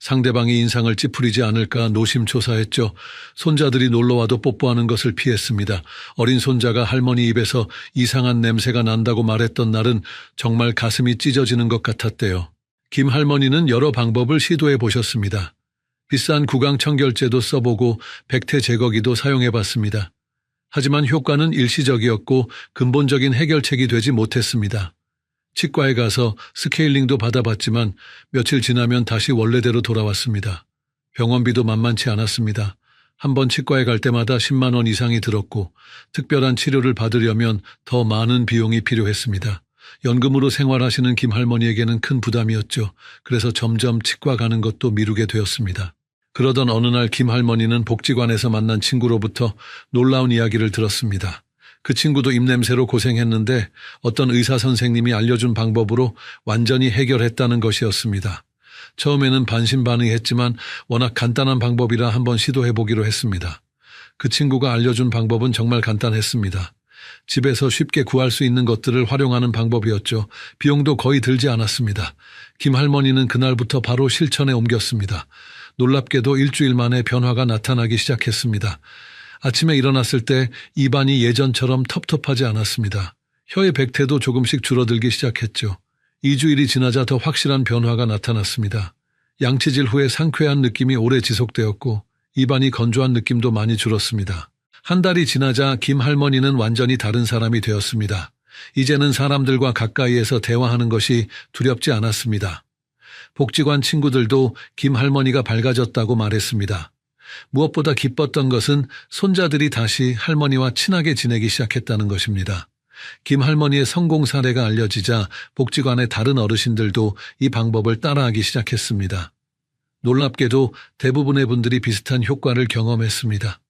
[SPEAKER 1] 상대방이 인상을 찌푸리지 않을까 노심초사했죠. 손자들이 놀러와도 뽀뽀하는 것을 피했습니다. 어린 손자가 할머니 입에서 이상한 냄새가 난다고 말했던 날은 정말 가슴이 찢어지는 것 같았대요. 김 할머니는 여러 방법을 시도해 보셨습니다. 비싼 구강 청결제도 써보고 백태 제거기도 사용해봤습니다. 하지만 효과는 일시적이었고 근본적인 해결책이 되지 못했습니다. 치과에 가서 스케일링도 받아봤지만 며칠 지나면 다시 원래대로 돌아왔습니다. 병원비도 만만치 않았습니다. 한 번 치과에 갈 때마다 10만 원 이상이 들었고 특별한 치료를 받으려면 더 많은 비용이 필요했습니다. 연금으로 생활하시는 김 할머니에게는 큰 부담이었죠. 그래서 점점 치과 가는 것도 미루게 되었습니다. 그러던 어느 날 김 할머니는 복지관에서 만난 친구로부터 놀라운 이야기를 들었습니다. 그 친구도 입냄새로 고생했는데 어떤 의사 선생님이 알려준 방법으로 완전히 해결했다는 것이었습니다. 처음에는 반신반의했지만 워낙 간단한 방법이라 한번 시도해보기로 했습니다. 그 친구가 알려준 방법은 정말 간단했습니다. 집에서 쉽게 구할 수 있는 것들을 활용하는 방법이었죠. 비용도 거의 들지 않았습니다. 김 할머니는 그날부터 바로 실천에 옮겼습니다. 놀랍게도 일주일 만에 변화가 나타나기 시작했습니다. 아침에 일어났을 때 입안이 예전처럼 텁텁하지 않았습니다. 혀의 백태도 조금씩 줄어들기 시작했죠. 2주일이 지나자 더 확실한 변화가 나타났습니다. 양치질 후에 상쾌한 느낌이 오래 지속되었고 입안이 건조한 느낌도 많이 줄었습니다. 한 달이 지나자 김 할머니는 완전히 다른 사람이 되었습니다. 이제는 사람들과 가까이에서 대화하는 것이 두렵지 않았습니다. 복지관 친구들도 김 할머니가 밝아졌다고 말했습니다. 무엇보다 기뻤던 것은 손자들이 다시 할머니와 친하게 지내기 시작했다는 것입니다. 김 할머니의 성공 사례가 알려지자 복지관의 다른 어르신들도 이 방법을 따라하기 시작했습니다. 놀랍게도 대부분의 분들이 비슷한 효과를 경험했습니다.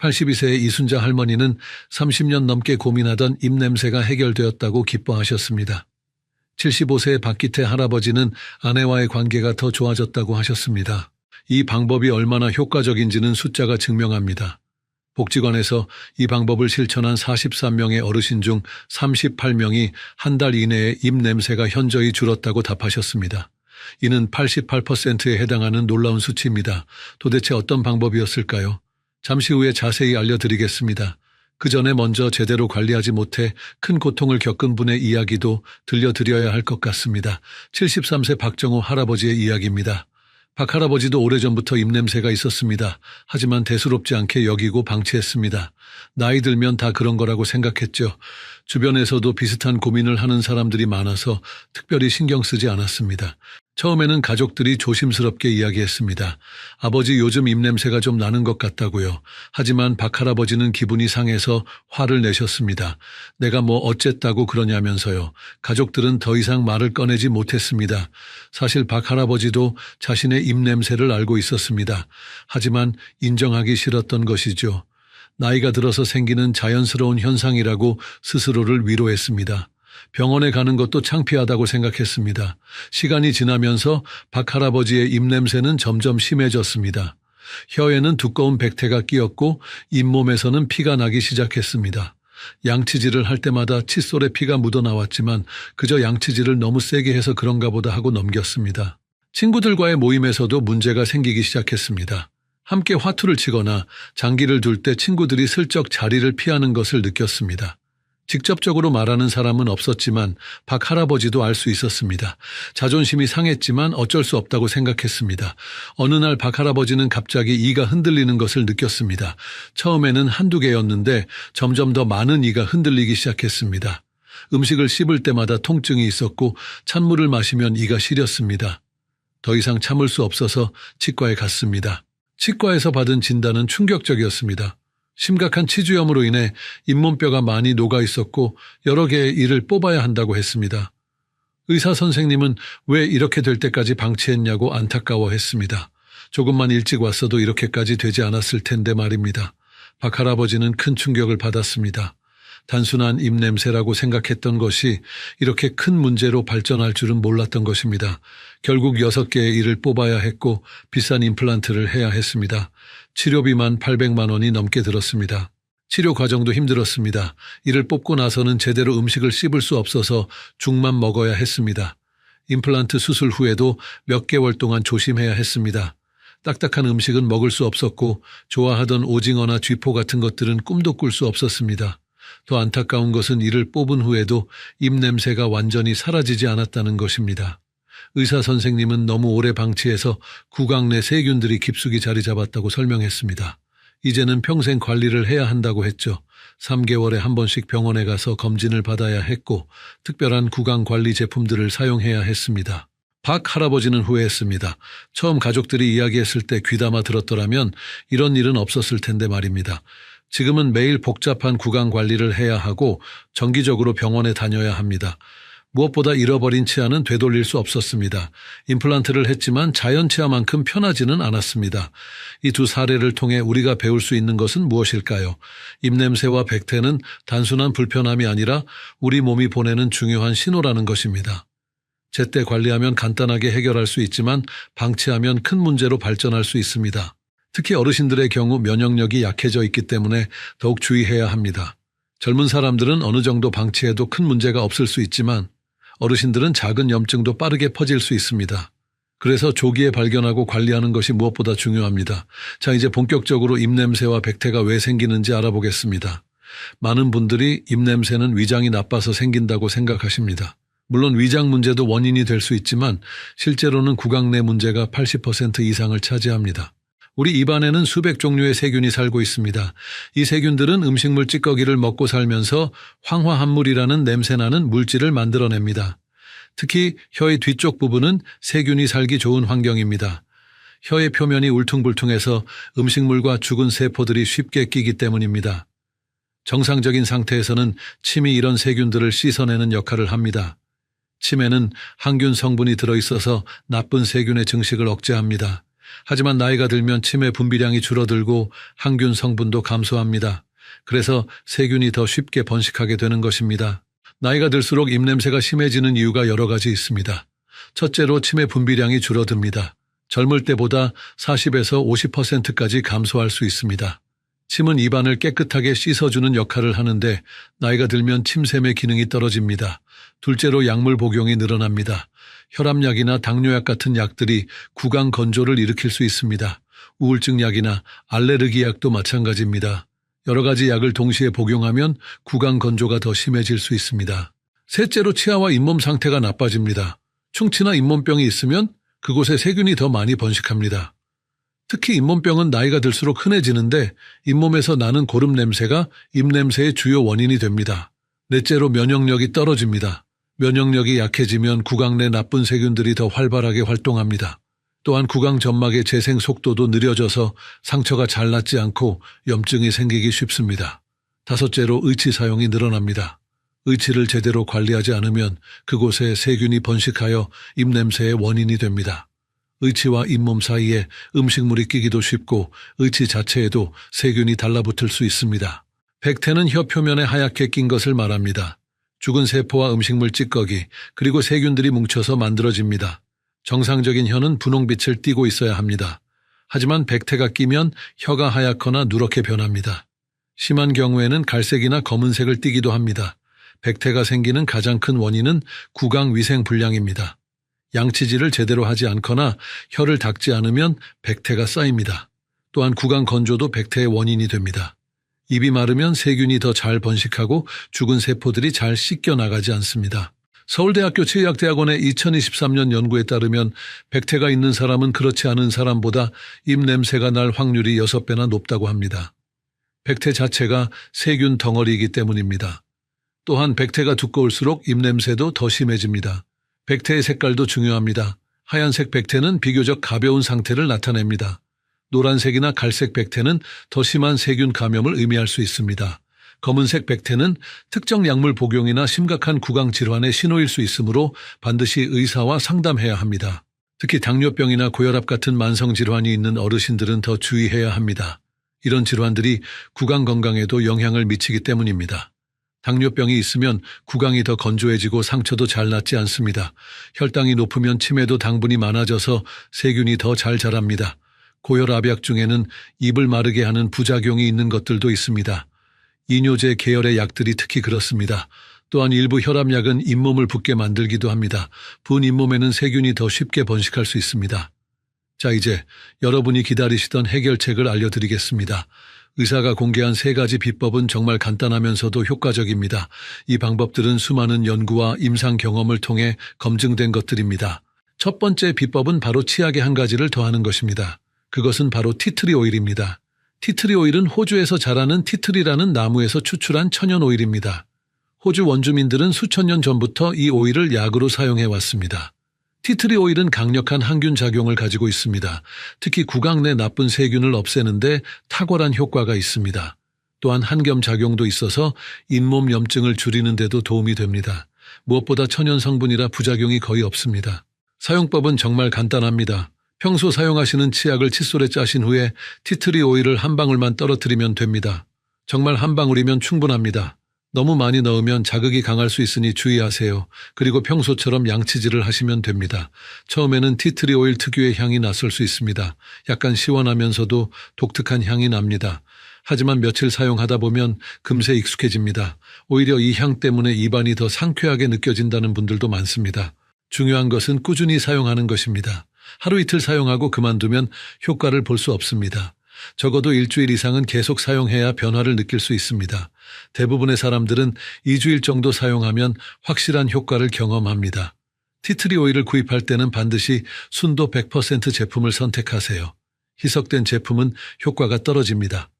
[SPEAKER 1] 82세의 이순자 할머니는 30년 넘게 고민하던 입냄새가 해결되었다고 기뻐하셨습니다. 75세의 박기태 할아버지는 아내와의 관계가 더 좋아졌다고 하셨습니다. 이 방법이 얼마나 효과적인지는 숫자가 증명합니다. 복지관에서 이 방법을 실천한 43명의 어르신 중 38명이 한 달 이내에 입냄새가 현저히 줄었다고 답하셨습니다. 이는 88%에 해당하는 놀라운 수치입니다. 도대체 어떤 방법이었을까요? 잠시 후에 자세히 알려드리겠습니다. 그 전에 먼저 제대로 관리하지 못해 큰 고통을 겪은 분의 이야기도 들려드려야 할 것 같습니다. 73세 박정호 할아버지의 이야기입니다. 박 할아버지도 오래전부터 입냄새가 있었습니다. 하지만 대수롭지 않게 여기고 방치했습니다. 나이 들면 다 그런 거라고 생각했죠. 주변에서도 비슷한 고민을 하는 사람들이 많아서 특별히 신경 쓰지 않았습니다. 처음에는 가족들이 조심스럽게 이야기했습니다. 아버지 요즘 입냄새가 좀 나는 것 같다고요. 하지만 박 할아버지는 기분이 상해서 화를 내셨습니다. 내가 뭐 어쨌다고 그러냐면서요. 가족들은 더 이상 말을 꺼내지 못했습니다. 사실 박 할아버지도 자신의 입냄새를 알고 있었습니다. 하지만 인정하기 싫었던 것이죠. 나이가 들어서 생기는 자연스러운 현상이라고 스스로를 위로했습니다. 병원에 가는 것도 창피하다고 생각했습니다. 시간이 지나면서 박 할아버지의 입냄새는 점점 심해졌습니다. 혀에는 두꺼운 백태가 끼었고 잇몸에서는 피가 나기 시작했습니다. 양치질을 할 때마다 칫솔에 피가 묻어나왔지만 그저 양치질을 너무 세게 해서 그런가 보다 하고 넘겼습니다. 친구들과의 모임에서도 문제가 생기기 시작했습니다. 함께 화투를 치거나 장기를 둘 때 친구들이 슬쩍 자리를 피하는 것을 느꼈습니다. 직접적으로 말하는 사람은 없었지만 박 할아버지도 알 수 있었습니다. 자존심이 상했지만 어쩔 수 없다고 생각했습니다. 어느 날 박 할아버지는 갑자기 이가 흔들리는 것을 느꼈습니다. 처음에는 한두 개였는데 점점 더 많은 이가 흔들리기 시작했습니다. 음식을 씹을 때마다 통증이 있었고 찬물을 마시면 이가 시렸습니다. 더 이상 참을 수 없어서 치과에 갔습니다. 치과에서 받은 진단은 충격적이었습니다. 심각한 치주염으로 인해 잇몸뼈가 많이 녹아 있었고 여러 개의 이를 뽑아야 한다고 했습니다. 의사 선생님은 왜 이렇게 될 때까지 방치했냐고 안타까워했습니다. 조금만 일찍 왔어도 이렇게까지 되지 않았을 텐데 말입니다. 박 할아버지는 큰 충격을 받았습니다. 단순한 입냄새라고 생각했던 것이 이렇게 큰 문제로 발전할 줄은 몰랐던 것입니다. 결국 6개의 이를 뽑아야 했고 비싼 임플란트를 해야 했습니다. 치료비만 800만 원이 넘게 들었습니다. 치료 과정도 힘들었습니다. 이를 뽑고 나서는 제대로 음식을 씹을 수 없어서 죽만 먹어야 했습니다. 임플란트 수술 후에도 몇 개월 동안 조심해야 했습니다. 딱딱한 음식은 먹을 수 없었고 좋아하던 오징어나 쥐포 같은 것들은 꿈도 꿀 수 없었습니다. 더 안타까운 것은 이를 뽑은 후에도 입냄새가 완전히 사라지지 않았다는 것입니다. 의사 선생님은 너무 오래 방치해서 구강 내 세균들이 깊숙이 자리 잡았다고 설명했습니다. 이제는 평생 관리를 해야 한다고 했죠. 3개월에 한 번씩 병원에 가서 검진을 받아야 했고 특별한 구강 관리 제품들을 사용해야 했습니다. 박 할아버지는 후회했습니다. 처음 가족들이 이야기했을 때 귀담아 들었더라면 이런 일은 없었을 텐데 말입니다. 지금은 매일 복잡한 구강 관리를 해야 하고 정기적으로 병원에 다녀야 합니다. 무엇보다 잃어버린 치아는 되돌릴 수 없었습니다. 임플란트를 했지만 자연 치아만큼 편하지는 않았습니다. 이 두 사례를 통해 우리가 배울 수 있는 것은 무엇일까요? 입냄새와 백태는 단순한 불편함이 아니라 우리 몸이 보내는 중요한 신호라는 것입니다. 제때 관리하면 간단하게 해결할 수 있지만 방치하면 큰 문제로 발전할 수 있습니다. 특히 어르신들의 경우 면역력이 약해져 있기 때문에 더욱 주의해야 합니다. 젊은 사람들은 어느 정도 방치해도 큰 문제가 없을 수 있지만 어르신들은 작은 염증도 빠르게 퍼질 수 있습니다. 그래서 조기에 발견하고 관리하는 것이 무엇보다 중요합니다. 자, 이제 본격적으로 입냄새와 백태가 왜 생기는지 알아보겠습니다. 많은 분들이 입냄새는 위장이 나빠서 생긴다고 생각하십니다. 물론 위장 문제도 원인이 될 수 있지만 실제로는 구강 내 문제가 80% 이상을 차지합니다. 우리 입안에는 수백 종류의 세균이 살고 있습니다. 이 세균들은 음식물 찌꺼기를 먹고 살면서 황화합물이라는 냄새나는 물질을 만들어냅니다. 특히 혀의 뒤쪽 부분은 세균이 살기 좋은 환경입니다. 혀의 표면이 울퉁불퉁해서 음식물과 죽은 세포들이 쉽게 끼기 때문입니다. 정상적인 상태에서는 침이 이런 세균들을 씻어내는 역할을 합니다. 침에는 항균 성분이 들어있어서 나쁜 세균의 증식을 억제합니다. 하지만 나이가 들면 침의 분비량이 줄어들고 항균 성분도 감소합니다. 그래서 세균이 더 쉽게 번식하게 되는 것입니다. 나이가 들수록 입냄새가 심해지는 이유가 여러 가지 있습니다. 첫째로 침의 분비량이 줄어듭니다. 젊을 때보다 40에서 50%까지 감소할 수 있습니다. 침은 입안을 깨끗하게 씻어주는 역할을 하는데 나이가 들면 침샘의 기능이 떨어집니다. 둘째로 약물 복용이 늘어납니다. 혈압약이나 당뇨약 같은 약들이 구강 건조를 일으킬 수 있습니다. 우울증 약이나 알레르기 약도 마찬가지입니다. 여러 가지 약을 동시에 복용하면 구강 건조가 더 심해질 수 있습니다. 셋째로 치아와 잇몸 상태가 나빠집니다. 충치나 잇몸병이 있으면 그곳에 세균이 더 많이 번식합니다. 특히 잇몸병은 나이가 들수록 흔해지는데 잇몸에서 나는 고름 냄새가 입냄새의 주요 원인이 됩니다. 넷째로 면역력이 떨어집니다. 면역력이 약해지면 구강 내 나쁜 세균들이 더 활발하게 활동합니다. 또한 구강 점막의 재생 속도도 느려져서 상처가 잘 낫지 않고 염증이 생기기 쉽습니다. 다섯째로 의치 사용이 늘어납니다. 의치를 제대로 관리하지 않으면 그곳에 세균이 번식하여 입냄새의 원인이 됩니다. 의치와 잇몸 사이에 음식물이 끼기도 쉽고 의치 자체에도 세균이 달라붙을 수 있습니다. 백태는 혀 표면에 하얗게 낀 것을 말합니다. 죽은 세포와 음식물 찌꺼기 그리고 세균들이 뭉쳐서 만들어집니다. 정상적인 혀는 분홍빛을 띠고 있어야 합니다. 하지만 백태가 끼면 혀가 하얗거나 누렇게 변합니다. 심한 경우에는 갈색이나 검은색을 띠기도 합니다. 백태가 생기는 가장 큰 원인은 구강 위생 불량입니다. 양치질을 제대로 하지 않거나 혀를 닦지 않으면 백태가 쌓입니다. 또한 구강 건조도 백태의 원인이 됩니다. 입이 마르면 세균이 더 잘 번식하고 죽은 세포들이 잘 씻겨 나가지 않습니다. 서울대학교 치의학대학원의 2023년 연구에 따르면 백태가 있는 사람은 그렇지 않은 사람보다 입냄새가 날 확률이 6배나 높다고 합니다. 백태 자체가 세균 덩어리이기 때문입니다. 또한 백태가 두꺼울수록 입냄새도 더 심해집니다. 백태의 색깔도 중요합니다. 하얀색 백태는 비교적 가벼운 상태를 나타냅니다. 노란색이나 갈색 백태는 더 심한 세균 감염을 의미할 수 있습니다. 검은색 백태는 특정 약물 복용이나 심각한 구강 질환의 신호일 수 있으므로 반드시 의사와 상담해야 합니다. 특히 당뇨병이나 고혈압 같은 만성 질환이 있는 어르신들은 더 주의해야 합니다. 이런 질환들이 구강 건강에도 영향을 미치기 때문입니다. 당뇨병이 있으면 구강이 더 건조해지고 상처도 잘 낫지 않습니다. 혈당이 높으면 침에도 당분이 많아져서 세균이 더 잘 자랍니다. 고혈압약 중에는 입을 마르게 하는 부작용이 있는 것들도 있습니다. 이뇨제 계열의 약들이 특히 그렇습니다. 또한 일부 혈압약은 잇몸을 붓게 만들기도 합니다. 부은 잇몸에는 세균이 더 쉽게 번식할 수 있습니다. 자, 이제 여러분이 기다리시던 해결책을 알려드리겠습니다. 의사가 공개한 3가지 비법은 정말 간단하면서도 효과적입니다. 이 방법들은 수많은 연구와 임상 경험을 통해 검증된 것들입니다. 첫 번째 비법은 바로 치약에 한 가지를 더하는 것입니다. 그것은 바로 티트리 오일입니다. 티트리 오일은 호주에서 자라는 티트리라는 나무에서 추출한 천연 오일입니다. 호주 원주민들은 수천 년 전부터 이 오일을 약으로 사용해 왔습니다. 티트리 오일은 강력한 항균 작용을 가지고 있습니다. 특히 구강 내 나쁜 세균을 없애는데 탁월한 효과가 있습니다. 또한 한겸 작용도 있어서 잇몸 염증을 줄이는 데도 도움이 됩니다. 무엇보다 천연 성분이라 부작용이 거의 없습니다. 사용법은 정말 간단합니다. 평소 사용하시는 치약을 칫솔에 짜신 후에 티트리 오일을 한 방울만 떨어뜨리면 됩니다. 정말 한 방울이면 충분합니다. 너무 많이 넣으면 자극이 강할 수 있으니 주의하세요. 그리고 평소처럼 양치질을 하시면 됩니다. 처음에는 티트리 오일 특유의 향이 낯설 수 있습니다. 약간 시원하면서도 독특한 향이 납니다. 하지만 며칠 사용하다 보면 금세 익숙해집니다. 오히려 이 향 때문에 입안이 더 상쾌하게 느껴진다는 분들도 많습니다. 중요한 것은 꾸준히 사용하는 것입니다. 하루 이틀 사용하고 그만두면 효과를 볼 수 없습니다. 적어도 일주일 이상은 계속 사용해야 변화를 느낄 수 있습니다. 대부분의 사람들은 2주일 정도 사용하면 확실한 효과를 경험합니다. 티트리 오일을 구입할 때는 반드시 순도 100% 제품을 선택하세요. 희석된 제품은 효과가 떨어집니다.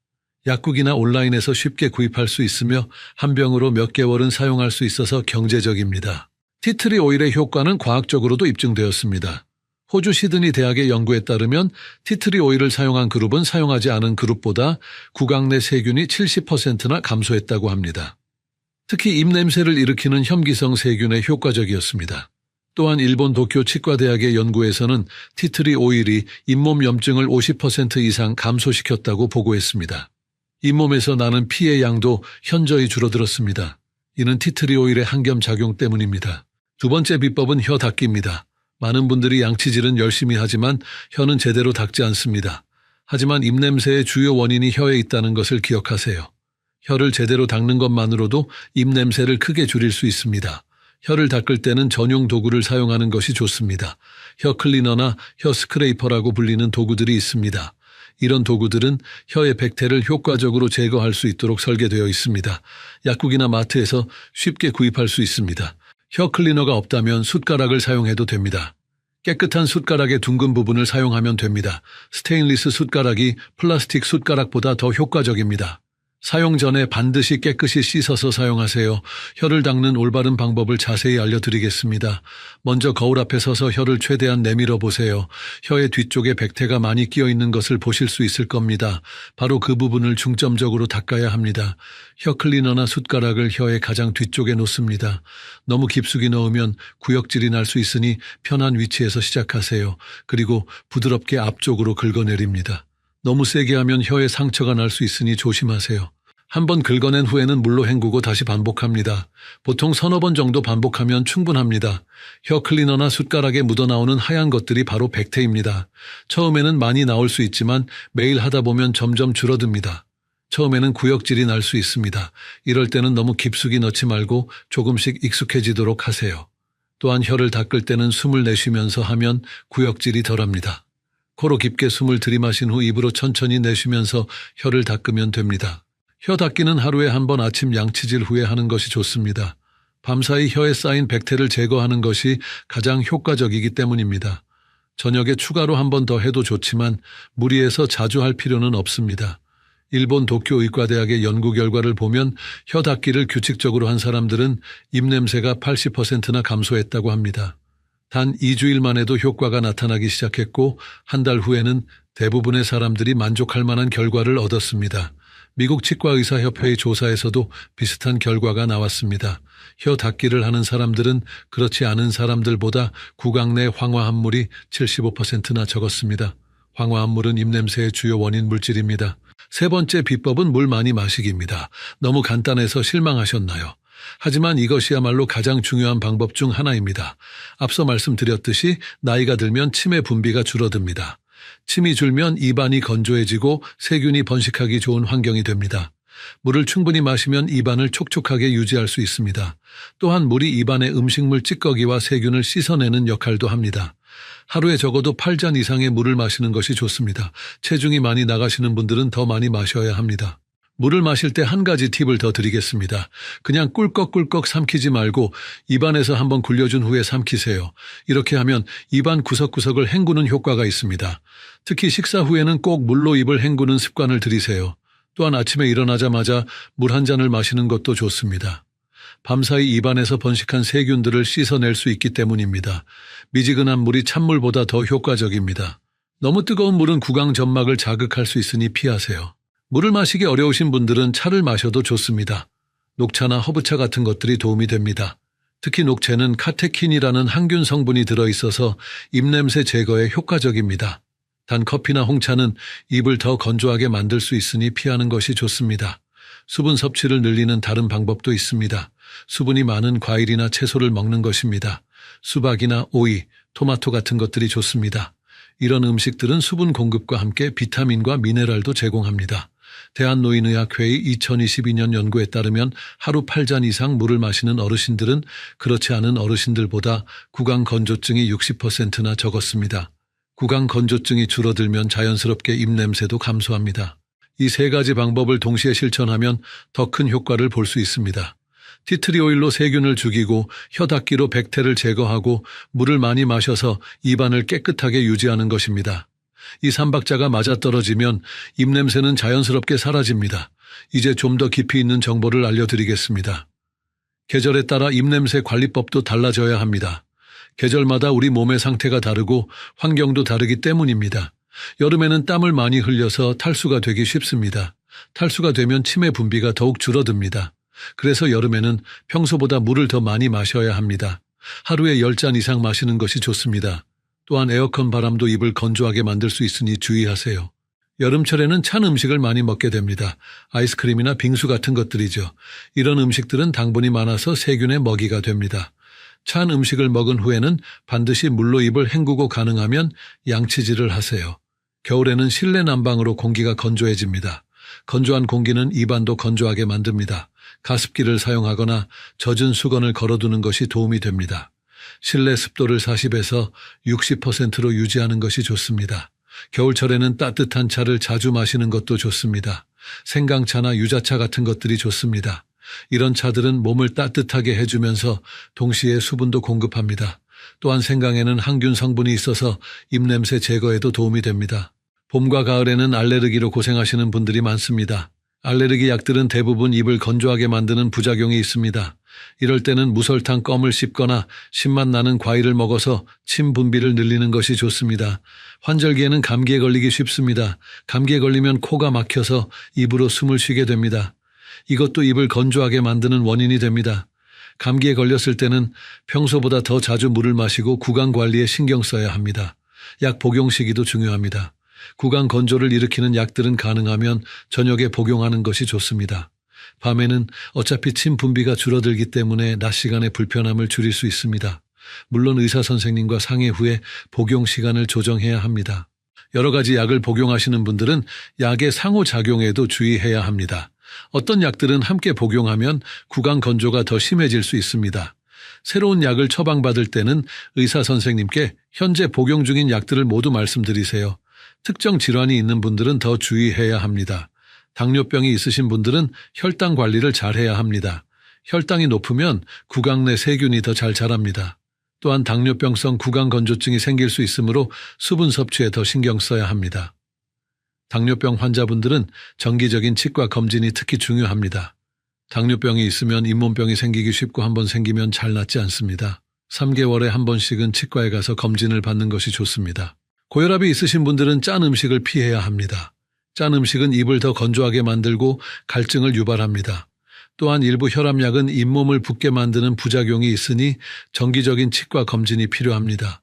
[SPEAKER 1] 약국이나 온라인에서 쉽게 구입할 수 있으며 한 병으로 몇 개월은 사용할 수 있어서 경제적입니다. 티트리 오일의 효과는 과학적으로도 입증되었습니다. 호주 시드니 대학의 연구에 따르면 티트리 오일을 사용한 그룹은 사용하지 않은 그룹보다 구강 내 세균이 70%나 감소했다고 합니다. 특히 입냄새를 일으키는 혐기성 세균에 효과적이었습니다. 또한 일본 도쿄 치과대학의 연구에서는 티트리 오일이 잇몸 염증을 50% 이상 감소시켰다고 보고했습니다. 잇몸에서 나는 피의 양도 현저히 줄어들었습니다. 이는 티트리 오일의 항염 작용 때문입니다. 두 번째 비법은 혀 닦기입니다. 많은 분들이 양치질은 열심히 하지만 혀는 제대로 닦지 않습니다. 하지만 입냄새의 주요 원인이 혀에 있다는 것을 기억하세요. 혀를 제대로 닦는 것만으로도 입냄새를 크게 줄일 수 있습니다. 혀를 닦을 때는 전용 도구를 사용하는 것이 좋습니다. 혀 클리너나 혀 스크레이퍼라고 불리는 도구들이 있습니다. 이런 도구들은 혀의 백태를 효과적으로 제거할 수 있도록 설계되어 있습니다. 약국이나 마트에서 쉽게 구입할 수 있습니다. 혀 클리너가 없다면 숟가락을 사용해도 됩니다. 깨끗한 숟가락의 둥근 부분을 사용하면 됩니다. 스테인리스 숟가락이 플라스틱 숟가락보다 더 효과적입니다. 사용 전에 반드시 깨끗이 씻어서 사용하세요. 혀를 닦는 올바른 방법을 자세히 알려드리겠습니다. 먼저 거울 앞에 서서 혀를 최대한 내밀어 보세요. 혀의 뒤쪽에 백태가 많이 끼어 있는 것을 보실 수 있을 겁니다. 바로 그 부분을 중점적으로 닦아야 합니다. 혀 클리너나 숟가락을 혀의 가장 뒤쪽에 놓습니다. 너무 깊숙이 넣으면 구역질이 날 수 있으니 편한 위치에서 시작하세요. 그리고 부드럽게 앞쪽으로 긁어내립니다. 너무 세게 하면 혀에 상처가 날 수 있으니 조심하세요. 한번 긁어낸 후에는 물로 헹구고 다시 반복합니다. 보통 서너 번 정도 반복하면 충분합니다. 혀 클리너나 숟가락에 묻어나오는 하얀 것들이 바로 백태입니다. 처음에는 많이 나올 수 있지만 매일 하다 보면 점점 줄어듭니다. 처음에는 구역질이 날 수 있습니다. 이럴 때는 너무 깊숙이 넣지 말고 조금씩 익숙해지도록 하세요. 또한 혀를 닦을 때는 숨을 내쉬면서 하면 구역질이 덜합니다. 코로 깊게 숨을 들이마신 후 입으로 천천히 내쉬면서 혀를 닦으면 됩니다. 혀 닦기는 하루에 한 번 아침 양치질 후에 하는 것이 좋습니다. 밤사이 혀에 쌓인 백태를 제거하는 것이 가장 효과적이기 때문입니다. 저녁에 추가로 한 번 더 해도 좋지만 무리해서 자주 할 필요는 없습니다. 일본 도쿄 의과대학의 연구 결과를 보면 혀 닦기를 규칙적으로 한 사람들은 입냄새가 80%나 감소했다고 합니다. 단 2주일만 해도 효과가 나타나기 시작했고 한 달 후에는 대부분의 사람들이 만족할 만한 결과를 얻었습니다. 미국 치과의사협회의 조사에서도 비슷한 결과가 나왔습니다. 혀 닦기를 하는 사람들은 그렇지 않은 사람들보다 구강 내 황화합물이 75%나 적었습니다. 황화합물은 입냄새의 주요 원인 물질입니다. 세 번째 비법은 물 많이 마시기입니다. 너무 간단해서 실망하셨나요? 하지만 이것이야말로 가장 중요한 방법 중 하나입니다. 앞서 말씀드렸듯이 나이가 들면 침의 분비가 줄어듭니다. 침이 줄면 입안이 건조해지고 세균이 번식하기 좋은 환경이 됩니다. 물을 충분히 마시면 입안을 촉촉하게 유지할 수 있습니다. 또한 물이 입안의 음식물 찌꺼기와 세균을 씻어내는 역할도 합니다. 하루에 적어도 8잔 이상의 물을 마시는 것이 좋습니다. 체중이 많이 나가시는 분들은 더 많이 마셔야 합니다. 물을 마실 때 한 가지 팁을 더 드리겠습니다. 그냥 꿀꺽꿀꺽 삼키지 말고 입안에서 한번 굴려준 후에 삼키세요. 이렇게 하면 입안 구석구석을 헹구는 효과가 있습니다. 특히 식사 후에는 꼭 물로 입을 헹구는 습관을 들이세요. 또한 아침에 일어나자마자 물 한 잔을 마시는 것도 좋습니다. 밤사이 입안에서 번식한 세균들을 씻어낼 수 있기 때문입니다. 미지근한 물이 찬물보다 더 효과적입니다. 너무 뜨거운 물은 구강 점막을 자극할 수 있으니 피하세요. 물을 마시기 어려우신 분들은 차를 마셔도 좋습니다. 녹차나 허브차 같은 것들이 도움이 됩니다. 특히 녹차는 카테킨이라는 항균 성분이 들어있어서 입냄새 제거에 효과적입니다. 단 커피나 홍차는 입을 더 건조하게 만들 수 있으니 피하는 것이 좋습니다. 수분 섭취를 늘리는 다른 방법도 있습니다. 수분이 많은 과일이나 채소를 먹는 것입니다. 수박이나 오이, 토마토 같은 것들이 좋습니다. 이런 음식들은 수분 공급과 함께 비타민과 미네랄도 제공합니다. 대한노인의학회의 2022년 연구에 따르면 하루 8잔 이상 물을 마시는 어르신들은 그렇지 않은 어르신들보다 구강 건조증이 60%나 적었습니다. 구강 건조증이 줄어들면 자연스럽게 입냄새도 감소합니다. 이 세 가지 방법을 동시에 실천하면 더 큰 효과를 볼 수 있습니다. 티트리 오일로 세균을 죽이고 혀 닦기로 백태를 제거하고 물을 많이 마셔서 입안을 깨끗하게 유지하는 것입니다. 이 삼박자가 맞아떨어지면 입냄새는 자연스럽게 사라집니다. 이제 좀 더 깊이 있는 정보를 알려드리겠습니다. 계절에 따라 입냄새 관리법도 달라져야 합니다. 계절마다 우리 몸의 상태가 다르고 환경도 다르기 때문입니다. 여름에는 땀을 많이 흘려서 탈수가 되기 쉽습니다. 탈수가 되면 치매 분비가 더욱 줄어듭니다. 그래서 여름에는 평소보다 물을 더 많이 마셔야 합니다. 하루에 10잔 이상 마시는 것이 좋습니다. 또한 에어컨 바람도 입을 건조하게 만들 수 있으니 주의하세요. 여름철에는 찬 음식을 많이 먹게 됩니다. 아이스크림이나 빙수 같은 것들이죠. 이런 음식들은 당분이 많아서 세균의 먹이가 됩니다. 찬 음식을 먹은 후에는 반드시 물로 입을 헹구고 가능하면 양치질을 하세요. 겨울에는 실내 난방으로 공기가 건조해집니다. 건조한 공기는 입안도 건조하게 만듭니다. 가습기를 사용하거나 젖은 수건을 걸어두는 것이 도움이 됩니다. 실내 습도를 40에서 60%로 유지하는 것이 좋습니다. 겨울철에는 따뜻한 차를 자주 마시는 것도 좋습니다. 생강차나 유자차 같은 것들이 좋습니다. 이런 차들은 몸을 따뜻하게 해주면서 동시에 수분도 공급합니다. 또한 생강에는 항균 성분이 있어서 입냄새 제거에도 도움이 됩니다. 봄과 가을에는 알레르기로 고생하시는 분들이 많습니다. 알레르기 약들은 대부분 입을 건조하게 만드는 부작용이 있습니다. 이럴 때는 무설탕 껌을 씹거나 신맛 나는 과일을 먹어서 침 분비를 늘리는 것이 좋습니다. 환절기에는 감기에 걸리기 쉽습니다. 감기에 걸리면 코가 막혀서 입으로 숨을 쉬게 됩니다. 이것도 입을 건조하게 만드는 원인이 됩니다. 감기에 걸렸을 때는 평소보다 더 자주 물을 마시고 구강 관리에 신경 써야 합니다. 약 복용 시기도 중요합니다. 구강 건조를 일으키는 약들은 가능하면 저녁에 복용하는 것이 좋습니다. 밤에는 어차피 침 분비가 줄어들기 때문에 낮 시간의 불편함을 줄일 수 있습니다. 물론 의사 선생님과 상의 후에 복용 시간을 조정해야 합니다. 여러 가지 약을 복용하시는 분들은 약의 상호작용에도 주의해야 합니다. 어떤 약들은 함께 복용하면 구강 건조가 더 심해질 수 있습니다. 새로운 약을 처방받을 때는 의사 선생님께 현재 복용 중인 약들을 모두 말씀드리세요. 특정 질환이 있는 분들은 더 주의해야 합니다. 당뇨병이 있으신 분들은 혈당 관리를 잘 해야 합니다. 혈당이 높으면 구강 내 세균이 더 잘 자랍니다. 또한 당뇨병성 구강 건조증이 생길 수 있으므로 수분 섭취에 더 신경 써야 합니다. 당뇨병 환자분들은 정기적인 치과 검진이 특히 중요합니다. 당뇨병이 있으면 잇몸병이 생기기 쉽고 한번 생기면 잘 낫지 않습니다. 3개월에 한 번씩은 치과에 가서 검진을 받는 것이 좋습니다. 고혈압이 있으신 분들은 짠 음식을 피해야 합니다. 짠 음식은 입을 더 건조하게 만들고 갈증을 유발합니다. 또한 일부 혈압약은 잇몸을 붓게 만드는 부작용이 있으니 정기적인 치과 검진이 필요합니다.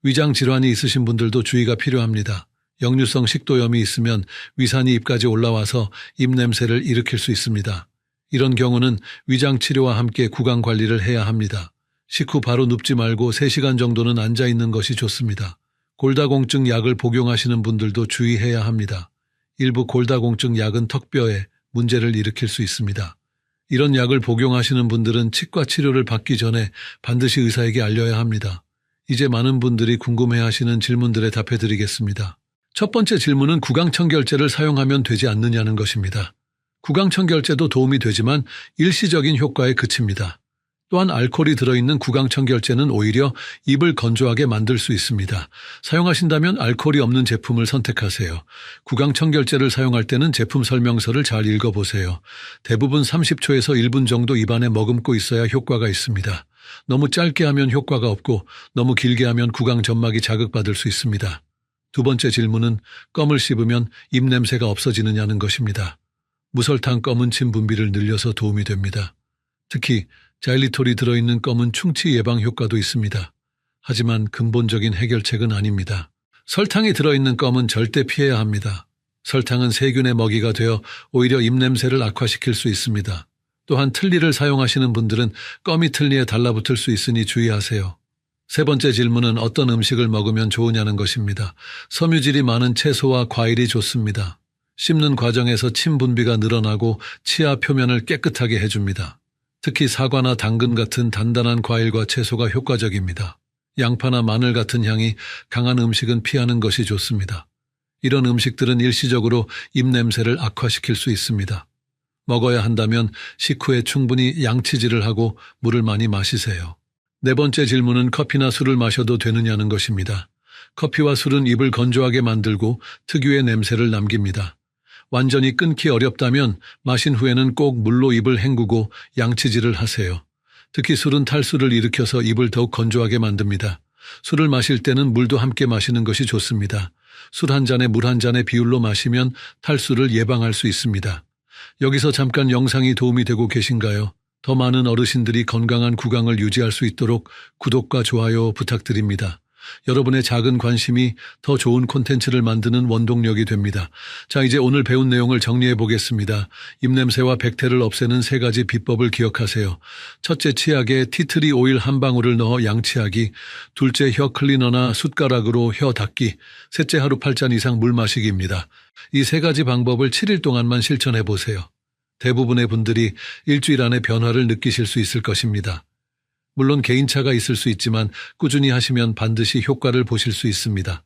[SPEAKER 1] 위장 질환이 있으신 분들도 주의가 필요합니다. 역류성 식도염이 있으면 위산이 입까지 올라와서 입냄새를 일으킬 수 있습니다. 이런 경우는 위장 치료와 함께 구강 관리를 해야 합니다. 식후 바로 눕지 말고 3시간 정도는 앉아 있는 것이 좋습니다. 골다공증 약을 복용하시는 분들도 주의해야 합니다. 일부 골다공증 약은 턱뼈에 문제를 일으킬 수 있습니다. 이런 약을 복용하시는 분들은 치과 치료를 받기 전에 반드시 의사에게 알려야 합니다. 이제 많은 분들이 궁금해하시는 질문들에 답해드리겠습니다. 첫 번째 질문은 구강청결제를 사용하면 되지 않느냐는 것입니다. 구강청결제도 도움이 되지만 일시적인 효과에 그칩니다. 또한 알코올이 들어있는 구강청결제는 오히려 입을 건조하게 만들 수 있습니다. 사용하신다면 알코올이 없는 제품을 선택하세요. 구강청결제를 사용할 때는 제품 설명서를 잘 읽어보세요. 대부분 30초에서 1분 정도 입안에 머금고 있어야 효과가 있습니다. 너무 짧게 하면 효과가 없고 너무 길게 하면 구강 점막이 자극받을 수 있습니다. 두 번째 질문은 껌을 씹으면 입냄새가 없어지느냐는 것입니다. 무설탕 껌은 침 분비를 늘려서 도움이 됩니다. 특히 자일리톨이 들어있는 껌은 충치 예방 효과도 있습니다. 하지만 근본적인 해결책은 아닙니다. 설탕이 들어있는 껌은 절대 피해야 합니다. 설탕은 세균의 먹이가 되어 오히려 입냄새를 악화시킬 수 있습니다. 또한 틀니를 사용하시는 분들은 껌이 틀니에 달라붙을 수 있으니 주의하세요. 세 번째 질문은 어떤 음식을 먹으면 좋으냐는 것입니다. 섬유질이 많은 채소와 과일이 좋습니다. 씹는 과정에서 침 분비가 늘어나고 치아 표면을 깨끗하게 해줍니다. 특히 사과나 당근 같은 단단한 과일과 채소가 효과적입니다. 양파나 마늘 같은 향이 강한 음식은 피하는 것이 좋습니다. 이런 음식들은 일시적으로 입냄새를 악화시킬 수 있습니다. 먹어야 한다면 식후에 충분히 양치질을 하고 물을 많이 마시세요. 네 번째 질문은 커피나 술을 마셔도 되느냐는 것입니다. 커피와 술은 입을 건조하게 만들고 특유의 냄새를 남깁니다. 완전히 끊기 어렵다면 마신 후에는 꼭 물로 입을 헹구고 양치질을 하세요. 특히 술은 탈수를 일으켜서 입을 더욱 건조하게 만듭니다. 술을 마실 때는 물도 함께 마시는 것이 좋습니다. 술 한 잔에 물 한 잔의 비율로 마시면 탈수를 예방할 수 있습니다. 여기서 잠깐 영상이 도움이 되고 계신가요? 더 많은 어르신들이 건강한 구강을 유지할 수 있도록 구독과 좋아요 부탁드립니다. 여러분의 작은 관심이 더 좋은 콘텐츠를 만드는 원동력이 됩니다. 자, 이제 오늘 배운 내용을 정리해 보겠습니다. 입냄새와 백태를 없애는 3가지 비법을 기억하세요. 첫째, 치약에 티트리 오일 한 방울을 넣어 양치하기. 둘째, 혀 클리너나 숟가락으로 혀 닦기. 셋째, 하루 8잔 이상 물 마시기입니다. 이 3가지 방법을 7일 동안만 실천해 보세요. 대부분의 분들이 일주일 안에 변화를 느끼실 수 있을 것입니다. 물론 개인차가 있을 수 있지만 꾸준히 하시면 반드시 효과를 보실 수 있습니다.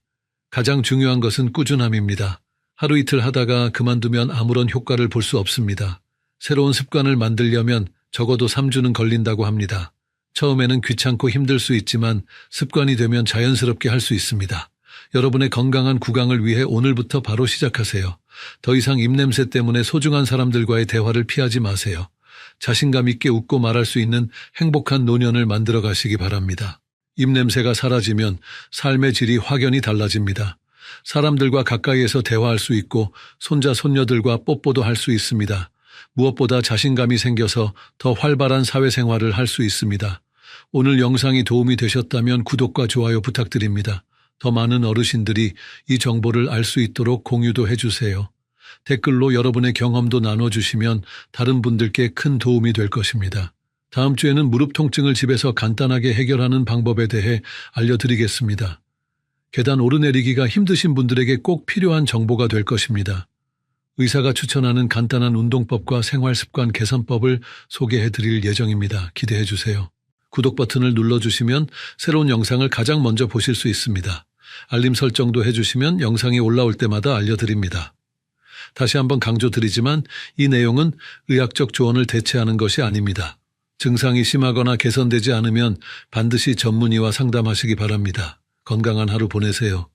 [SPEAKER 1] 가장 중요한 것은 꾸준함입니다. 하루 이틀 하다가 그만두면 아무런 효과를 볼 수 없습니다. 새로운 습관을 만들려면 적어도 3주는 걸린다고 합니다. 처음에는 귀찮고 힘들 수 있지만 습관이 되면 자연스럽게 할 수 있습니다. 여러분의 건강한 구강을 위해 오늘부터 바로 시작하세요. 더 이상 입냄새 때문에 소중한 사람들과의 대화를 피하지 마세요. 자신감 있게 웃고 말할 수 있는 행복한 노년을 만들어 가시기 바랍니다. 입냄새가 사라지면 삶의 질이 확연히 달라집니다. 사람들과 가까이에서 대화할 수 있고 손자 손녀들과 뽀뽀도 할 수 있습니다. 무엇보다 자신감이 생겨서 더 활발한 사회생활을 할 수 있습니다. 오늘 영상이 도움이 되셨다면 구독과 좋아요 부탁드립니다. 더 많은 어르신들이 이 정보를 알 수 있도록 공유도 해주세요. 댓글로 여러분의 경험도 나눠주시면 다른 분들께 큰 도움이 될 것입니다. 다음 주에는 무릎 통증을 집에서 간단하게 해결하는 방법에 대해 알려드리겠습니다. 계단 오르내리기가 힘드신 분들에게 꼭 필요한 정보가 될 것입니다. 의사가 추천하는 간단한 운동법과 생활습관 개선법을 소개해드릴 예정입니다. 기대해주세요. 구독 버튼을 눌러주시면 새로운 영상을 가장 먼저 보실 수 있습니다. 알림 설정도 해주시면 영상이 올라올 때마다 알려드립니다. 다시 한번 강조드리지만 이 내용은 의학적 조언을 대체하는 것이 아닙니다. 증상이 심하거나 개선되지 않으면 반드시 전문의와 상담하시기 바랍니다. 건강한 하루 보내세요.